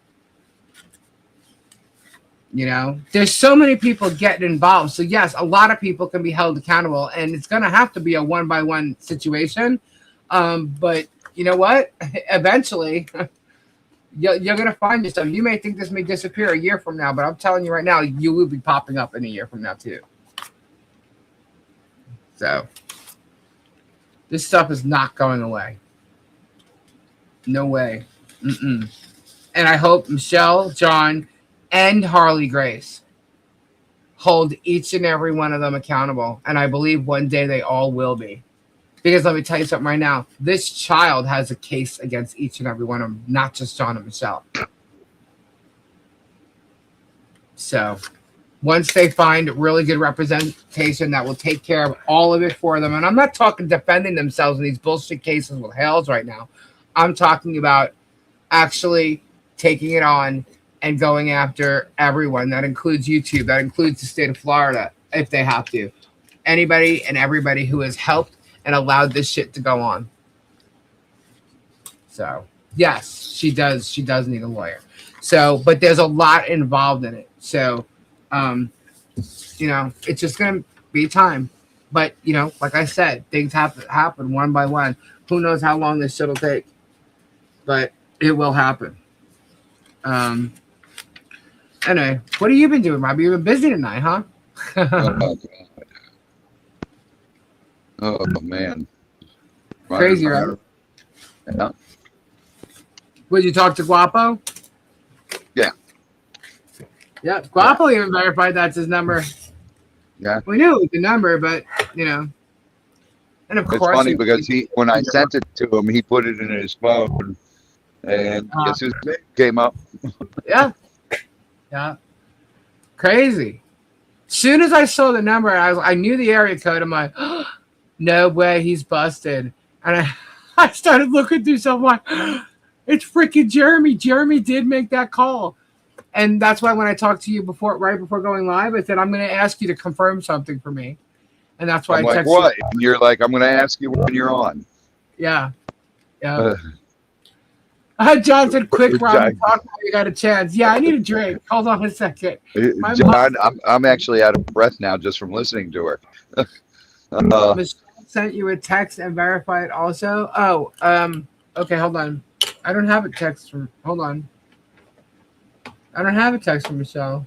There's so many people getting involved. So yes, a lot of people can be held accountable, and it's going to have to be a one-by-one situation. But you know what? Eventually, you're going to find yourself. You may think this may disappear a year from now, but I'm telling you right now, you will be popping up in a year from now too. So this stuff is not going away. No way. And I hope Michelle, John, and Harley Grace hold each and every one of them accountable. And I believe one day they all will be. Because let me tell you something right now. This child has a case against each and every one of them, not just John and Michelle. So once they find really good representation that will take care of all of it for them, and I'm not talking defending themselves in these bullshit cases with Hales right now. I'm talking about actually taking it on and going after everyone. That includes YouTube. That includes the state of Florida, if they have to. Anybody and everybody who has helped and allowed this shit to go on. So, yes, she does. She does need a lawyer. So, but there's a lot involved in it. So, it's just going to be time. But, like I said, things have to happen one by one. Who knows how long this shit will take. But it will happen. Anyway, what have you been doing, Robbie? You've been busy tonight, huh? Oh, man. Crazy, right? Yeah. Would you talk to Guapo? Yeah. Yeah, Guapo even verified that's his number. Yeah. We knew it was the number, but, And of it's course. It's funny because when I sent it to him, he put it in his phone, and guess his name came up. Yeah. Yeah. Crazy. As soon as I saw the number, I knew the area code. I'm like, oh, no way, he's busted. And I started looking through stuff. I'm like, it's freaking Jeremy. Jeremy did make that call. And that's why when I talked to you right before going live, I said, I'm going to ask you to confirm something for me. And that's why I'm I texted like, what? You. And you're like, I'm going to ask you when you're on. Yeah. Yeah. John said, quick, Rob, talk while you got a chance. Yeah, I need a drink. Hold on a second. John, I'm actually out of breath now just from listening to her. Michelle sent you a text and verify it also. Oh, okay, hold on. I don't have a text from. Hold on. I don't have a text from Michelle.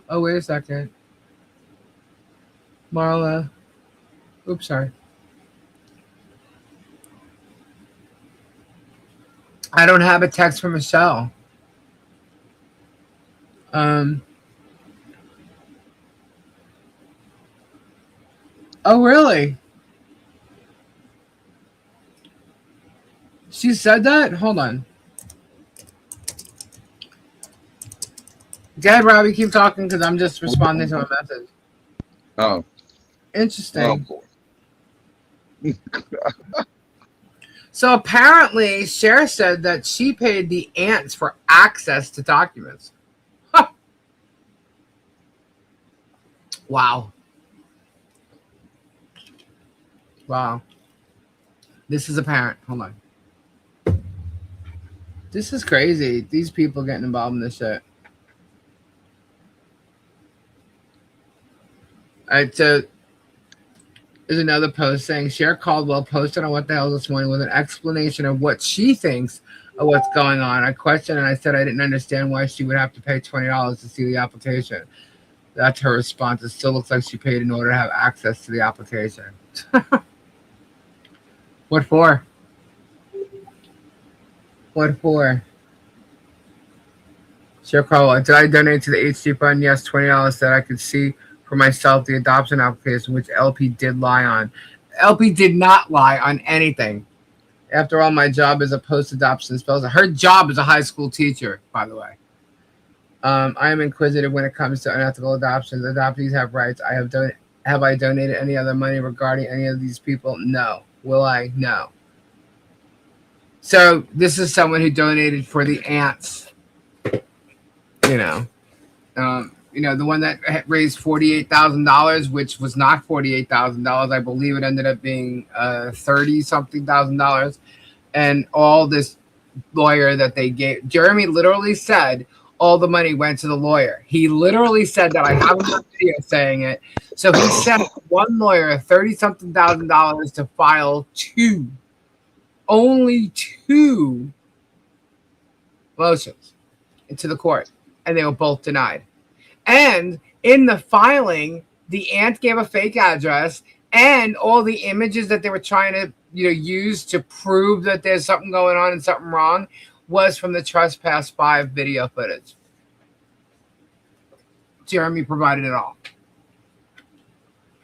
Oh, wait a second. Marla. Oops, sorry. I don't have a text from Michelle. Oh, really? She said that? Hold on. Go ahead, Robbie. Keep talking because I'm just responding to a message. Oh. Interesting. Oh, boy. So apparently, Cher said that she paid the aunts for access to documents. Huh. Wow. Wow. This is apparent. Hold on. This is crazy. These people getting involved in this shit. All right, so there's another post saying Cher Caldwell posted on What the Hell this morning with an explanation of what she thinks of what's going on. I questioned and I said I didn't understand why she would have to pay $20 to see the application. That's her response. It still looks like she paid in order to have access to the application. What for? What for? Cher Caldwell, did I donate to the HD fund? Yes, $20 that I could see for myself the adoption application, which LP did lie on. LP did not lie on anything. After all, my job is a post-adoption spells. Her job is a high school teacher, by the way. I am inquisitive when it comes to unethical adoptions. Adoptees have rights. Have I donated any other money regarding any of these people? No. Will I? No. So this is someone who donated for the aunts. The one that raised $48,000, which was not $48,000. I believe it ended up being $30-something thousand. And all this lawyer that they gave, Jeremy literally said all the money went to the lawyer. He literally said that. I have a video saying it. So he sent one lawyer $30-something thousand to file only two motions into the court, and they were both denied. And in the filing, the aunt gave a fake address, and all the images that they were trying to use to prove that there's something going on and something wrong was from the Trespass 5 video footage. Jeremy provided it all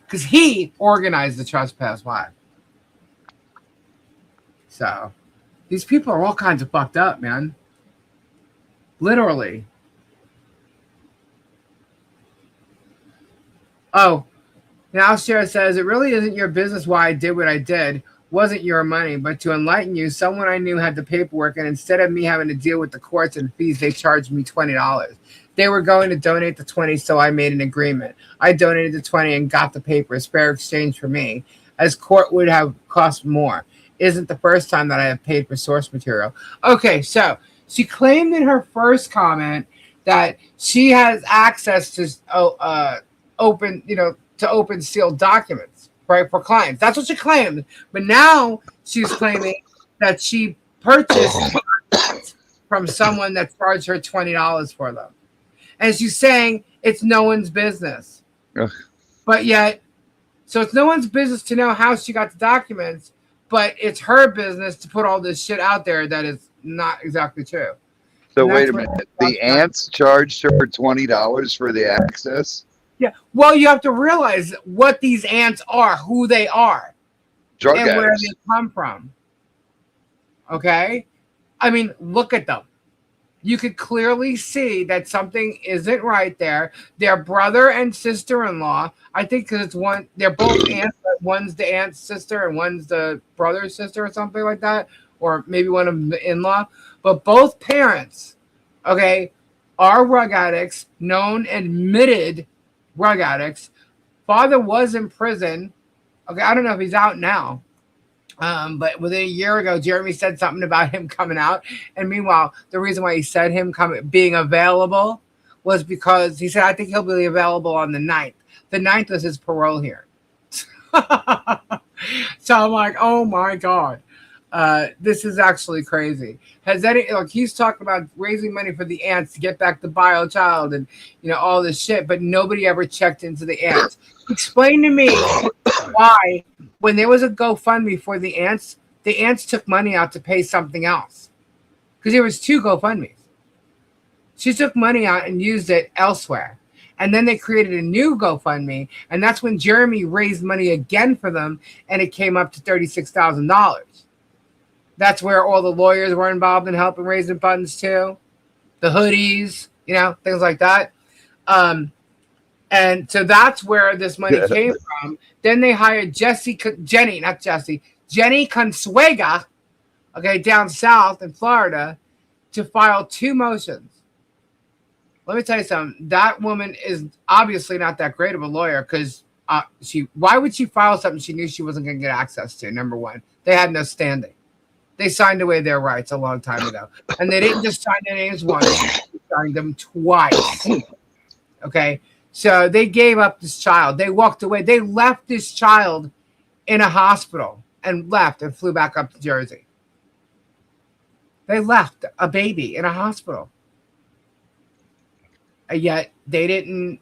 because he organized the Trespass 5. So these people are all kinds of fucked up, man. Literally. Oh, now Cher says, it really isn't your business why I did what I did. Wasn't your money, but to enlighten you, someone I knew had the paperwork, and instead of me having to deal with the courts and fees, they charged me $20. They were going to donate the $20, so I made an agreement. I donated the $20 and got the papers, fair exchange for me, as court would have cost more. Isn't the first time that I have paid for source material. Okay, so she claimed in her first comment that she has access to open sealed documents, right, for clients. That's what she claimed. But now she's claiming that she purchased from someone that charged her $20 for them. And she's saying it's no one's business. Ugh. But yet, so it's no one's business to know how she got the documents, but it's her business to put all this shit out there that is not exactly true. So wait a minute. The aunts charged her $20 for the access? Yeah. Well, you have to realize what these aunts are, who they are, drug and addicts. Where they come from. Okay? I mean, look at them. You could clearly see that something isn't right there. Their brother and sister-in-law, I think because it's one, they're both aunts, but one's the aunt's sister and one's the brother's sister or something like that, or maybe one of them the in-law. But both parents, okay, are rug addicts, known admitted rug addicts. Father was in prison. Okay, I don't know if he's out now. But within a year ago, Jeremy said something about him coming out. And meanwhile, the reason why he said him being available was because he said, I think he'll be available on the 9th. The 9th was his parole hearing. So I'm like, oh my God. This is actually crazy. He's talking about raising money for the aunts to get back the bio child and all this shit, but nobody ever checked into the aunts. Explain to me why, when there was a GoFundMe for the aunts took money out to pay something else. Because there was 2 GoFundMes. She took money out and used it elsewhere. And then they created a new GoFundMe, and that's when Jeremy raised money again for them, and it came up to $36,000. That's where all the lawyers were involved in helping raise the funds too, the hoodies, things like that. And so that's where this money came from. Then they hired Jenny Consuega, down south in Florida, to file 2 motions. Let me tell you something. That woman is obviously not that great of a lawyer, because why would she file something she knew she wasn't going to get access to? Number one, they had no standing. They signed away their rights a long time ago. And they didn't just sign their names once, they signed them twice. Okay? So they gave up this child. They walked away. They left this child in a hospital and left and flew back up to Jersey. They left a baby in a hospital. And yet they didn't,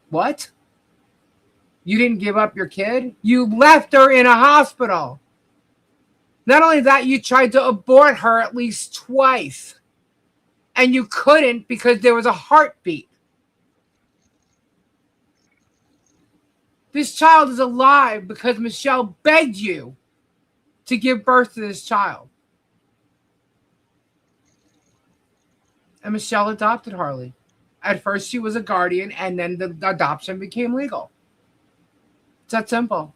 what? You didn't give up your kid? You left her in a hospital. Not only that, you tried to abort her at least twice. And you couldn't because there was a heartbeat. This child is alive because Michelle begged you to give birth to this child. And Michelle adopted Harley. At first, she was a guardian, and then the adoption became legal. It's that simple.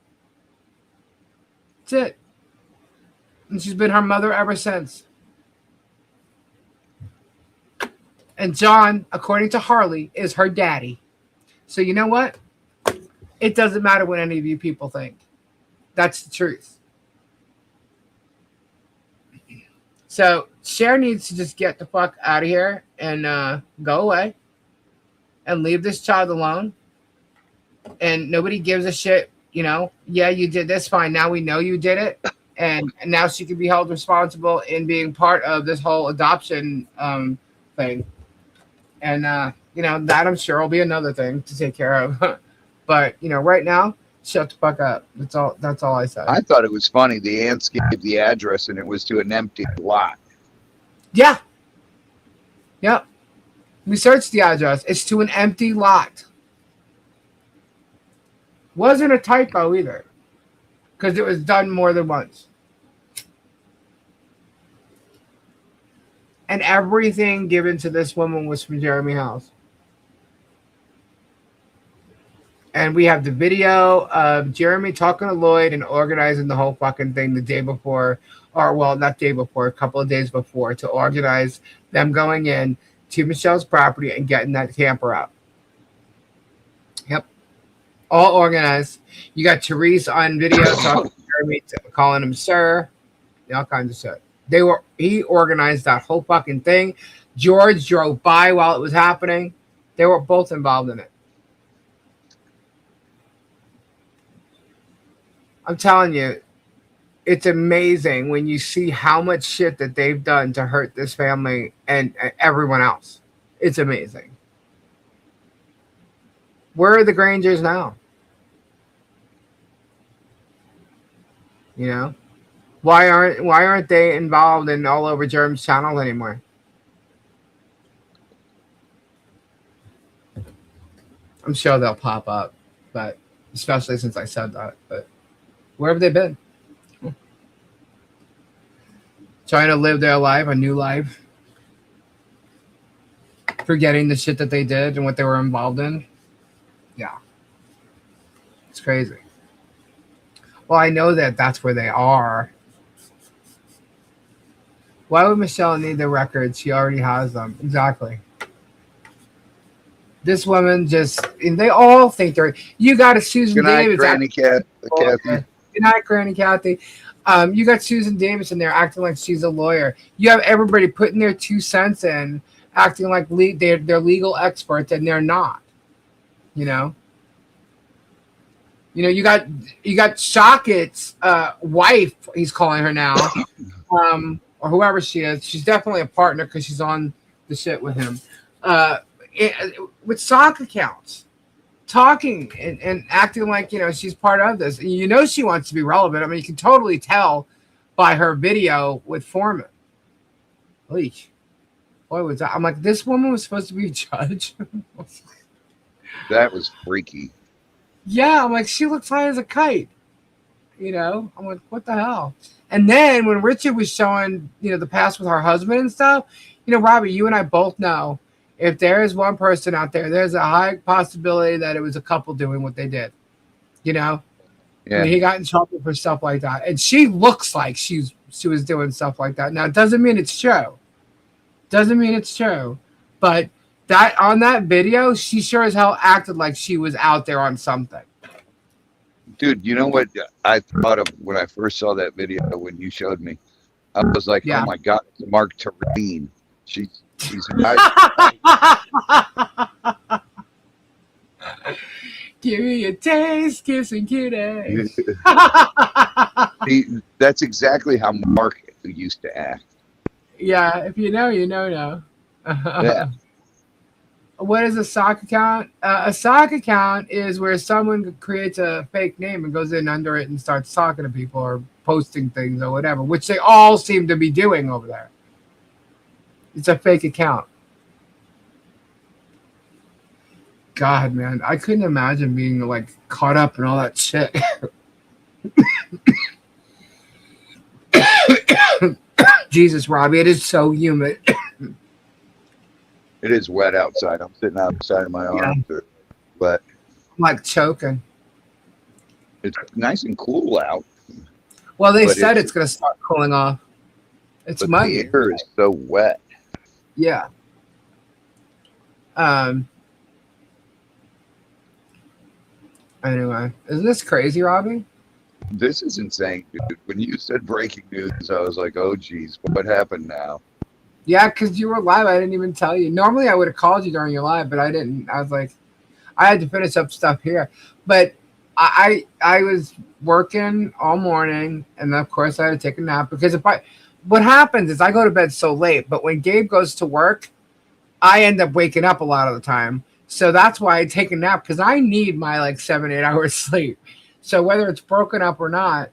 That's it. And she's been her mother ever since. And John, according to Harley, is her daddy. So you know what? It doesn't matter what any of you people think. That's the truth. So Cher needs to just get the fuck out of here and go away and leave this child alone. And nobody gives a shit, Yeah, you did this, fine. Now we know you did it. And now she can be held responsible in being part of this whole adoption thing. And, that I'm sure will be another thing to take care of. But, right now, shut the fuck up. That's all I said. I thought it was funny. The aunts gave the address, and it was to an empty lot. Yeah. Yep. We searched the address. It's to an empty lot. Wasn't a typo either, because it was done more than once. And everything given to this woman was from Jeremy House. And we have the video of Jeremy talking to Lloyd and organizing the whole fucking thing the day before, or well, not day before, a couple of days before, to organize them going in to Michelle's property and getting that camper out. Yep. All organized. You got Therese on video talking to Jeremy, calling him sir, all kinds of shit. He organized that whole fucking thing. George drove by while it was happening. They were both involved in it. I'm telling you, it's amazing when you see how much shit that they've done to hurt this family and everyone else. It's amazing. Where are the Grangers now? Why aren't they involved in all over Germ's channel anymore? I'm sure they'll pop up, but especially since I said that. But where have they been? Trying to live their life, a new life, forgetting the shit that they did and what they were involved in. Yeah, it's crazy. Well, I know that that's where they are. Why would Michelle need the records? She already has them. Exactly. This woman and they all think they're. You got a Susan Davis. Granny Kathy. Good night, Granny Kathy. You got Susan Davis in there acting like she's a lawyer. You have everybody putting their 2 cents in, acting like they're legal experts, and they're not. You got Shockett's wife. He's calling her now. Or whoever she is, she's definitely a partner because she's on the shit with him. With sock accounts, talking and acting like she's part of this. She wants to be relevant. I mean, you can totally tell by her video with Foreman. Leak. What was that? I'm like, this woman was supposed to be a judge. That was freaky. Yeah, I'm like, she looks high as a kite. I'm like, what the hell? And then when Richard was showing, the past with her husband and stuff, Robbie, you and I both know if there is one person out there, there's a high possibility that it was a couple doing what they did. Yeah. I mean, he got in trouble for stuff like that. And she looks like she was doing stuff like that. Now, it doesn't mean it's true. But that on that video, she sure as hell acted like she was out there on something. Dude, you know what I thought of when I first saw that video when you showed me? I was like, oh my God, it's Mark Tureen. She's Give me a taste, kiss and cuties. That's exactly how Mark used to act. Yeah, if you know, you know now. Yeah. What is a sock account? A sock account is where someone creates a fake name and goes in under it and starts talking to people or posting things or whatever, which they all seem to be doing over there. It's a fake account. God, man, I couldn't imagine being like caught up in all that shit. Jesus, Robbie, it is so humid. It is wet outside. I'm sitting outside of my arms, but I'm like choking. It's nice and cool out. Well, they said it's going to start cooling off. It's muggy. The air is so wet. Yeah. Anyway, isn't this crazy, Robbie? This is insane, dude. When you said breaking news, I was like, oh, geez, what happened now? Yeah, because you were live. I didn't even tell you. Normally, I would have called you during your live, but I didn't. I was like, I had to finish up stuff here. But I was working all morning, and of course, I had to take a nap. Because what happens is I go to bed so late, but when Gabe goes to work, I end up waking up a lot of the time. So that's why I take a nap, because I need my like 7-8 hours sleep. So whether it's broken up or not,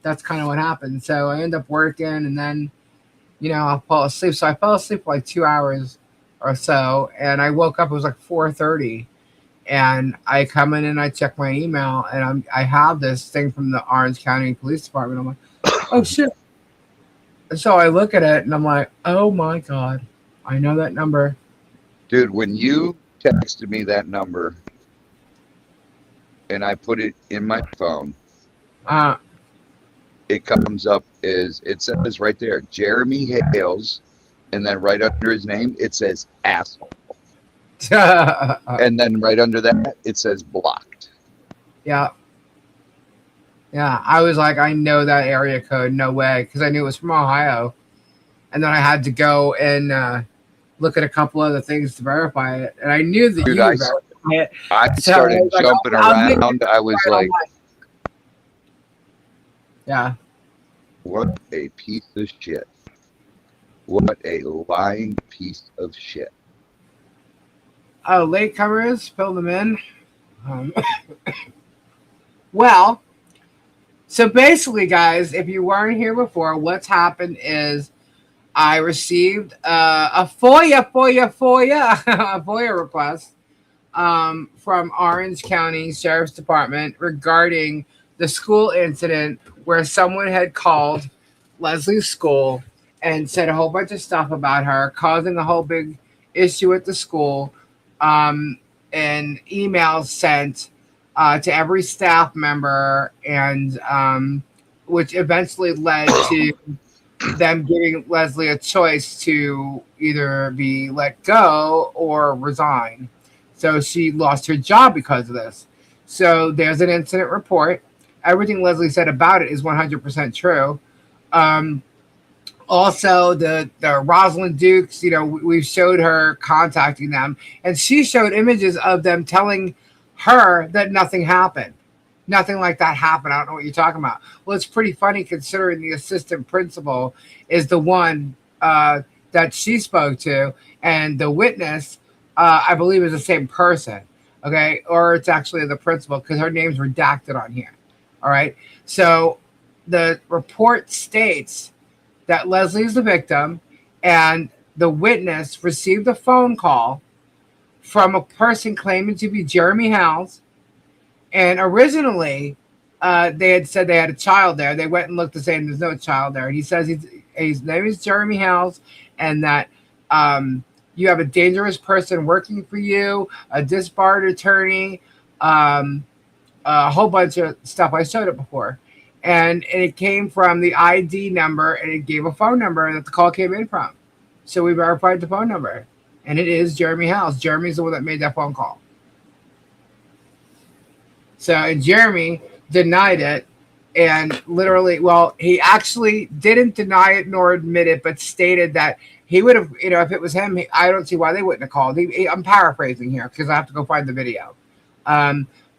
that's kind of what happens. So I end up working, and then, I'll fall asleep. So I fell asleep for like 2 hours or so, and I woke up. It was like 4:30, and I come in and I check my email, and I have this thing from the Orange County Police Department. I'm like, oh shit! And so I look at it, and I'm like, oh my God, I know that number, dude. When you texted me that number, and I put it in my phone, it comes up as it says right there, Jeremy Hales, and then right under his name it says asshole, and then right under that it says blocked. Yeah. I was like, I know that area code, no way, because I knew it was from Ohio, and then I had to go and look at a couple other things to verify it, and I knew that you verified it. I started jumping around. I was like, yeah. What a piece of shit. What a lying piece of shit. Oh, latecomers, fill them in. Well, so basically, guys, if you weren't here before, what's happened is I received a FOIA request from Orange County Sheriff's Department regarding the school incident where someone had called Leslie's school and said a whole bunch of stuff about her, causing a whole big issue at the school, and emails sent to every staff member, and which eventually led to them giving Leslie a choice to either be let go or resign. So she lost her job because of this. So there's an incident report. Everything Leslie said about it is 100% true. Also, the Rosalind Dukes, we've showed her contacting them, and she showed images of them telling her that nothing happened. Nothing like that happened. I don't know what you're talking about. Well, it's pretty funny considering the assistant principal is the one that she spoke to, and the witness, I believe, is the same person. Okay, or it's actually the principal because her name's redacted on here. All right. So the report states that Leslie is the victim, and the witness received a phone call from a person claiming to be Jeremy Hales. And originally, they had said they had a child there. They went and looked to say there's no child there. He says his name is Jeremy Hales, and that you have a dangerous person working for you, a disbarred attorney, a whole bunch of stuff. I showed it before. And it came from the ID number, and it gave a phone number that the call came in from. So we verified the phone number, and it is Jeremy Hales. Jeremy's the one that made that phone call. So, and Jeremy denied it, and literally, well, he actually didn't deny it nor admit it, but stated that he would have, if it was him, I don't see why they wouldn't have called. I'm paraphrasing here because I have to go find the video.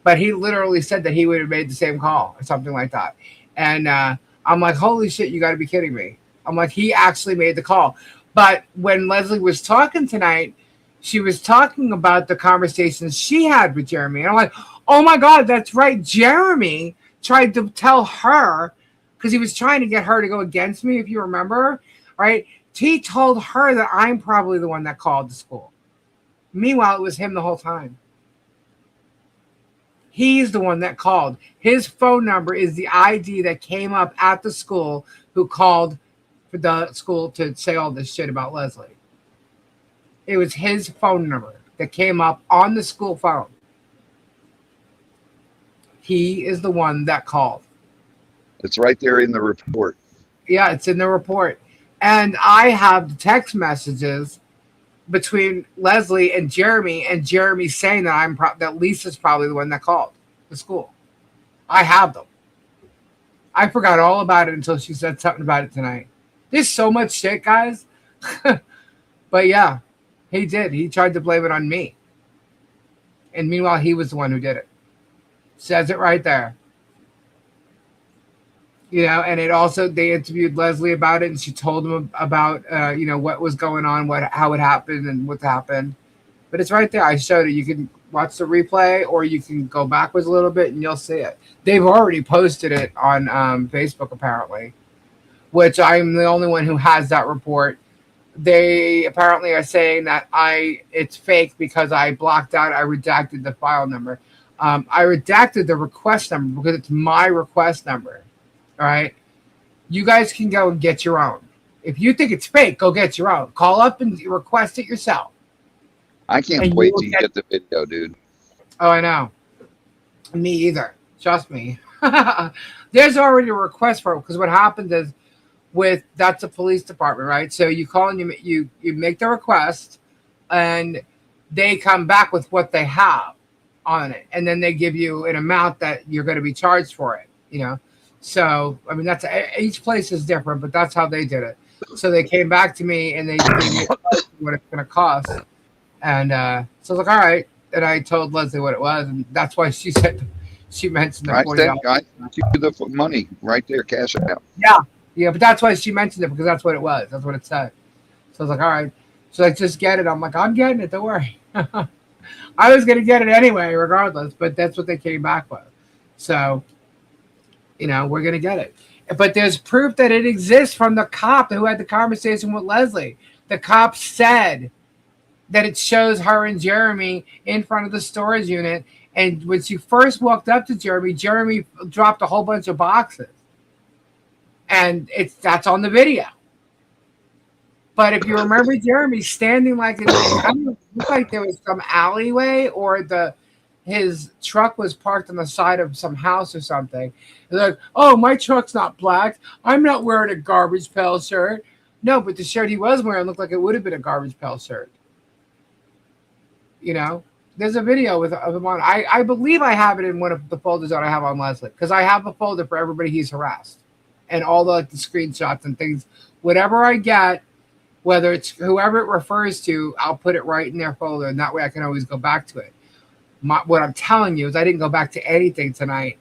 But he literally said that he would have made the same call or something like that. And I'm like, holy shit, you got to be kidding me. I'm like, he actually made the call. But when Leslie was talking tonight, she was talking about the conversations she had with Jeremy. And I'm like, oh my God, that's right. Jeremy tried to tell her, because he was trying to get her to go against me, if you remember, right? He told her that I'm probably the one that called the school. Meanwhile, it was him the whole time. He's the one that called. His phone number is the ID that came up at the school who called for the school to say all this shit about Leslie. It was his phone number that came up on the school phone. He is the one that called. It's right there in the report. Yeah, it's in the report. And I have the text messages between Leslie and Jeremy saying that that Lisa's probably the one that called the school. I have them. I forgot all about it until she said something about it tonight. There's so much shit, guys. But yeah, he did. He tried to blame it on me. And meanwhile, he was the one who did it. Says it right there. And it also, they interviewed Leslie about it, and she told them about, what was going on, how it happened, and what happened. But it's right there. I showed it. You can watch the replay, or you can go backwards a little bit, and you'll see it. They've already posted it on Facebook, apparently, which I'm the only one who has that report. They apparently are saying that it's fake because I redacted the file number. I redacted the request number because it's my request number. All right. You guys can go and get your own. If you think it's fake, go get your own. Call up and request it yourself. I can't wait till you get the video, dude. Oh, I know. Me either. Trust me. There's already a request for it, because what happens is that's a police department, right? So you call and you make the request, and they come back with what they have on it, and then they give you an amount that you're going to be charged for it, So, I mean, each place is different, but that's how they did it. So they came back to me and they gave me what it's going to cost. And so I was like, all right. And I told Leslie what it was. And that's why she mentioned the $40. I give you the money right there, cash it out. Yeah. But that's why she mentioned it, because that's what it was. That's what it said. So I was like, all right. So like, just get it. I'm like, I'm getting it. Don't worry. I was going to get it anyway, regardless. But that's what they came back with. So, we're going to get it. But there's proof that it exists from the cop who had the conversation with Leslie. The cop said that it shows her and Jeremy in front of the storage unit. And when she first walked up to Jeremy dropped a whole bunch of boxes. And that's on the video. But if you remember Jeremy standing it looked like there was some alleyway, or his truck was parked on the side of some house or something. They're like, oh, my truck's not black. I'm not wearing a Garbage Pail shirt. No, but the shirt he was wearing looked like it would have been a Garbage Pail shirt. There's a video of him on. I believe I have it in one of the folders that I have on Leslie, because I have a folder for everybody he's harassed, and all the screenshots and things. Whatever I get, whether it's whoever it refers to, I'll put it right in their folder, and that way I can always go back to it. What I'm telling you is I didn't go back to anything tonight.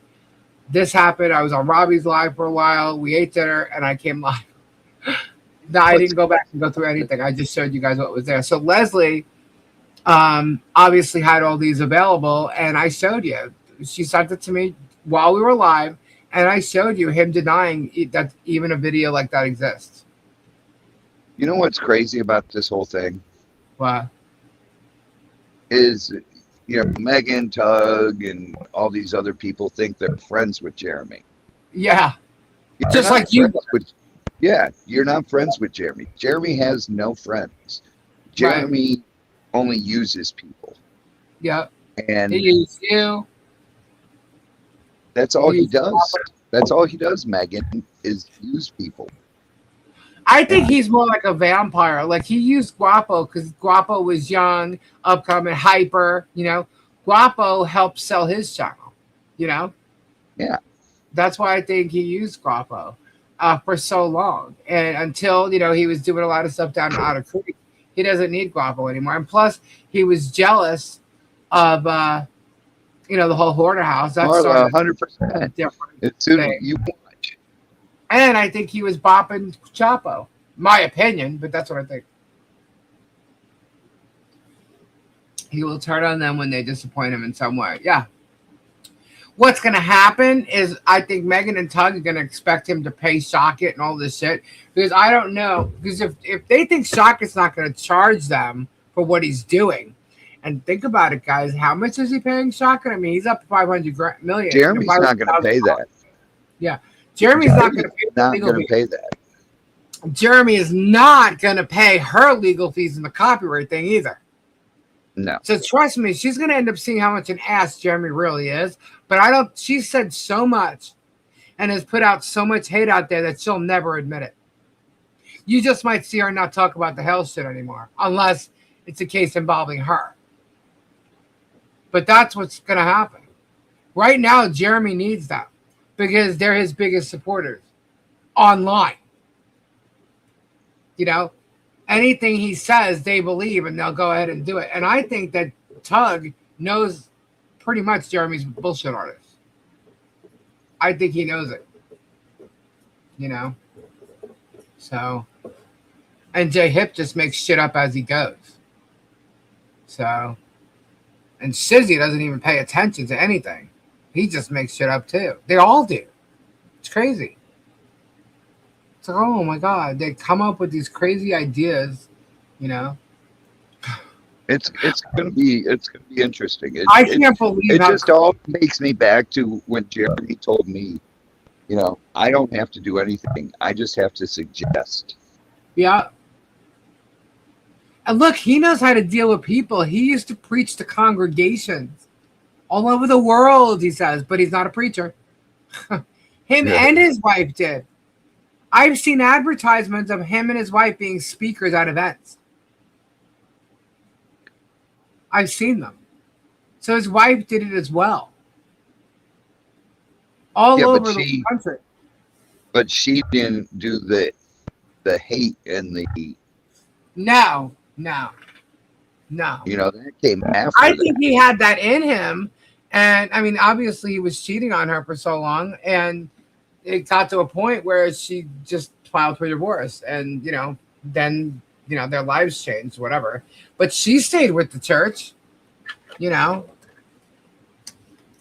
This happened. I was on Robbie's live for a while. We ate dinner, and I came live. No, I didn't go back and go through anything. I just showed you guys what was there. So Leslie obviously had all these available, and I showed you. She sent it to me while we were live, and I showed you him denying that even a video like that exists. You know what's crazy about this whole thing? What? Is, Megan, Tug, and all these other people think they're friends with Jeremy. Yeah. You're Just not like you. you're not friends with Jeremy. Jeremy has no friends. Jeremy only uses people. Yep. And He used you. that's all he does. That's all he does, Megan, is use people. I think he's more like a vampire. Like he used Guapo because Guapo was young, upcoming, hyper. Guapo helped sell his channel. Yeah. That's why I think he used Guapo for so long, and until he was doing a lot of stuff down in Otter Creek, he doesn't need Guapo anymore. And plus, he was jealous of the whole hoarder house. That's 100%. different. It's you watch. And I think he was bopping Chapo. My opinion, but that's what I think. He will turn on them when they disappoint him in some way. Yeah. What's going to happen is I think Megan and Tug are going to expect him to pay Shockett and all this shit. Because I don't know. Because if they think Shockett's not going to charge them for what he's doing, and think about it, guys, how much is he paying Shockett? I mean, he's up to $500 million. Jeremy's not going to pay that. Yeah. Jeremy's not going to pay that. Jeremy is not going to pay her legal fees in the copyright thing either. No. So trust me, she's going to end up seeing how much an ass Jeremy really is. But she said so much and has put out so much hate out there that she'll never admit it. You just might see her not talk about the hell shit anymore, unless it's a case involving her. But that's what's going to happen. Right now, Jeremy needs them because they're his biggest supporters online. Anything he says, they believe, and they'll go ahead and do it. And I think that Tug knows pretty much Jeremy's a bullshit artist. I think he knows it. So, and J Hip just makes shit up as he goes. So, and Shizzy doesn't even pay attention to anything. He just makes shit up too. They all do. It's crazy. It's like, oh my God, they come up with these crazy ideas, It's gonna be interesting. I can't believe it just all takes me back to when Jeremy told me, I don't have to do anything. I just have to suggest. Yeah. And look, he knows how to deal with people. He used to preach to congregations all over the world, he says, but he's not a preacher. Him and his wife did. I've seen advertisements of him and his wife being speakers at events. I've seen them. So his wife did it as well. All over the country. But she didn't do the hate and the... No. That came after I think he had that in him. And, I mean, obviously he was cheating on her for so long. And it got to a point where she just filed for divorce. And, then, their lives changed, whatever. But she stayed with the church,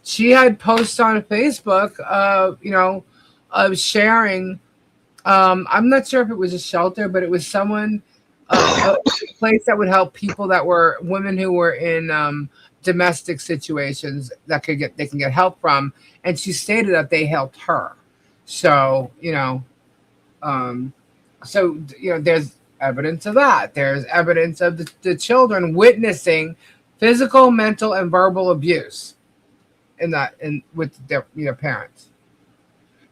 She had posts on Facebook, of sharing. I'm not sure if it was a shelter, but it was someone, a place that would help people that were women who were in domestic situations that they can get help from. And she stated that they helped her. So, there's evidence of that. There's evidence of the children witnessing physical, mental, and verbal abuse with their parents.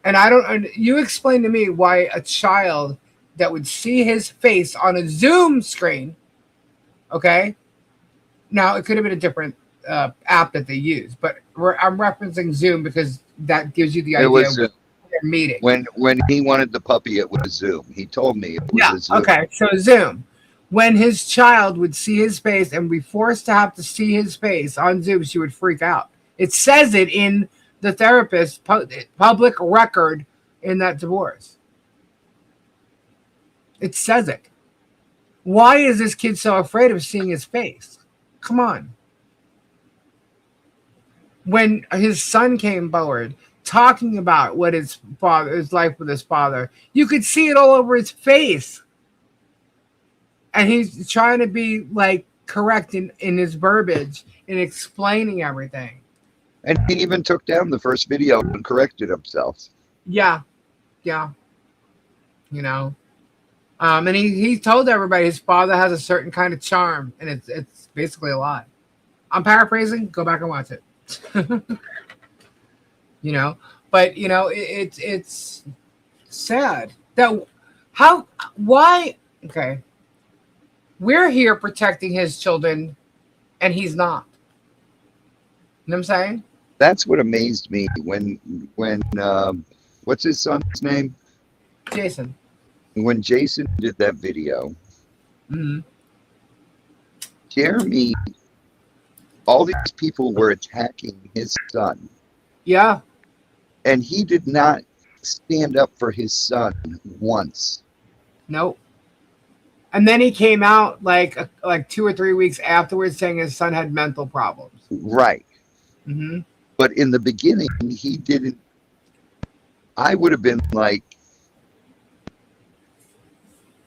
And you explain to me why a child that would see his face on a Zoom screen, okay? Now, it could have been a different app that they use, but I'm referencing Zoom because that gives you the idea of their meeting. When he wanted the puppy, it was Zoom. He told me it was a Zoom. Okay, so Zoom. When his child would see his face and be forced to have to see his face on Zoom, she would freak out. It says it in the therapist's public record in that divorce. It says it. Why is this kid so afraid of seeing his face? Come on. When his son came forward talking about what his life with his father, you could see it all over his face. and he's trying to be like correct in his verbiage and explaining everything. And he even took down the first video and corrected himself. Yeah. You know, and he told everybody his father has a certain kind of charm, and it's basically a lie. I'm paraphrasing. Go back and watch it. You know, but you know, it's sad that why. Okay, we're here protecting his children, and he's not. You know what I'm saying? That's what amazed me when what's his son's name? Jason. When Jason did that video, Jeremy, all these people were attacking his son. Yeah. And he did not stand up for his son once. Nope. And then he came out like 2 or 3 weeks afterwards saying his son had mental problems. Right. Mm-hmm. But in the beginning, he didn't. I would have been like.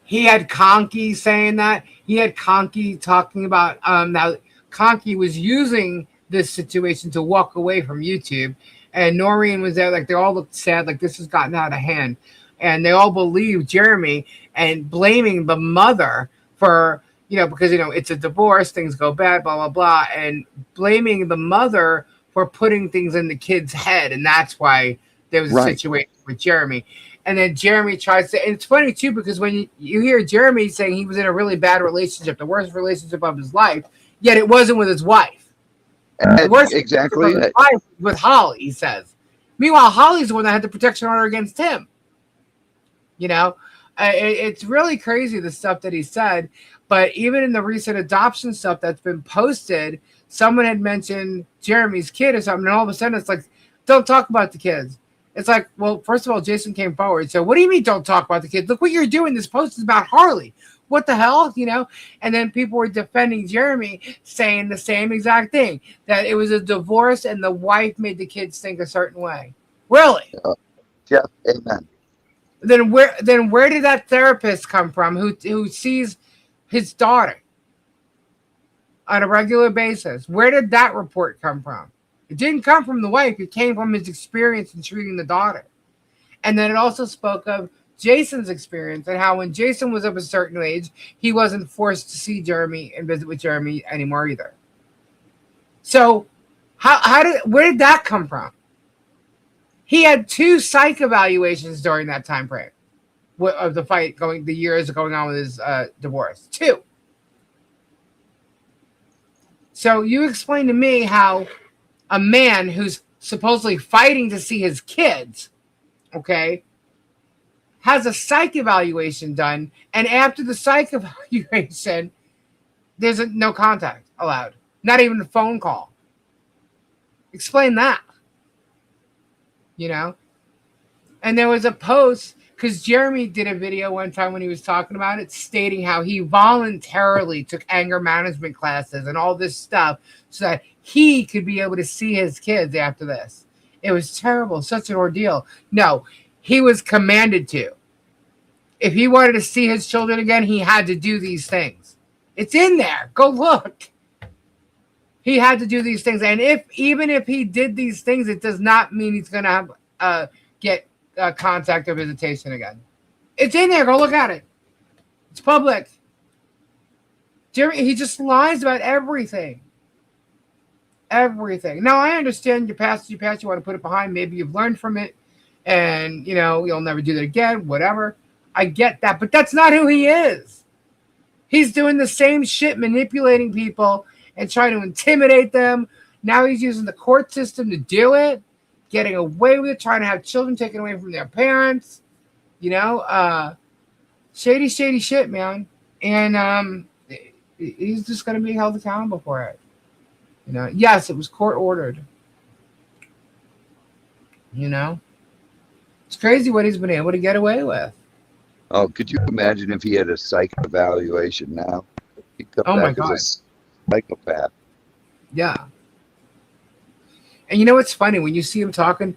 He had Conky saying that. He had Conky talking about now Conky was using this situation to walk away from YouTube. And Noreen was there, like they all looked sad, like this has gotten out of hand. And they all believed Jeremy and blaming the mother for, you know, because, you know, it's a divorce, things go bad, blah, blah, blah. And blaming the mother for putting things in the kid's head. And that's why there was a situation with Jeremy. And then Jeremy tries to, and it's funny too, because when you hear Jeremy saying he was in a really bad relationship, the worst relationship of his life, yet it wasn't with his wife. Exactly. With Holly, he says. Meanwhile, Holly's the one that had the protection order against him. You know, it's really crazy the stuff that he said. But even in the recent adoption stuff that's been posted, someone had mentioned Jeremy's kid or something, and all of a sudden it's like, don't talk about the kids. It's like, well, first of all, Jason came forward. So what do you mean don't talk about the kids? Look what you're doing. This post is about Harley. What the hell, you know? And then people were defending Jeremy, saying the same exact thing, that it was a divorce and the wife made the kids think a certain way. Really? Yeah, amen. Then where did that therapist come from who sees his daughter on a regular basis? Where did that report come from? It didn't come from the wife. It came from his experience in treating the daughter. And then it also spoke of Jason's experience and how when Jason was of a certain age, he wasn't forced to see Jeremy and visit with Jeremy anymore either. So where did that come from? He had 2 psych evaluations during that time frame of the years going on with his divorce. 2. So you explain to me how a man who's supposedly fighting to see his kids, okay, has a psych evaluation done, and after the psych evaluation, there's no contact allowed. Not even a phone call. Explain that. You know? And there was a post, because Jeremy did a video one time when he was talking about it, stating how he voluntarily took anger management classes and all this stuff so that he could be able to see his kids after this. It was terrible, such an ordeal. No, he was commanded to. If he wanted to see his children again, he had to do these things. It's in there. Go look. He had to do these things. And even if he did these things, it does not mean he's going to have get contact or visitation again. It's in there. Go look at it. It's public. Jeremy, he just lies about everything. Everything. Now, I understand your past. You want to put it behind. Maybe you've learned from it. And, you know, you'll never do that again. Whatever. I get that. But that's not who he is. He's doing the same shit, manipulating people and trying to intimidate them. Now he's using the court system to do it. Getting away with it. Trying to have children taken away from their parents. You know, shady shit, man. And he's just going to be held accountable for it. You know, yes, it was court ordered. You know, it's crazy what he's been able to get away with. Oh, could you imagine if he had a psych evaluation now? He'd come back as a psychopath. Yeah. And you know what's funny? When you see him talking,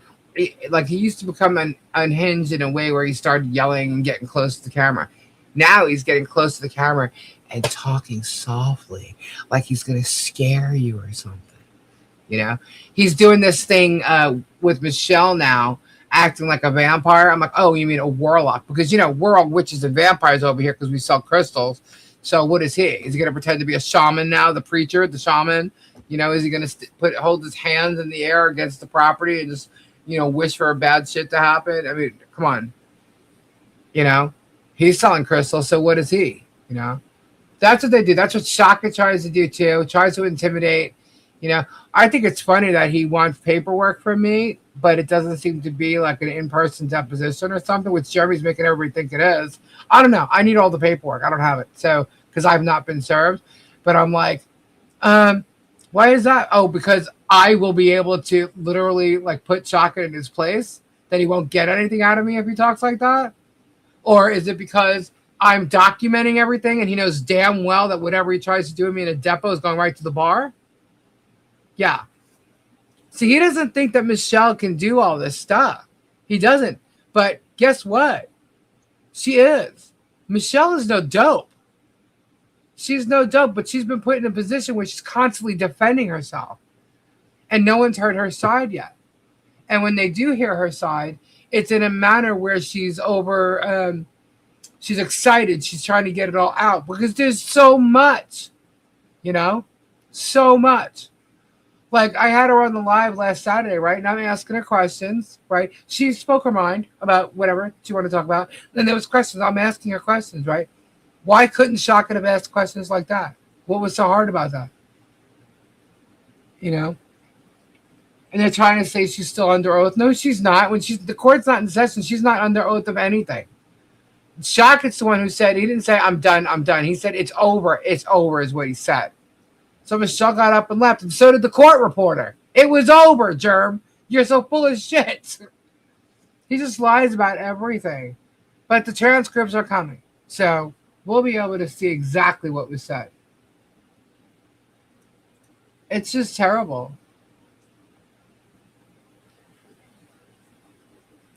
like he used to become unhinged in a way where he started yelling and getting close to the camera. Now he's getting close to the camera and talking softly, like he's going to scare you or something. You know, he's doing this thing with Michelle now, acting like a vampire. I'm like, oh, you mean a warlock? Because, you know, we're all witches and vampires over here because we sell crystals. So what is he? Is he going to pretend to be a shaman now, the preacher, the shaman? You know, is he going to hold his hands in the air against the property and just, you know, wish for a bad shit to happen? I mean, come on. You know, he's selling crystals. So what is he? You know, that's what they do. That's what Shaka tries to do too. Tries to intimidate. You know, I think it's funny that he wants paperwork from me, but it doesn't seem to be like an in-person deposition or something, which Jeremy's making everybody think it is. I don't know. I need all the paperwork. I don't have it. So, because I've not been served. But I'm like, why is that? Oh, because I will be able to literally like put Shaka in his place, that he won't get anything out of me if he talks like that? Or is it because I'm documenting everything and he knows damn well that whatever he tries to do with me in a depot is going right to the bar? Yeah. See, he doesn't think that Michelle can do all this stuff. He doesn't. But guess what? She is. Michelle is no dope. She's no dope, but she's been put in a position where she's constantly defending herself. And no one's heard her side yet. And when they do hear her side, it's in a manner where she's she's excited. She's trying to get it all out because there's so much, you know, so much. Like, I had her on the live last Saturday, right? And I'm asking her questions, right? She spoke her mind about whatever she wanted to talk about. Then there was questions. I'm asking her questions, right? Why couldn't Shaka have asked questions like that? What was so hard about that? You know? And they're trying to say she's still under oath. No, she's not. When the court's not in session, she's not under oath of anything. Shaka's the one who said, he didn't say, I'm done, I'm done. He said, it's over is what he said. So Michelle got up and left, and so did the court reporter. It was over, Germ. You're so full of shit. He just lies about everything. But the transcripts are coming, so we'll be able to see exactly what was said. It's just terrible.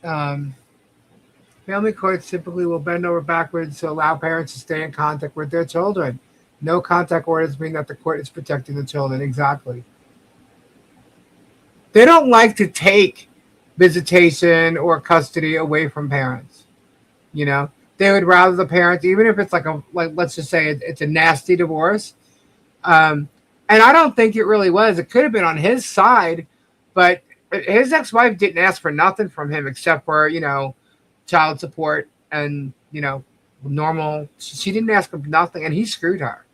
Family courts typically will bend over backwards to allow parents to stay in contact with their children. No contact orders mean that the court is protecting the children. Exactly. They don't like to take visitation or custody away from parents. You know, they would rather the parents, even if it's like let's just say it's a nasty divorce. And I don't think it really was. It could have been on his side, but his ex-wife didn't ask for nothing from him except for, you know, child support and, you know, normal. She didn't ask for nothing, and he screwed her.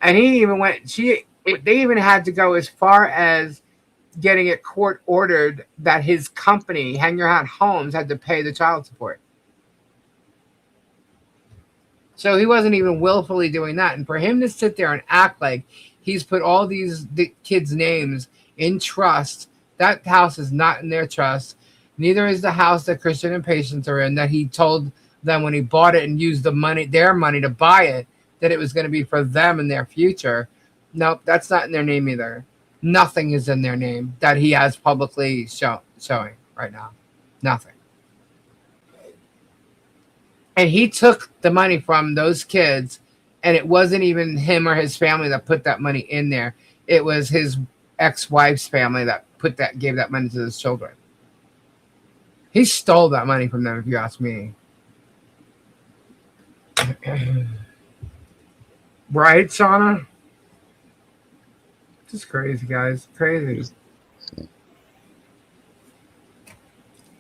And he even they even had to go as far as getting it court ordered that his company, Hang Your Hat Homes, had to pay the child support. So he wasn't even willfully doing that. And for him to sit there and act like he's put all the kids' names in trust, that house is not in their trust. Neither is the house that Christian and Patience are in, that he told them when he bought it and used their money to buy it, that it was going to be for them and their future. Nope, that's not in their name either. Nothing is in their name that he has publicly showing right now. Nothing. And he took the money from those kids, and it wasn't even him or his family that put that money in there. It was his ex-wife's family that gave that money to his children. He stole that money from them, if you ask me. Right, Shauna? Just crazy, guys. Crazy.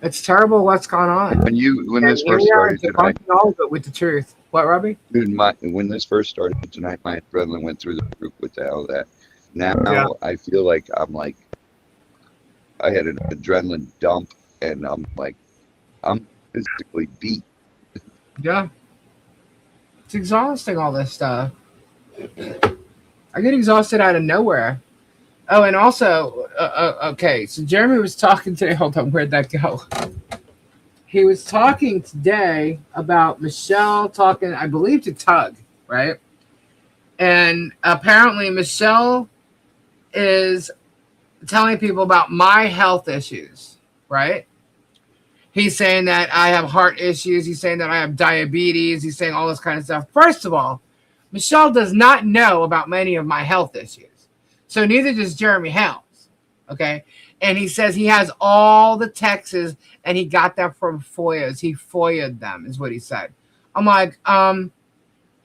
It's terrible what's gone on. When this first started tonight, all of it with the truth. What, Robbie? Dude, when this first started tonight, my adrenaline went through the roof with the hell of that. Now I feel like I had an adrenaline dump, and I'm physically beat. Yeah. It's exhausting, all this stuff. I get exhausted out of nowhere. Oh, and also, okay, so Jeremy was talking today. Hold on, where'd that go? He was talking today about Michelle talking, I believe, to Tug, right? And apparently Michelle is telling people about my health issues, right? He's saying that I have heart issues. He's saying that I have diabetes. He's saying all this kind of stuff. First of all, Michelle does not know about many of my health issues. So neither does Jeremy Helms. Okay. And he says he has all the texts and he got them from FOIAs. He FOIA'd them, is what he said. I'm like,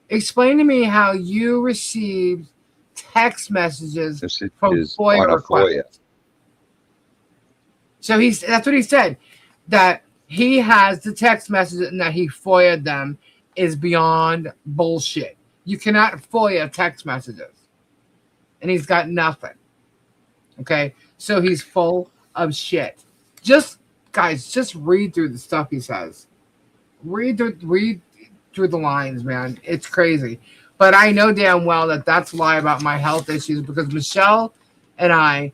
explain to me how you received text messages from FOIA requests. So that's what he said. That he has the text messages and that he FOIA'd them is beyond bullshit. You cannot FOIA text messages. And he's got nothing. Okay? So he's full of shit. Guys, just read through the stuff he says. Read through the lines, man. It's crazy. But I know damn well that that's a lie about my health issues because Michelle and I,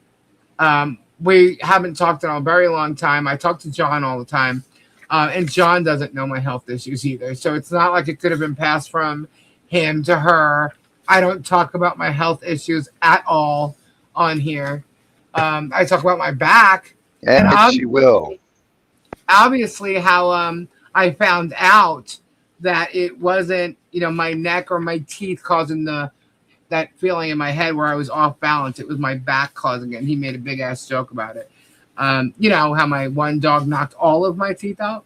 we haven't talked in a very long time. I talk to John all the time. And John doesn't know my health issues either. So it's not like it could have been passed from him to her. I don't talk about my health issues at all on here. I talk about my back. And she will. Obviously, how I found out that it wasn't, my neck or my teeth causing that feeling in my head where I was off balance. It was my back causing it. And he made a big ass joke about it. You know how my one dog knocked all of my teeth out?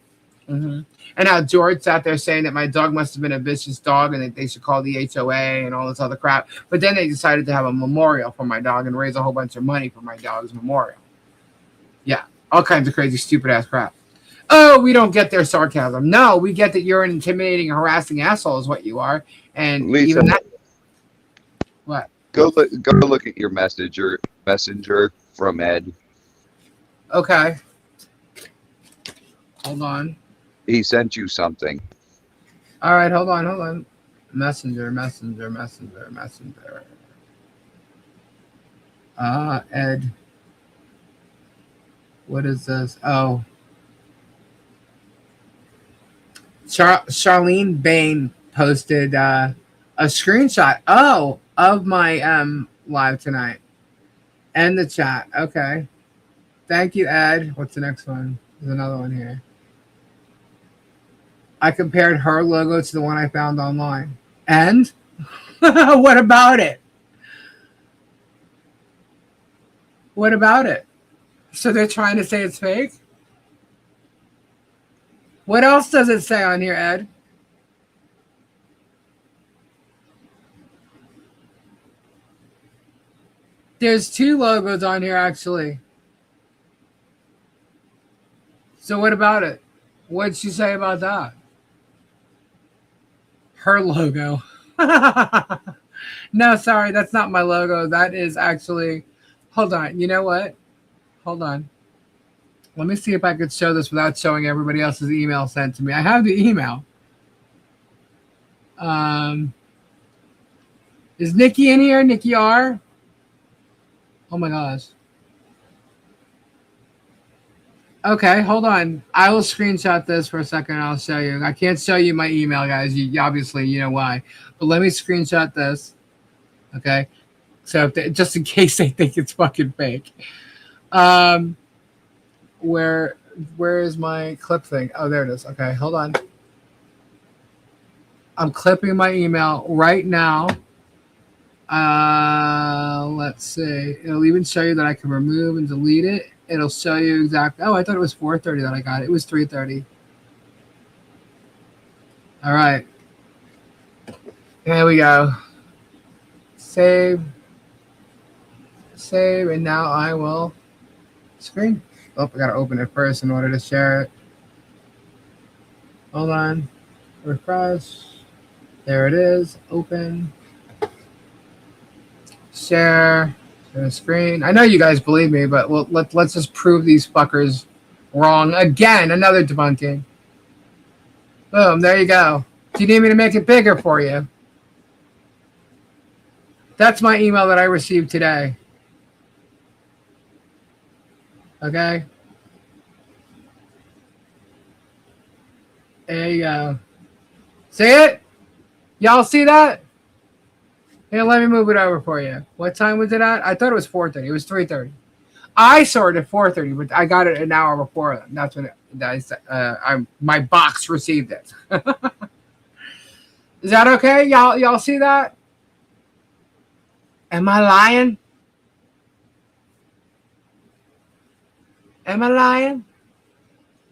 Mm-hmm. And how George sat there saying that my dog must have been a vicious dog and that they should call the HOA and all this other crap. But then they decided to have a memorial for my dog and raise a whole bunch of money for my dog's memorial. Yeah, all kinds of crazy, stupid ass crap. Oh, we don't get their sarcasm. No, we get that you're an intimidating, harassing asshole is what you are. And Lisa, even that. What? Go look at your messenger from Ed. Okay. Hold on. He sent you something. All right, hold on. Messenger. Ed. What is this? Oh. Charlene Bain posted a screenshot of my live tonight and the chat. Okay. Thank you, Ed. What's the next one? There's another one here. I compared her logo to the one I found online. And what about it? What about it? So they're trying to say it's fake? What else does it say on here, Ed? There's two logos on here, actually. So what about it? What'd she say about that? Her logo. No, sorry, that's not my logo. That is actually... Hold on. You know what? Hold on. Let me see if I could show this without showing everybody else's email sent to me. I have the email. Is Nikki in here? Nikki R? Oh my gosh. Okay, hold on. I will screenshot this for a second and I'll show you. I can't show you my email, guys. Obviously, you know why. But let me screenshot this. Okay? So just in case they think it's fucking fake. Where is my clip thing? Oh, there it is. Okay, hold on. I'm clipping my email right now. Let's see. It'll even show you that I can remove and delete it. It'll show you exactly. Oh, I thought it was 4:30 that I got it. It was 3:30. All right. There we go. Save, and now I will screen. Oh, I gotta open it first in order to share it. Hold on. Refresh. There it is. Open. Share the screen. I know you guys believe me, but let's just prove these fuckers wrong again. Another debunking. Boom. There you go. Do you need me to make it bigger for you? That's my email that I received today. Okay. There you go. See it? Y'all see that? Here, let me move it over for you. What time was it at? I thought it was 4:30. It was 3:30. I saw it at 4:30, but I got it an hour before them. That's when my box received it. Is that okay? Y'all see that? Am I lying? Am I lying?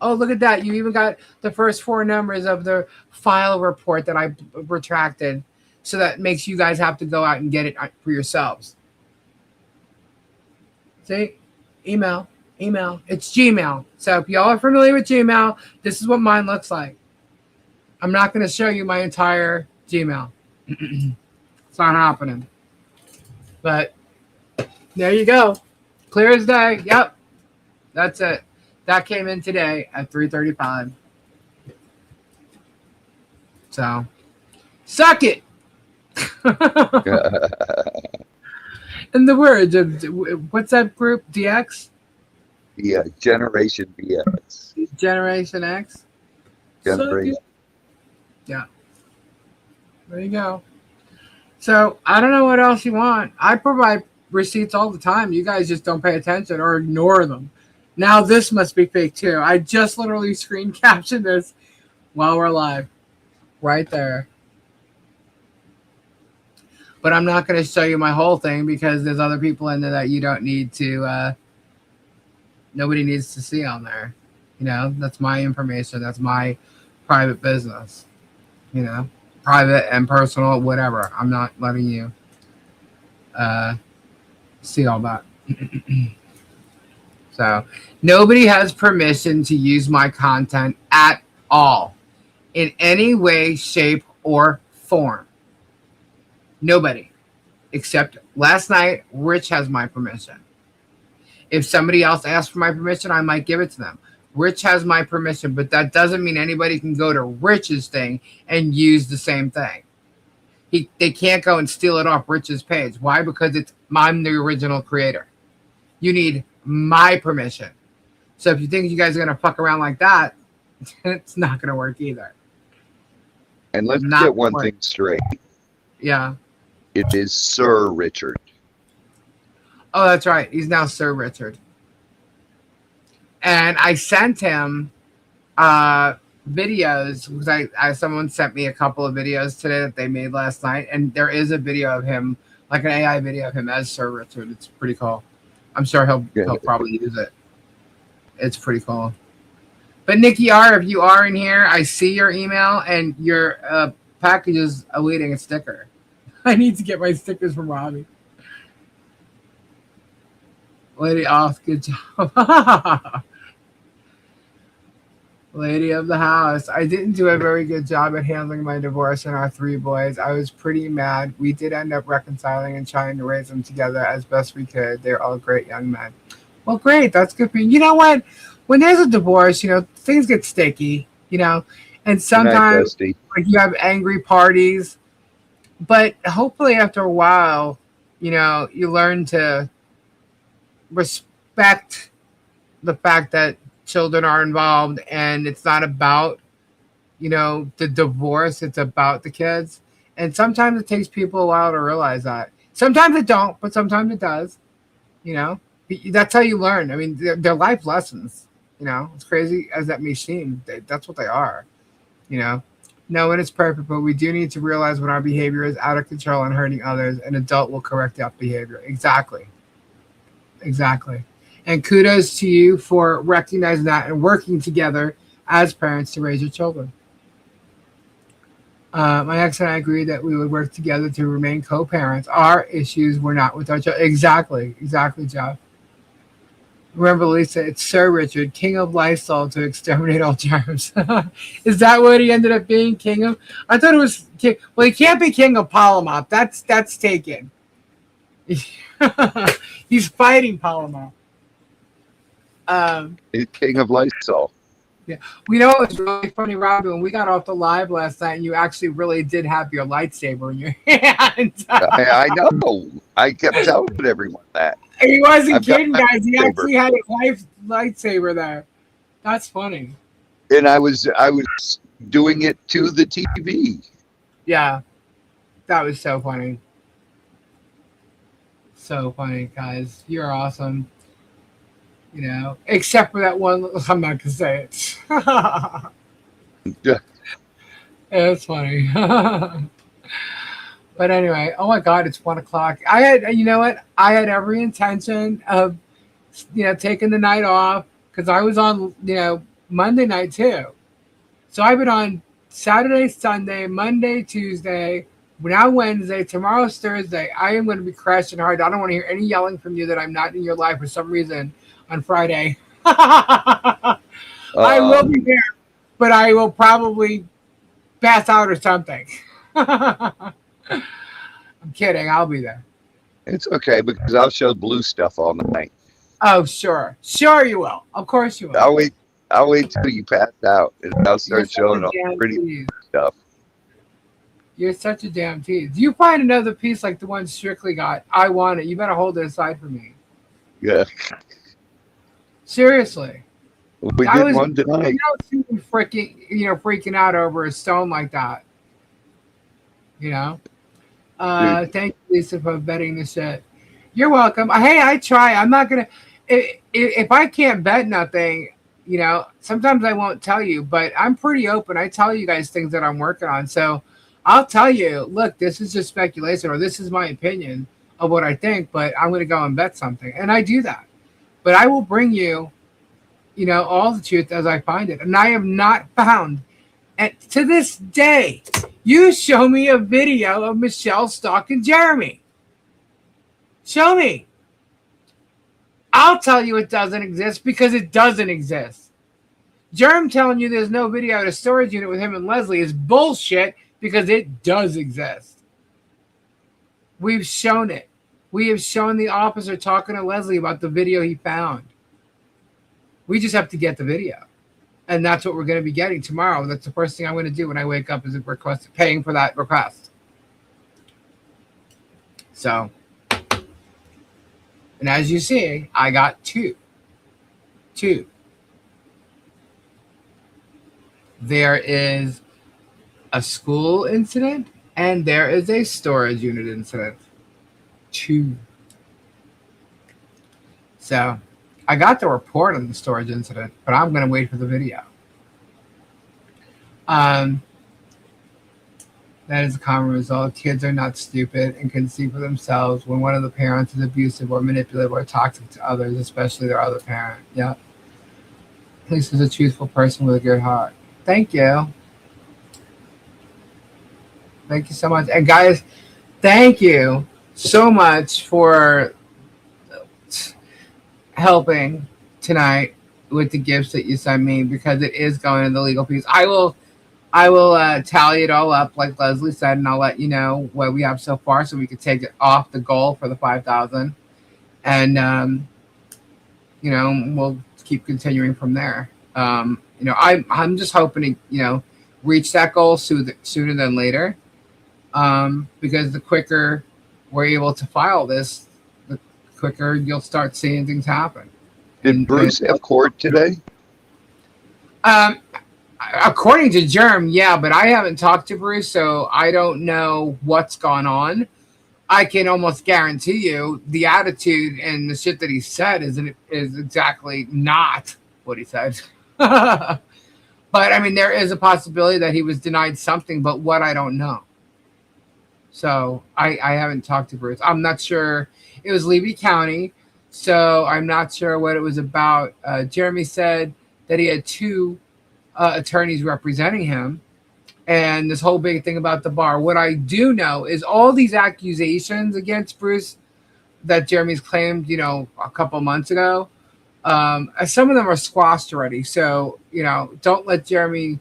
Oh, look at that. You even got the first 4 numbers of the file report that I retracted. So that makes you guys have to go out and get it for yourselves. See? Email. It's Gmail. So if y'all are familiar with Gmail, this is what mine looks like. I'm not going to show you my entire Gmail. It's not happening. But there you go. Clear as day. Yep. That's it. That came in today at 3:35. So, suck it. In the words of, what's that group? DX? Yeah, Generation DX. Generation X? Generation. Yeah. There you go. So, I don't know what else you want. I provide receipts all the time. You guys just don't pay attention or ignore them. Now this must be fake too. I just literally screen captioned this while we're live. Right there. But I'm not going to show you my whole thing because there's other people in there that you don't need to, nobody needs to see on there. You know, that's my information. That's my private business. You know, private and personal, whatever. I'm not letting you see all that. So nobody has permission to use my content at all in any way, shape, or form. Nobody. Except last night, Rich has my permission. If somebody else asks for my permission, I might give it to them. Rich has my permission, but that doesn't mean anybody can go to Rich's thing and use the same thing. They can't go and steal it off Rich's page. Why? Because I'm the original creator. You need my permission. So if you think you guys are going to fuck around like that, it's not going to work either. And let's get one thing straight. Yeah. It is Sir Richard. Oh, that's right. He's now Sir Richard. And I sent him videos because someone sent me a couple of videos today that they made last night. And there is a video of him, like an AI video of him as Sir Richard. It's pretty cool. I'm sure he'll probably use it. It's pretty cool. But Nikki R, if you are in here, I see your email and your package is awaiting a sticker. I need to get my stickers from Robbie. Lady off, good job. Lady of the house. I didn't do a very good job at handling my divorce and our 3 boys. I was pretty mad. We did end up reconciling and trying to raise them together as best we could. They're all great young men. Well, great. That's good for you. You know what? When there's a divorce, you know, things get sticky, you know, and sometimes like you have angry parties, but hopefully after a while, you know, you learn to respect the fact that children are involved and it's not about, you know, the divorce. It's about the kids. And sometimes it takes people a while to realize that. Sometimes it don't, but sometimes it does, you know. That's how you learn. I mean, they're life lessons, you know. It's crazy as that may seem. That's what they are, you know. No one is perfect, but we do need to realize when our behavior is out of control and hurting others, an adult will correct that behavior. Exactly. And kudos to you for recognizing that and working together as parents to raise your children. My ex and I agreed that we would work together to remain co-parents. Our issues were not with our children. Exactly, Jeff. Remember, Lisa, it's Sir Richard, king of Lysol to exterminate all germs. Is that what he ended up being, king of? I thought it was king. Well, he can't be king of Palomop. That's taken. He's fighting Palomop. He's king of Lysol. Yeah, we know it was really funny, Robbie, when we got off the live last night, and you actually really did have your lightsaber in your hand. I know. I kept telling everyone that. He wasn't kidding, guys. He actually had his lightsaber there. That's funny. And I was doing it to the TV. Yeah, that was so funny. So funny, guys. You're awesome. You know, except for that one. I'm not gonna say it. Yeah. It's funny. But anyway, oh my God, it's 1 o'clock. I had, you know what? I had every intention of, taking the night off because I was on, Monday night too. So I've been on Saturday, Sunday, Monday, Tuesday, now Wednesday, tomorrow's Thursday. I am going to be crashing hard. I don't want to hear any yelling from you that I'm not in your life for some reason on Friday. I will be there, but I will probably pass out or something. I'm kidding. I'll be there. It's okay because I'll show blue stuff all night. Oh, sure. Sure you will. Of course you will. I'll wait till you pass out and I'll start showing all pretty stuff. You're such a damn tease. You find another piece like the one Strictly got. I want it. You better hold it aside for me. Yeah. Seriously. We did one tonight. Freaking out over a stone like that. Thank you, Lisa, for betting the shit. You're welcome. Hey, I try. I'm not gonna. If I can't bet nothing, sometimes I won't tell you. But I'm pretty open. I tell you guys things that I'm working on. So I'll tell you. Look, this is just speculation, or this is my opinion of what I think. But I'm gonna go and bet something, and I do that. But I will bring you, all the truth as I find it, and I have not found. And to this day, you show me a video of Michelle stalking Jeremy. Show me. I'll tell you it doesn't exist because it doesn't exist. Jerm telling you there's no video at a storage unit with him and Leslie is bullshit because it does exist. We've shown it. We have shown the officer talking to Leslie about the video he found. We just have to get the video. And that's what we're going to be getting tomorrow. That's the first thing I'm going to do when I wake up is paying for that request. So, and as you see, I got two. There is a school incident and there is a storage unit incident. 2. So, I got the report on the storage incident, but I'm going to wait for the video. That is a common result. Kids are not stupid and can see for themselves when one of the parents is abusive or manipulative or toxic to others, especially their other parent. Yep. Lisa's a truthful person with a good heart. Thank you. Thank you so much. And guys, thank you so much for helping tonight with the gifts that you sent me because it is going in the legal piece. I will tally it all up like Leslie said, and I'll let you know what we have so far so we can take it off the goal for the 5,000. And we'll keep continuing from there. I'm just hoping to reach that goal sooner than later. Because the quicker we're able to file this, the quicker you'll start seeing things happen. Did Bruce have court today? According to Jerm, yeah, but I haven't talked to Bruce, so I don't know what's gone on. I can almost guarantee you the attitude and the shit that he said is exactly not what he said. But I mean, there is a possibility that he was denied something, but what I don't know. So I haven't talked to Bruce. I'm not sure. It was Levy County, so I'm not sure what it was about. Jeremy said that he had 2 attorneys representing him, and this whole big thing about the bar. What I do know is all these accusations against Bruce that Jeremy's claimed, a couple months ago, some of them are squashed already. So, don't let Jeremy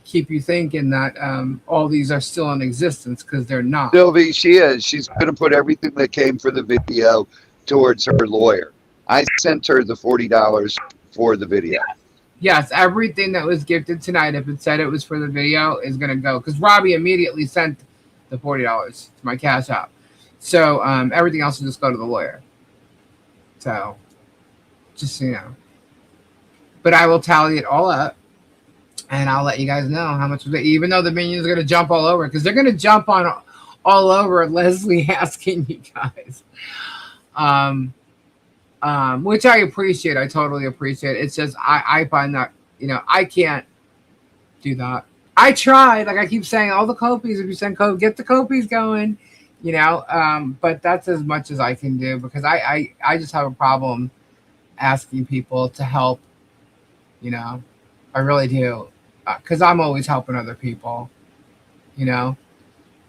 keep you thinking that all these are still in existence because they're not. Sylvie, she is. She's going to put everything that came for the video towards her lawyer. I sent her the $40 for the video. Yes, everything that was gifted tonight, if it said it was for the video, is going to go. Because Robbie immediately sent the $40 to my Cash App. So everything else will just go to the lawyer. So, just so you know. But I will tally it all up. And I'll let you guys know how much was it. Even though the minions are going to jump all over. Because they're going to jump on all over Leslie asking you guys. which I appreciate. I totally appreciate. It's just I find that I can't do that. I tried, like I keep saying, all the copies. If you send code, get the copies going, But that's as much as I can do because I just have a problem asking people to help. I really do, because I'm always helping other people. You know,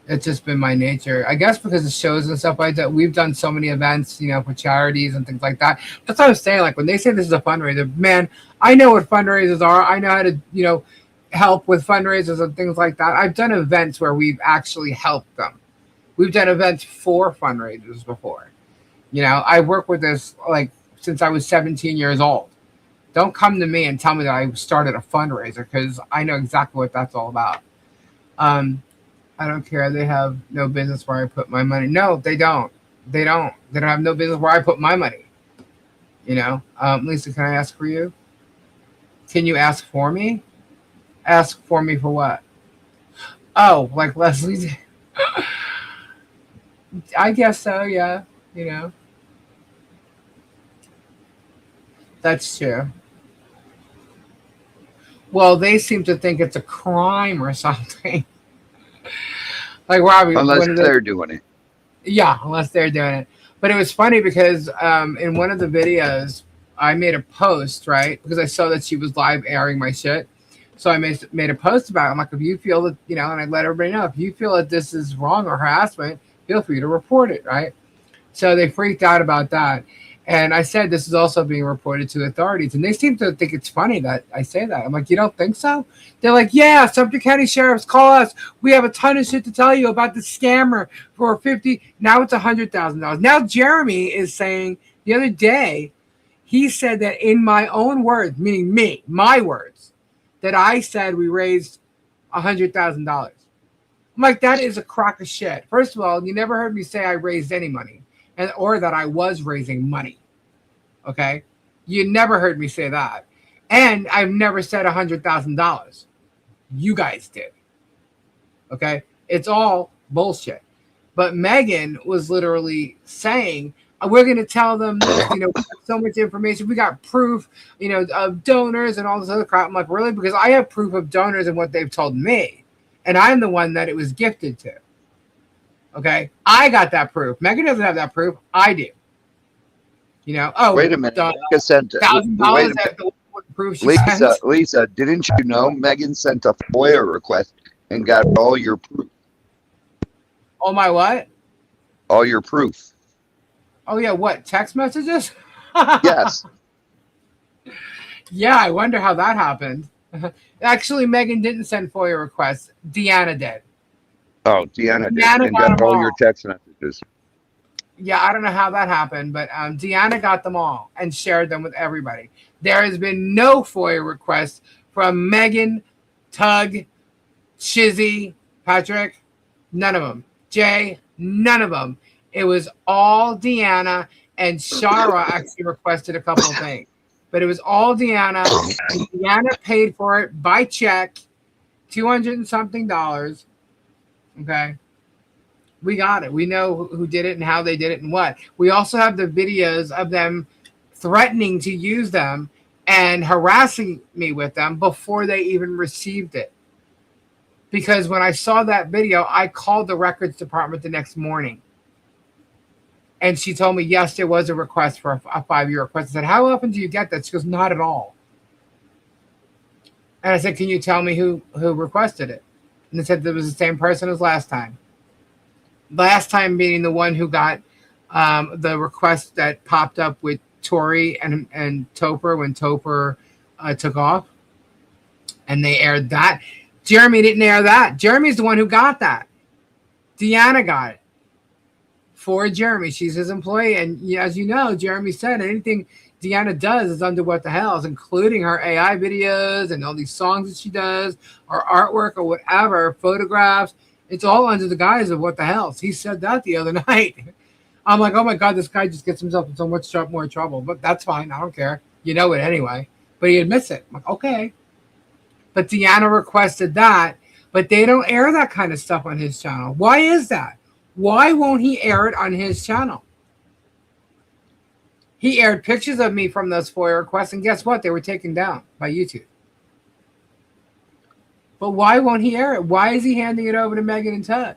it's just been my nature. I guess because of shows and stuff like that, we've done so many events, for charities and things like that. That's what I was saying. Like when they say this is a fundraiser, man, I know what fundraisers are. I know how to, help with fundraisers and things like that. I've done events where we've actually helped them. We've done events for fundraisers before. I work with this like since I was 17 years old. Don't come to me and tell me that I started a fundraiser because I know exactly what that's all about. I don't care. They have no business where I put my money. No, they don't. They don't have no business where I put my money. Lisa, can I ask for you? Can you ask for me? Ask for me for what? Oh, like Leslie did. I guess so, yeah. That's true. Well, they seem to think it's a crime or something. Like Robbie, unless they're doing it. Yeah, unless they're doing it. But it was funny because in one of the videos, I made a post, right? Because I saw that she was live airing my shit. So I made a post about it. I'm like, if you feel that, and I let everybody know, if you feel that this is wrong or harassment, feel free to report it, right? So they freaked out about that. And I said, this is also being reported to authorities. And they seem to think it's funny that I say that. I'm like, you don't think so? They're like, yeah, Sumter County Sheriffs, call us. We have a ton of shit to tell you about the scammer for 50. Now it's $100,000. Now Jeremy is saying the other day, he said that in my own words, meaning me, my words, that I said we raised $100,000. I'm like, that is a crock of shit. First of all, you never heard me say I raised any money. Or that I was raising money. Okay? You never heard me say that. And I've never said $100,000. You guys did. Okay? It's all bullshit. But Megan was literally saying, we're going to tell them, we have so much information. We got proof, of donors and all this other crap. I'm like, really? Because I have proof of donors and what they've told me. And I'm the one that it was gifted to. Okay, I got that proof. Megan doesn't have that proof. I do. Wait a minute. Megan sent $1,000 proof. Lisa, didn't you know Megan sent a FOIA request and got all your proof? Oh my what? All your proof. Oh yeah, what? Text messages? Yes. Yeah, I wonder how that happened. Actually, Megan didn't send FOIA requests. Deanna did. Oh, Deanna did, and got all your text messages. Yeah, I don't know how that happened, but Deanna got them all and shared them with everybody. There has been no FOIA requests from Megan, Tug, Chizzy, Patrick, none of them. Jay, none of them. It was all Deanna, and Shara actually requested a couple of things. But it was all Deanna. Deanna paid for it by check, $200 and something. Okay, we got it. We know who did it and how they did it and what. We also have the videos of them threatening to use them and harassing me with them before they even received it. Because when I saw that video, I called the records department the next morning. And she told me, yes, there was a request for a 5-year request. I said, how often do you get that? She goes, not at all. And I said, can you tell me who requested it? And they said it was the same person as last time. Last time being the one who got the request that popped up with Tori and Topher when Topher took off. And they aired that. Jeremy didn't air that. Jeremy's the one who got that. Deanna got it for Jeremy. She's his employee. And as you know, Jeremy said anything Deanna does is under What the Hells, including her AI videos and all these songs that she does, or artwork or whatever, photographs. It's all under the guise of What the Hells. He said that the other night. I'm like, oh my God, this guy just gets himself in so much more trouble. But that's fine. I don't care. You know it anyway. But he admits it. I'm like, okay. But Deanna requested that. But they don't air that kind of stuff on his channel. Why is that? Why won't he air it on his channel? He aired pictures of me from those FOIA requests, and guess what? They were taken down by YouTube. But why won't he air it? Why is he handing it over to Megan and Tug?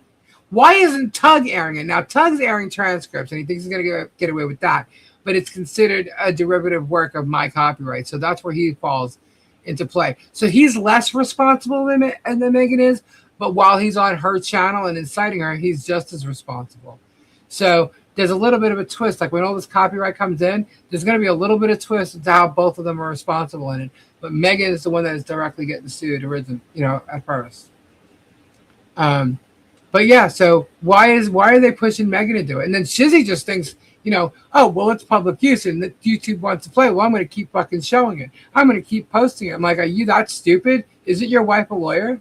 Why isn't Tug airing it? Now, Tug's airing transcripts, and he thinks he's going to get away with that. But it's considered a derivative work of my copyright. So that's where he falls into play. So he's less responsible than Megan is. But while he's on her channel and inciting her, he's just as responsible. So there's a little bit of a twist. Like when all this copyright comes in, there's going to be a little bit of twist into how both of them are responsible in it. But Megan is the one that is directly getting sued at first. But yeah, so why are they pushing Megan to do it? And then Shizzy just thinks, oh, well, it's public use and that YouTube wants to play. Well, I'm going to keep fucking showing it. I'm going to keep posting it. I'm like, are you that stupid? Isn't your wife a lawyer?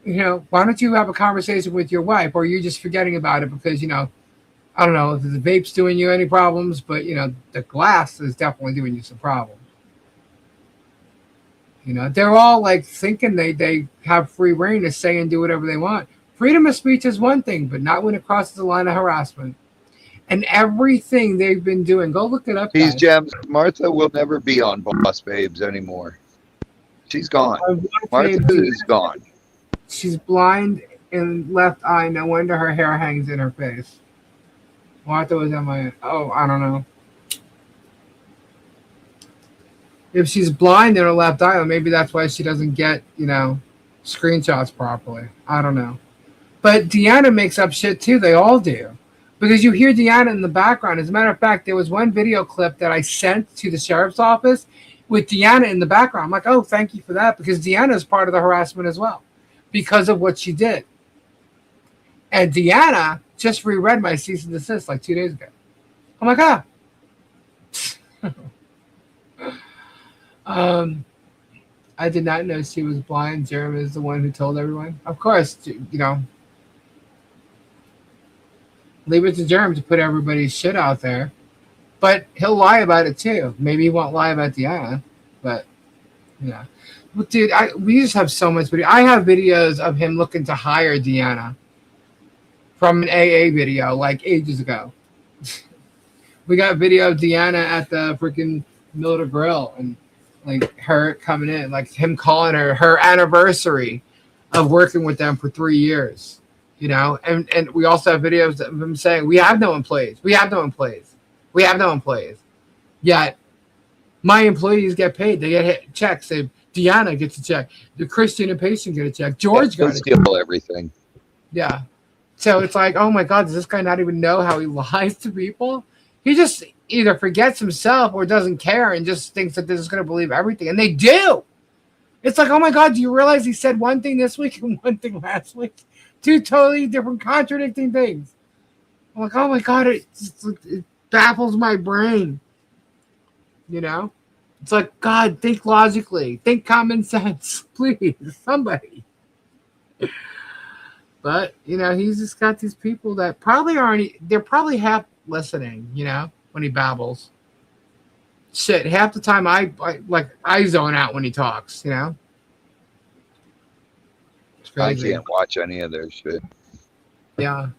Why don't you have a conversation with your wife, or you're just forgetting about it because, I don't know if the vape's doing you any problems, but, the glass is definitely doing you some problems. They're all like thinking they have free reign to say and do whatever they want. Freedom of speech is one thing, but not when it crosses the line of harassment. And everything they've been doing, go look it up. These gems, Martha will never be on Boss Babes anymore. She's gone. Martha is gone. She's blind in left eye. No wonder her hair hangs in her face. Martha was on I don't know. If she's blind in her left eye, maybe that's why she doesn't get, screenshots properly. I don't know. But Deanna makes up shit too. They all do. Because you hear Deanna in the background. As a matter of fact, there was one video clip that I sent to the sheriff's office with Deanna in the background. I'm like, oh, thank you for that. Because Deanna is part of the harassment as well. Because of what she did. And Deanna just reread my cease and desist like 2 days ago. I'm like, I did not know she was blind. Jeremy is the one who told everyone. Of course, leave it to Jeremy to put everybody's shit out there. But he'll lie about it too. Maybe he won't lie about Deanna. But, yeah. Well, dude, we just have so much video. I have videos of him looking to hire Deanna from an AA video like ages ago. We got video of Deanna at the freaking Miller Grill and like her coming in, like him calling her anniversary of working with them for 3 years, and we also have videos of him saying, we have no employees. Yet my employees get paid. They get checks. Deanna gets a check. The Christian and patient get a check. George got a check. Steal everything. Yeah. So it's like, oh my God, does this guy not even know how he lies to people? He just either forgets himself or doesn't care and just thinks that they're just going to believe everything. And they do. It's like, oh my God, do you realize he said one thing this week and one thing last week? Two totally different contradicting things. I'm like, oh my God, it baffles my brain. It's like, God, think logically. Think common sense. Please, somebody. But, he's just got these people that probably they're probably half listening, when he babbles. Shit, half the time I zone out when he talks, It's crazy. I can't watch any of their shit. Yeah.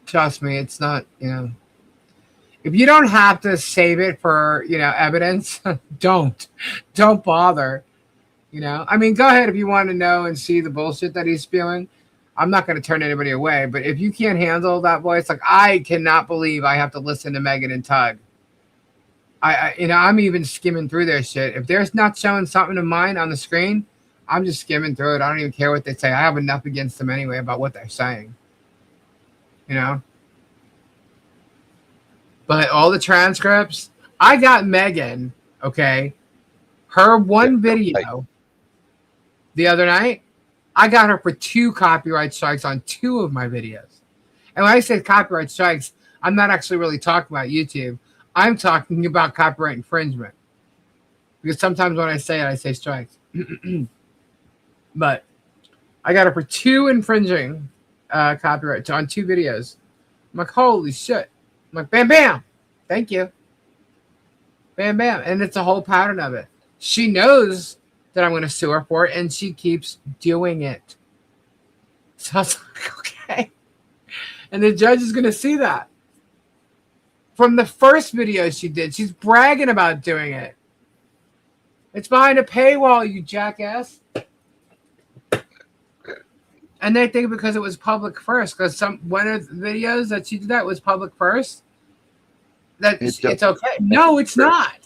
Trust me, it's not, If you don't have to save it for, evidence, don't bother, I mean, go ahead if you want to know and see the bullshit that he's spewing. I'm not going to turn anybody away, but if you can't handle that voice, like I cannot believe I have to listen to Megan and Tug. I'm even skimming through their shit. If they're not showing something of mine on the screen, I'm just skimming through it. I don't even care what they say. I have enough against them anyway about what they're saying, But all the transcripts, I got Megan, okay, her one video the other night. I got her for 2 copyright strikes on 2 of my videos. And when I say copyright strikes, I'm not actually really talking about YouTube. I'm talking about copyright infringement. Because sometimes when I say strikes. But I got her for 2 infringing copyright on 2 videos. I'm like, holy shit. I'm like, bam, bam. Thank you. Bam, bam. And it's a whole pattern of it. She knows that I'm going to sue her for it, and she keeps doing it. So I was like, okay. And the judge is going to see that. from the first video she did. She's bragging about doing it. It's behind a paywall, you jackass. And they think because it was public first, because one of the videos that she did that was public first, that it's okay. No, it's not.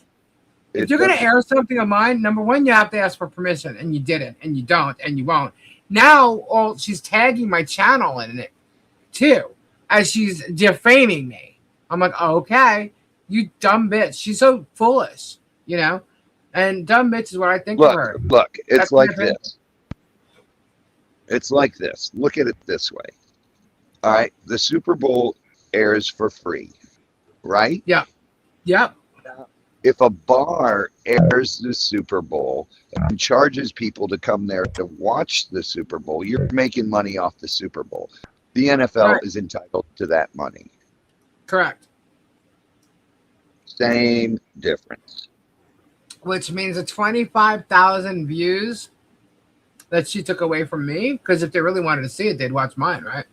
If you're going to air something of mine, number one, you have to ask for permission, and you didn't, and you don't, and you won't. Now, she's tagging my channel in it, too, as she's defaming me. I'm like, oh, okay, you dumb bitch. She's so foolish, you know? And dumb bitch is what I think of her. Look, it's like this. It's like this. Look at it this way. All right, the Super Bowl airs for free, right? Yeah. Yep. If a bar airs the Super Bowl and charges people to come there to watch the Super Bowl, you're making money off the Super Bowl. The NFL is entitled to that money. Correct. Same difference. Which means the 25,000 views that she took away from me, because if they really wanted to see it, they'd watch mine, right?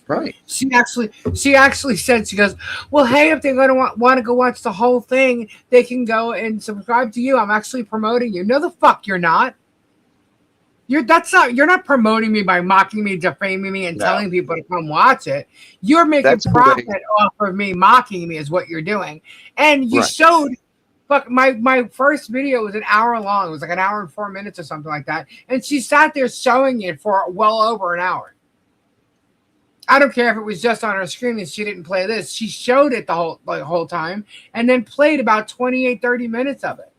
Right. She actually said, she goes, well, hey, if they're going to want to go watch the whole thing, they can go and subscribe to you. I'm actually promoting you. No, the fuck you're not. You're not promoting me by mocking me, defaming me, and telling people to come watch it. You're making profit off of me mocking me is what you're doing. And you showed, fuck, my first video was an hour long. It was like an hour and 4 minutes or something like that. And she sat there showing it for well over an hour. I don't care if it was just on her screen and she didn't play this. She showed it the whole time and then played about 28, 30 minutes of it.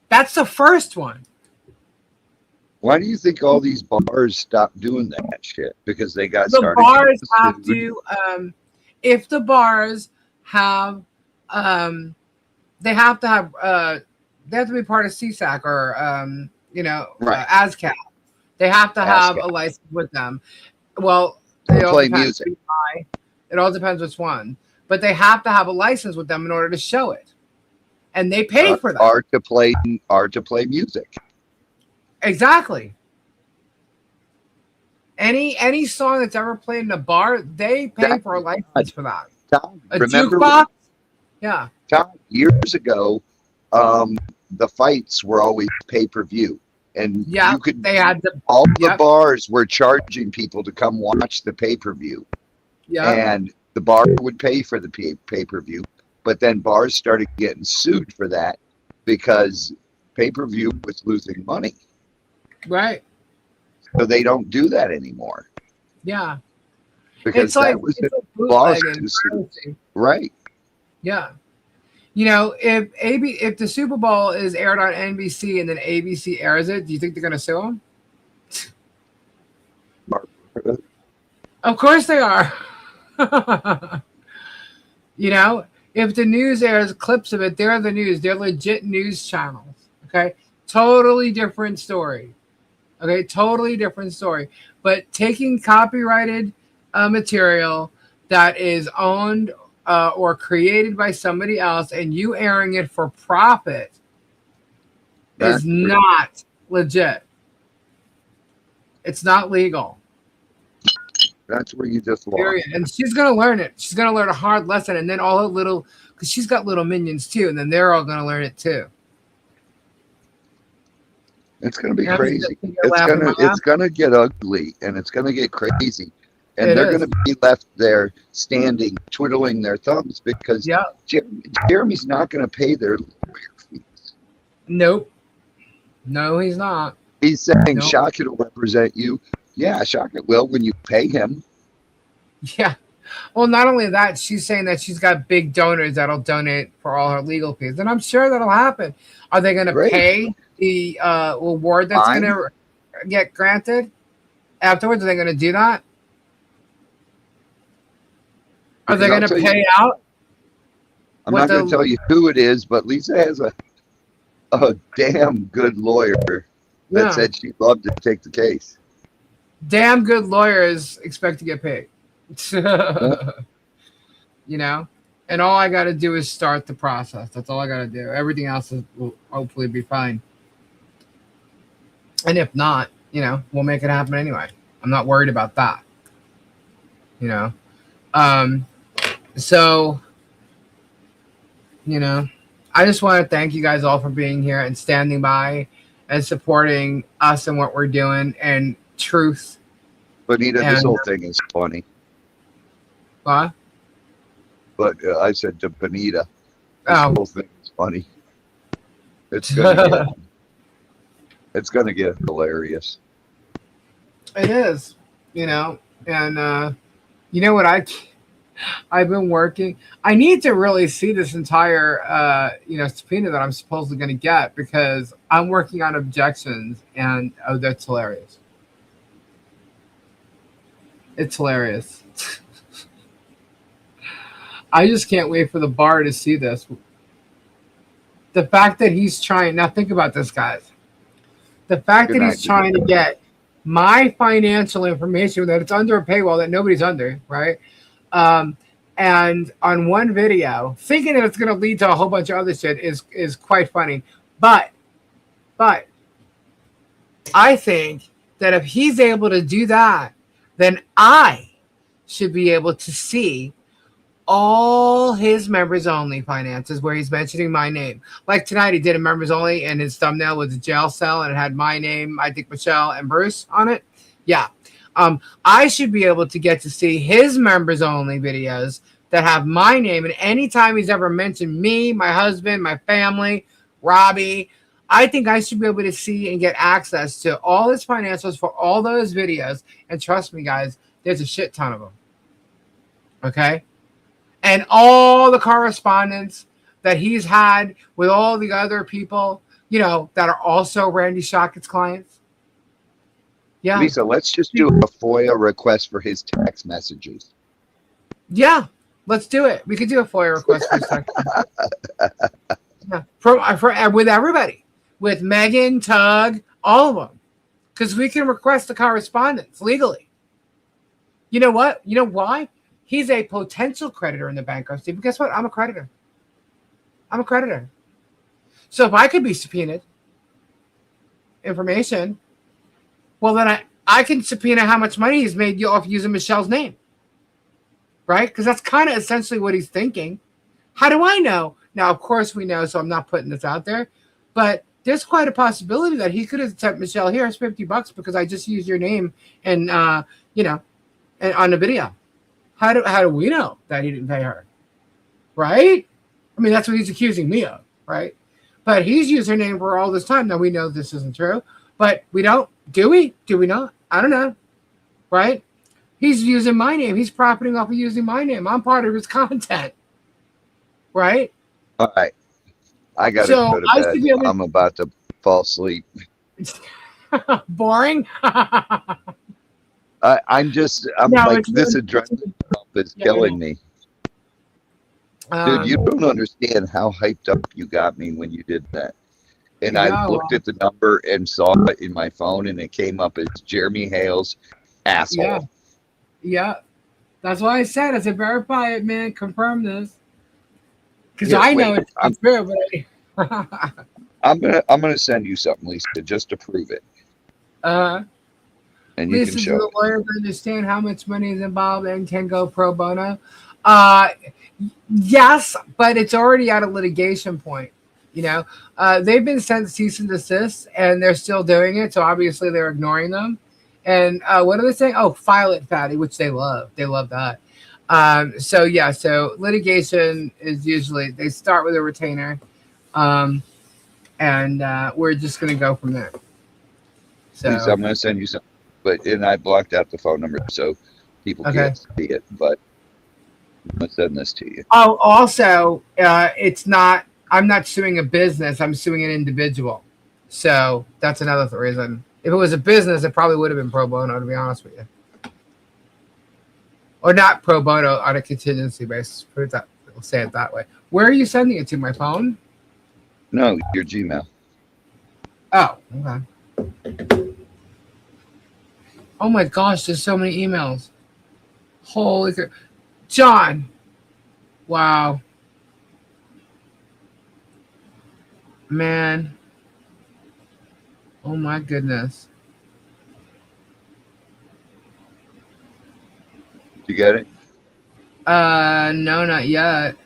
That's the first one. Why do you think all these bars stopped doing that shit? Because they got started. The bars have to, if the bars have, they have to be part of CSAC or, ASCAP. They have to have a license with them. Well, they play music. It all depends which one. But they have to have a license with them in order to show it. And they pay for that. Or to play music. Exactly. Any song that's ever played in a bar, they pay for a license for that. A jukebox? Yeah. Years ago, the fights were always pay-per-view. And you could. All the bars were charging people to come watch the pay-per-view. Yeah. And the bar would pay for the pay-per-view, but then bars started getting sued for that because pay-per-view was losing money. Right. So they don't do that anymore. Yeah. Because that was a lawsuit. Right. Yeah. You know, if the Super Bowl is aired on NBC and then ABC airs it, do you think they're going to sue them? Of course they are. You know, if the news airs clips of it, they're the news. They're legit news channels. Okay? Totally different story. Okay? Totally different story. But taking copyrighted material that is owned or created by somebody else and you airing it for profit is not legit. It's not legal. That's where you just lost. Period. And she's going to learn it. She's going to learn a hard lesson. And then all her little, because she's got little minions too. And then they're all going to learn it too. It's going to be crazy. It's going to get ugly and it's going to get crazy. And they're going to be left there standing, twiddling their thumbs because Jeremy's not going to pay their lawyer fees. Nope. No, he's not. He's saying Shaka will represent you. Yeah, Shaka will when you pay him. Yeah. Well, not only that, she's saying that she's got big donors that'll donate for all her legal fees. And I'm sure that'll happen. Are they going to pay the award that's going to get granted afterwards? Are they going to do that? Are they going to pay out? I'm not going to tell you who it is, but Lisa has a damn good lawyer that said she'd love to take the case. Damn good lawyers expect to get paid. You know? And all I got to do is start the process. That's all I got to do. Everything else will hopefully be fine. And if not, you know, we'll make it happen anyway. I'm not worried about that. You know? So, you know, I just want to thank you guys all for being here and standing by and supporting us and what we're doing and truth. Bonita, this whole thing is funny. What? But I said to Bonita, this whole thing is funny. It's gonna get hilarious. It is, you know, and you know what I've been working. I need to really see this entire subpoena that I'm supposedly going to get because I'm working on objections, and that's hilarious. It's hilarious. I just can't wait for the bar to see this. The fact that he's trying, now think about this, guys. The fact that he's trying to get my financial information, that it's under a paywall that nobody's under, right? And on one video, thinking that it's going to lead to a whole bunch of other shit is quite funny. But I think that if he's able to do that, then I should be able to see all his members only finances where he's mentioning my name. Like tonight, he did a members only, and his thumbnail was a jail cell, and it had my name, I think Michelle and Bruce on it. Yeah. I should be able to get to see his members only videos that have my name, and anytime he's ever mentioned me, my husband, my family, Robbie, I think I should be able to see and get access to all his financials for all those videos. And trust me, guys, there's a shit ton of them. Okay? And all the correspondence that he's had with all the other people, you know, that are also Randy Shockett's clients. Yeah. Lisa, let's just do a FOIA request for his text messages. Yeah, let's do it. We could do a FOIA request for his text messages. With everybody. With Megan, Tug, all of them. Because we can request the correspondence legally. You know what? You know why? He's a potential creditor in the bankruptcy. But guess what? I'm a creditor. I'm a creditor. So if I could be subpoenaed information, well, then I can subpoena how much money he's made off using Michelle's name. Right? Because that's kind of essentially what he's thinking. How do I know? Now, of course we know, so I'm not putting this out there. But there's quite a possibility that he could have said, Michelle, here's $50 because I just used your name and, and on the video. How do we know that he didn't pay her? Right? I mean, that's what he's accusing me of, right? But he's used her name for all this time. Now, we know this isn't true, but we don't. Do we? Do we not? I don't know, right? He's using my name. He's profiting off of using my name. I'm part of his content, right? All right. I got to go to bed. I'm about to fall asleep. Boring? I'm like, this adrenaline is killing me. Dude, you don't understand how hyped up you got me when you did that. And I looked at the number and saw it in my phone, and it came up as Jeremy Hales, asshole. Yeah. That's why I said, verify it, man. Confirm this. Because I know it's true, but I'm gonna send you something, Lisa, just to prove it. And you can show the lawyers understand how much money is involved and can go pro bono. Yes, but it's already at a litigation point. You know, they've been sent cease and desist, and they're still doing it. So obviously they're ignoring them. And what are they saying? Oh, file it, fatty, which they love. They love that. So litigation is usually they start with a retainer, and we're just going to go from there. So Lisa, I'm going to send you something. And I blocked out the phone number so people can't see it. But I'm going to send this to you. Oh, also, it's not. I'm not suing a business. I'm suing an individual. So that's another reason. If it was a business, it probably would have been pro bono, to be honest with you. Or not pro bono on a contingency basis. We'll say it that way. Where are you sending it to? My phone? No, your Gmail. Oh, okay. Oh my gosh, there's so many emails. Holy crap. John. Wow. Man. Oh my goodness. You get it? No, not yet.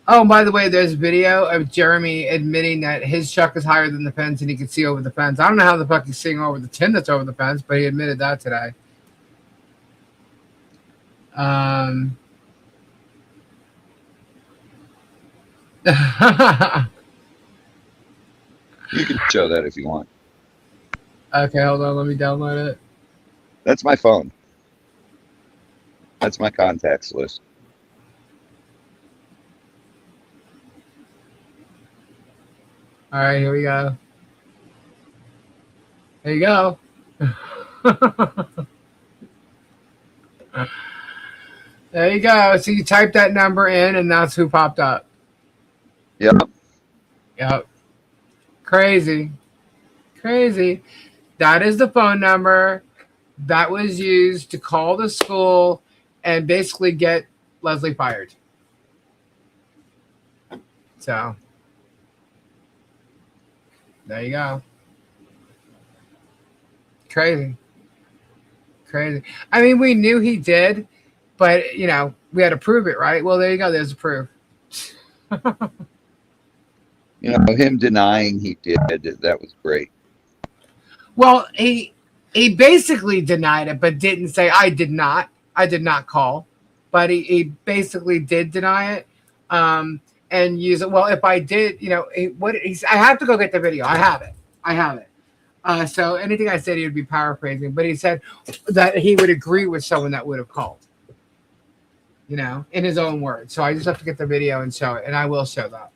Oh, by the way, there's video of Jeremy admitting that his truck is higher than the fence and he can see over the fence. I don't know how the fuck he's seeing over the tin that's over the fence, but he admitted that today. You can show that if you want. Okay, hold on. Let me download it. That's my phone. That's my contacts list. All right, here we go. There you go. There you go. So you type that number in, and that's who popped up. Yep. Yep. Crazy. Crazy. That is the phone number that was used to call the school and basically get Leslie fired. So there you go. Crazy. Crazy. I mean, we knew he did, but, we had to prove it, right? Well, there you go. There's the proof. Him denying he did, that was great. Well, he basically denied it, but didn't say, I did not call. But he basically did deny it and use it. Well, if I did, I have to go get the video. I have it. So anything I said, he would be paraphrasing. But he said that he would agree with someone that would have called, in his own words. So I just have to get the video and show it. And I will show that.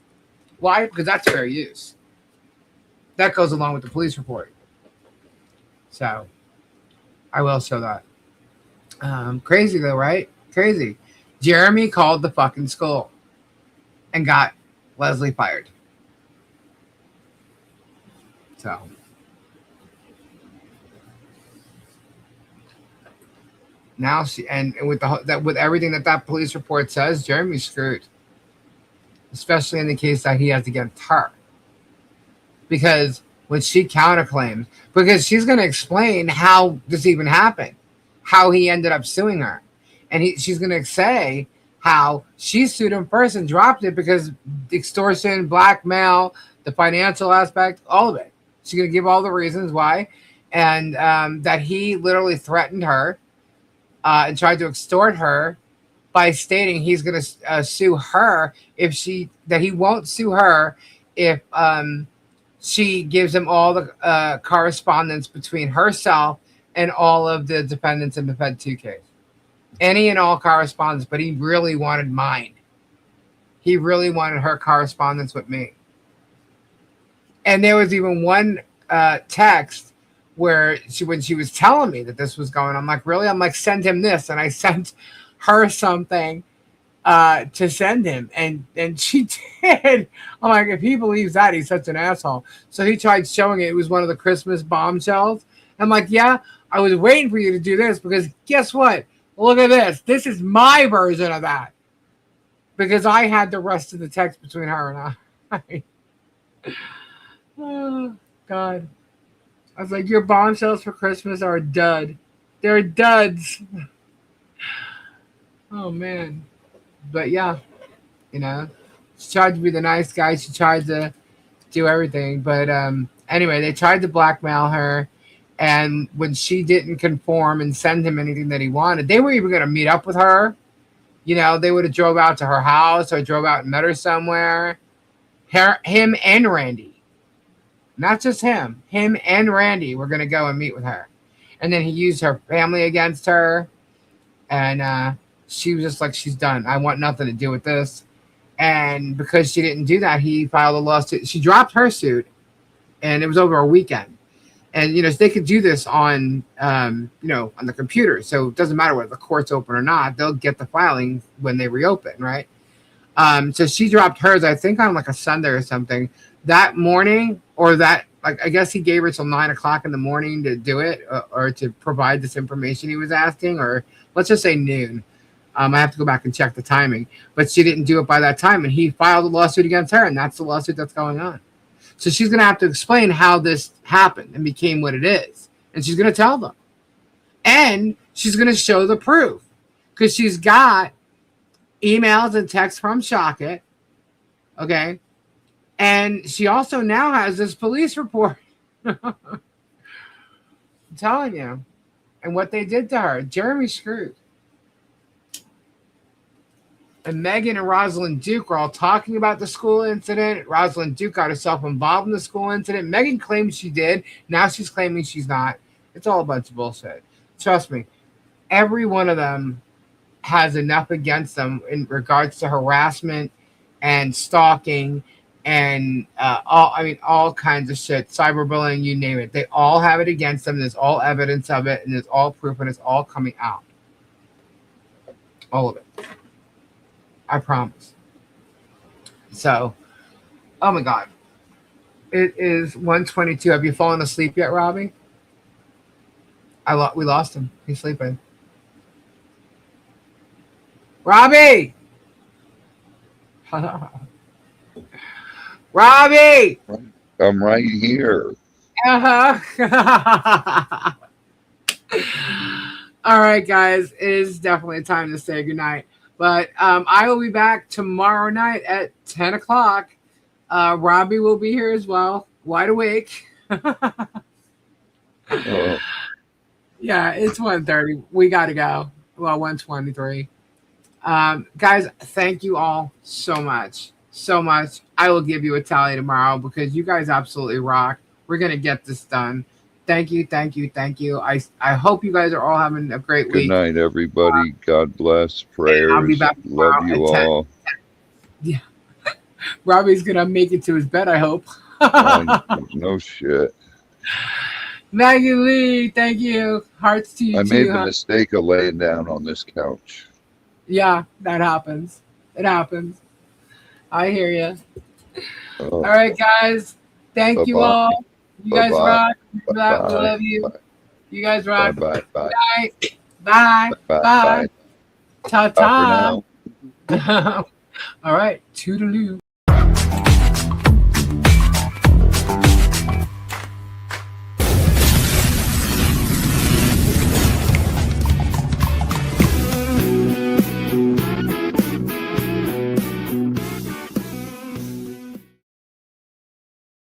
Why? Because that's fair use. That goes along with the police report. So I will show that. Crazy though, right? Crazy. Jeremy called the fucking school and got Leslie fired. So now with everything that police report says, Jeremy's screwed. Especially in the case that he has against her. Because when she counterclaims, because she's going to explain how this even happened, how he ended up suing her. And she's going to say how she sued him first and dropped it because extortion, blackmail, the financial aspect, all of it. She's going to give all the reasons why. And that he literally threatened her and tried to extort her by stating he's going to sue her that he won't sue her if she gives him all the correspondence between herself and all of the defendants in the Fed 2 case. Any and all correspondence, but he really wanted mine. He really wanted her correspondence with me. And there was even one text where when she was telling me that this was going on, I'm like, really? I'm like, send him this. And I sent her something to send him, and she did. I'm like, if he believes that, he's such an asshole. So he tried showing it was one of the Christmas bombshells. I'm like, yeah, I was waiting for you to do this because guess what? Look at this. This is my version of that because I had the rest of the text between her and I. Oh God, I was like, your bombshells for Christmas are a dud. They're duds. Oh man. But yeah, she tried to be the nice guy. She tried to do everything. But anyway, they tried to blackmail her. And when she didn't conform and send him anything that he wanted, they were even going to meet up with her. They would have drove out to her house or drove out and met her somewhere. Him and Randy. Not just him. Him and Randy were going to go and meet with her. And then he used her family against her. And she was just like, she's done. I want nothing to do with this. And because she didn't do that, he filed a lawsuit. She dropped her suit, and it was over a weekend. And, they could do this on, on the computer. So it doesn't matter whether the court's open or not. They'll get the filing when they reopen, right? So she dropped hers, I think, on like a Sunday or something. That morning, I guess he gave her till 9 o'clock in the morning to do it or to provide this information he was asking, or let's just say noon. I have to go back and check the timing, but she didn't do it by that time, and he filed a lawsuit against her, and that's the lawsuit that's going on. So she's going to have to explain how this happened and became what it is, and she's going to tell them, and she's going to show the proof, because she's got emails and texts from Shockit. Okay. And she also now has this police report. I'm telling you. And what they did to her. Jeremy screwed. And Megan and Rosalind Duke were all talking about the school incident. Rosalind Duke got herself involved in the school incident. Megan claims she did. Now she's claiming she's not. It's all a bunch of bullshit. Trust me. Every one of them has enough against them in regards to harassment and stalking and all kinds of shit, cyberbullying, you name it. They all have it against them. There's all evidence of it, and there's all proof, and it's all coming out. All of it. I promise. So, oh my God. It is 1:22. Have you fallen asleep yet, Robbie? We lost him. He's sleeping. Robbie! Robbie! I'm right here. Uh-huh. All right, guys. It is definitely time to say goodnight. But I will be back tomorrow night at 10 o'clock. Robbie will be here as well, wide awake. Yeah, it's 1:30. We got to go. Well, 1:23. Guys, thank you all so much. So much. I will give you a tally tomorrow because you guys absolutely rock. We're going to get this done. Thank you, thank you, thank you. I hope you guys are all having a great week. Good night, everybody. God bless. Prayers. I'll be back Love you all. Yeah. Robbie's going to make it to his bed, I hope. No shit. Maggie Lee, thank you. Hearts to you I too. made the mistake of laying down on this couch. Yeah, that happens. It happens. I hear you. All right, guys. Thank you all. You guys rock. We love you. You guys rock. Bye. Good night. Bye. Bye. Ta-ta. All right. Toodaloo.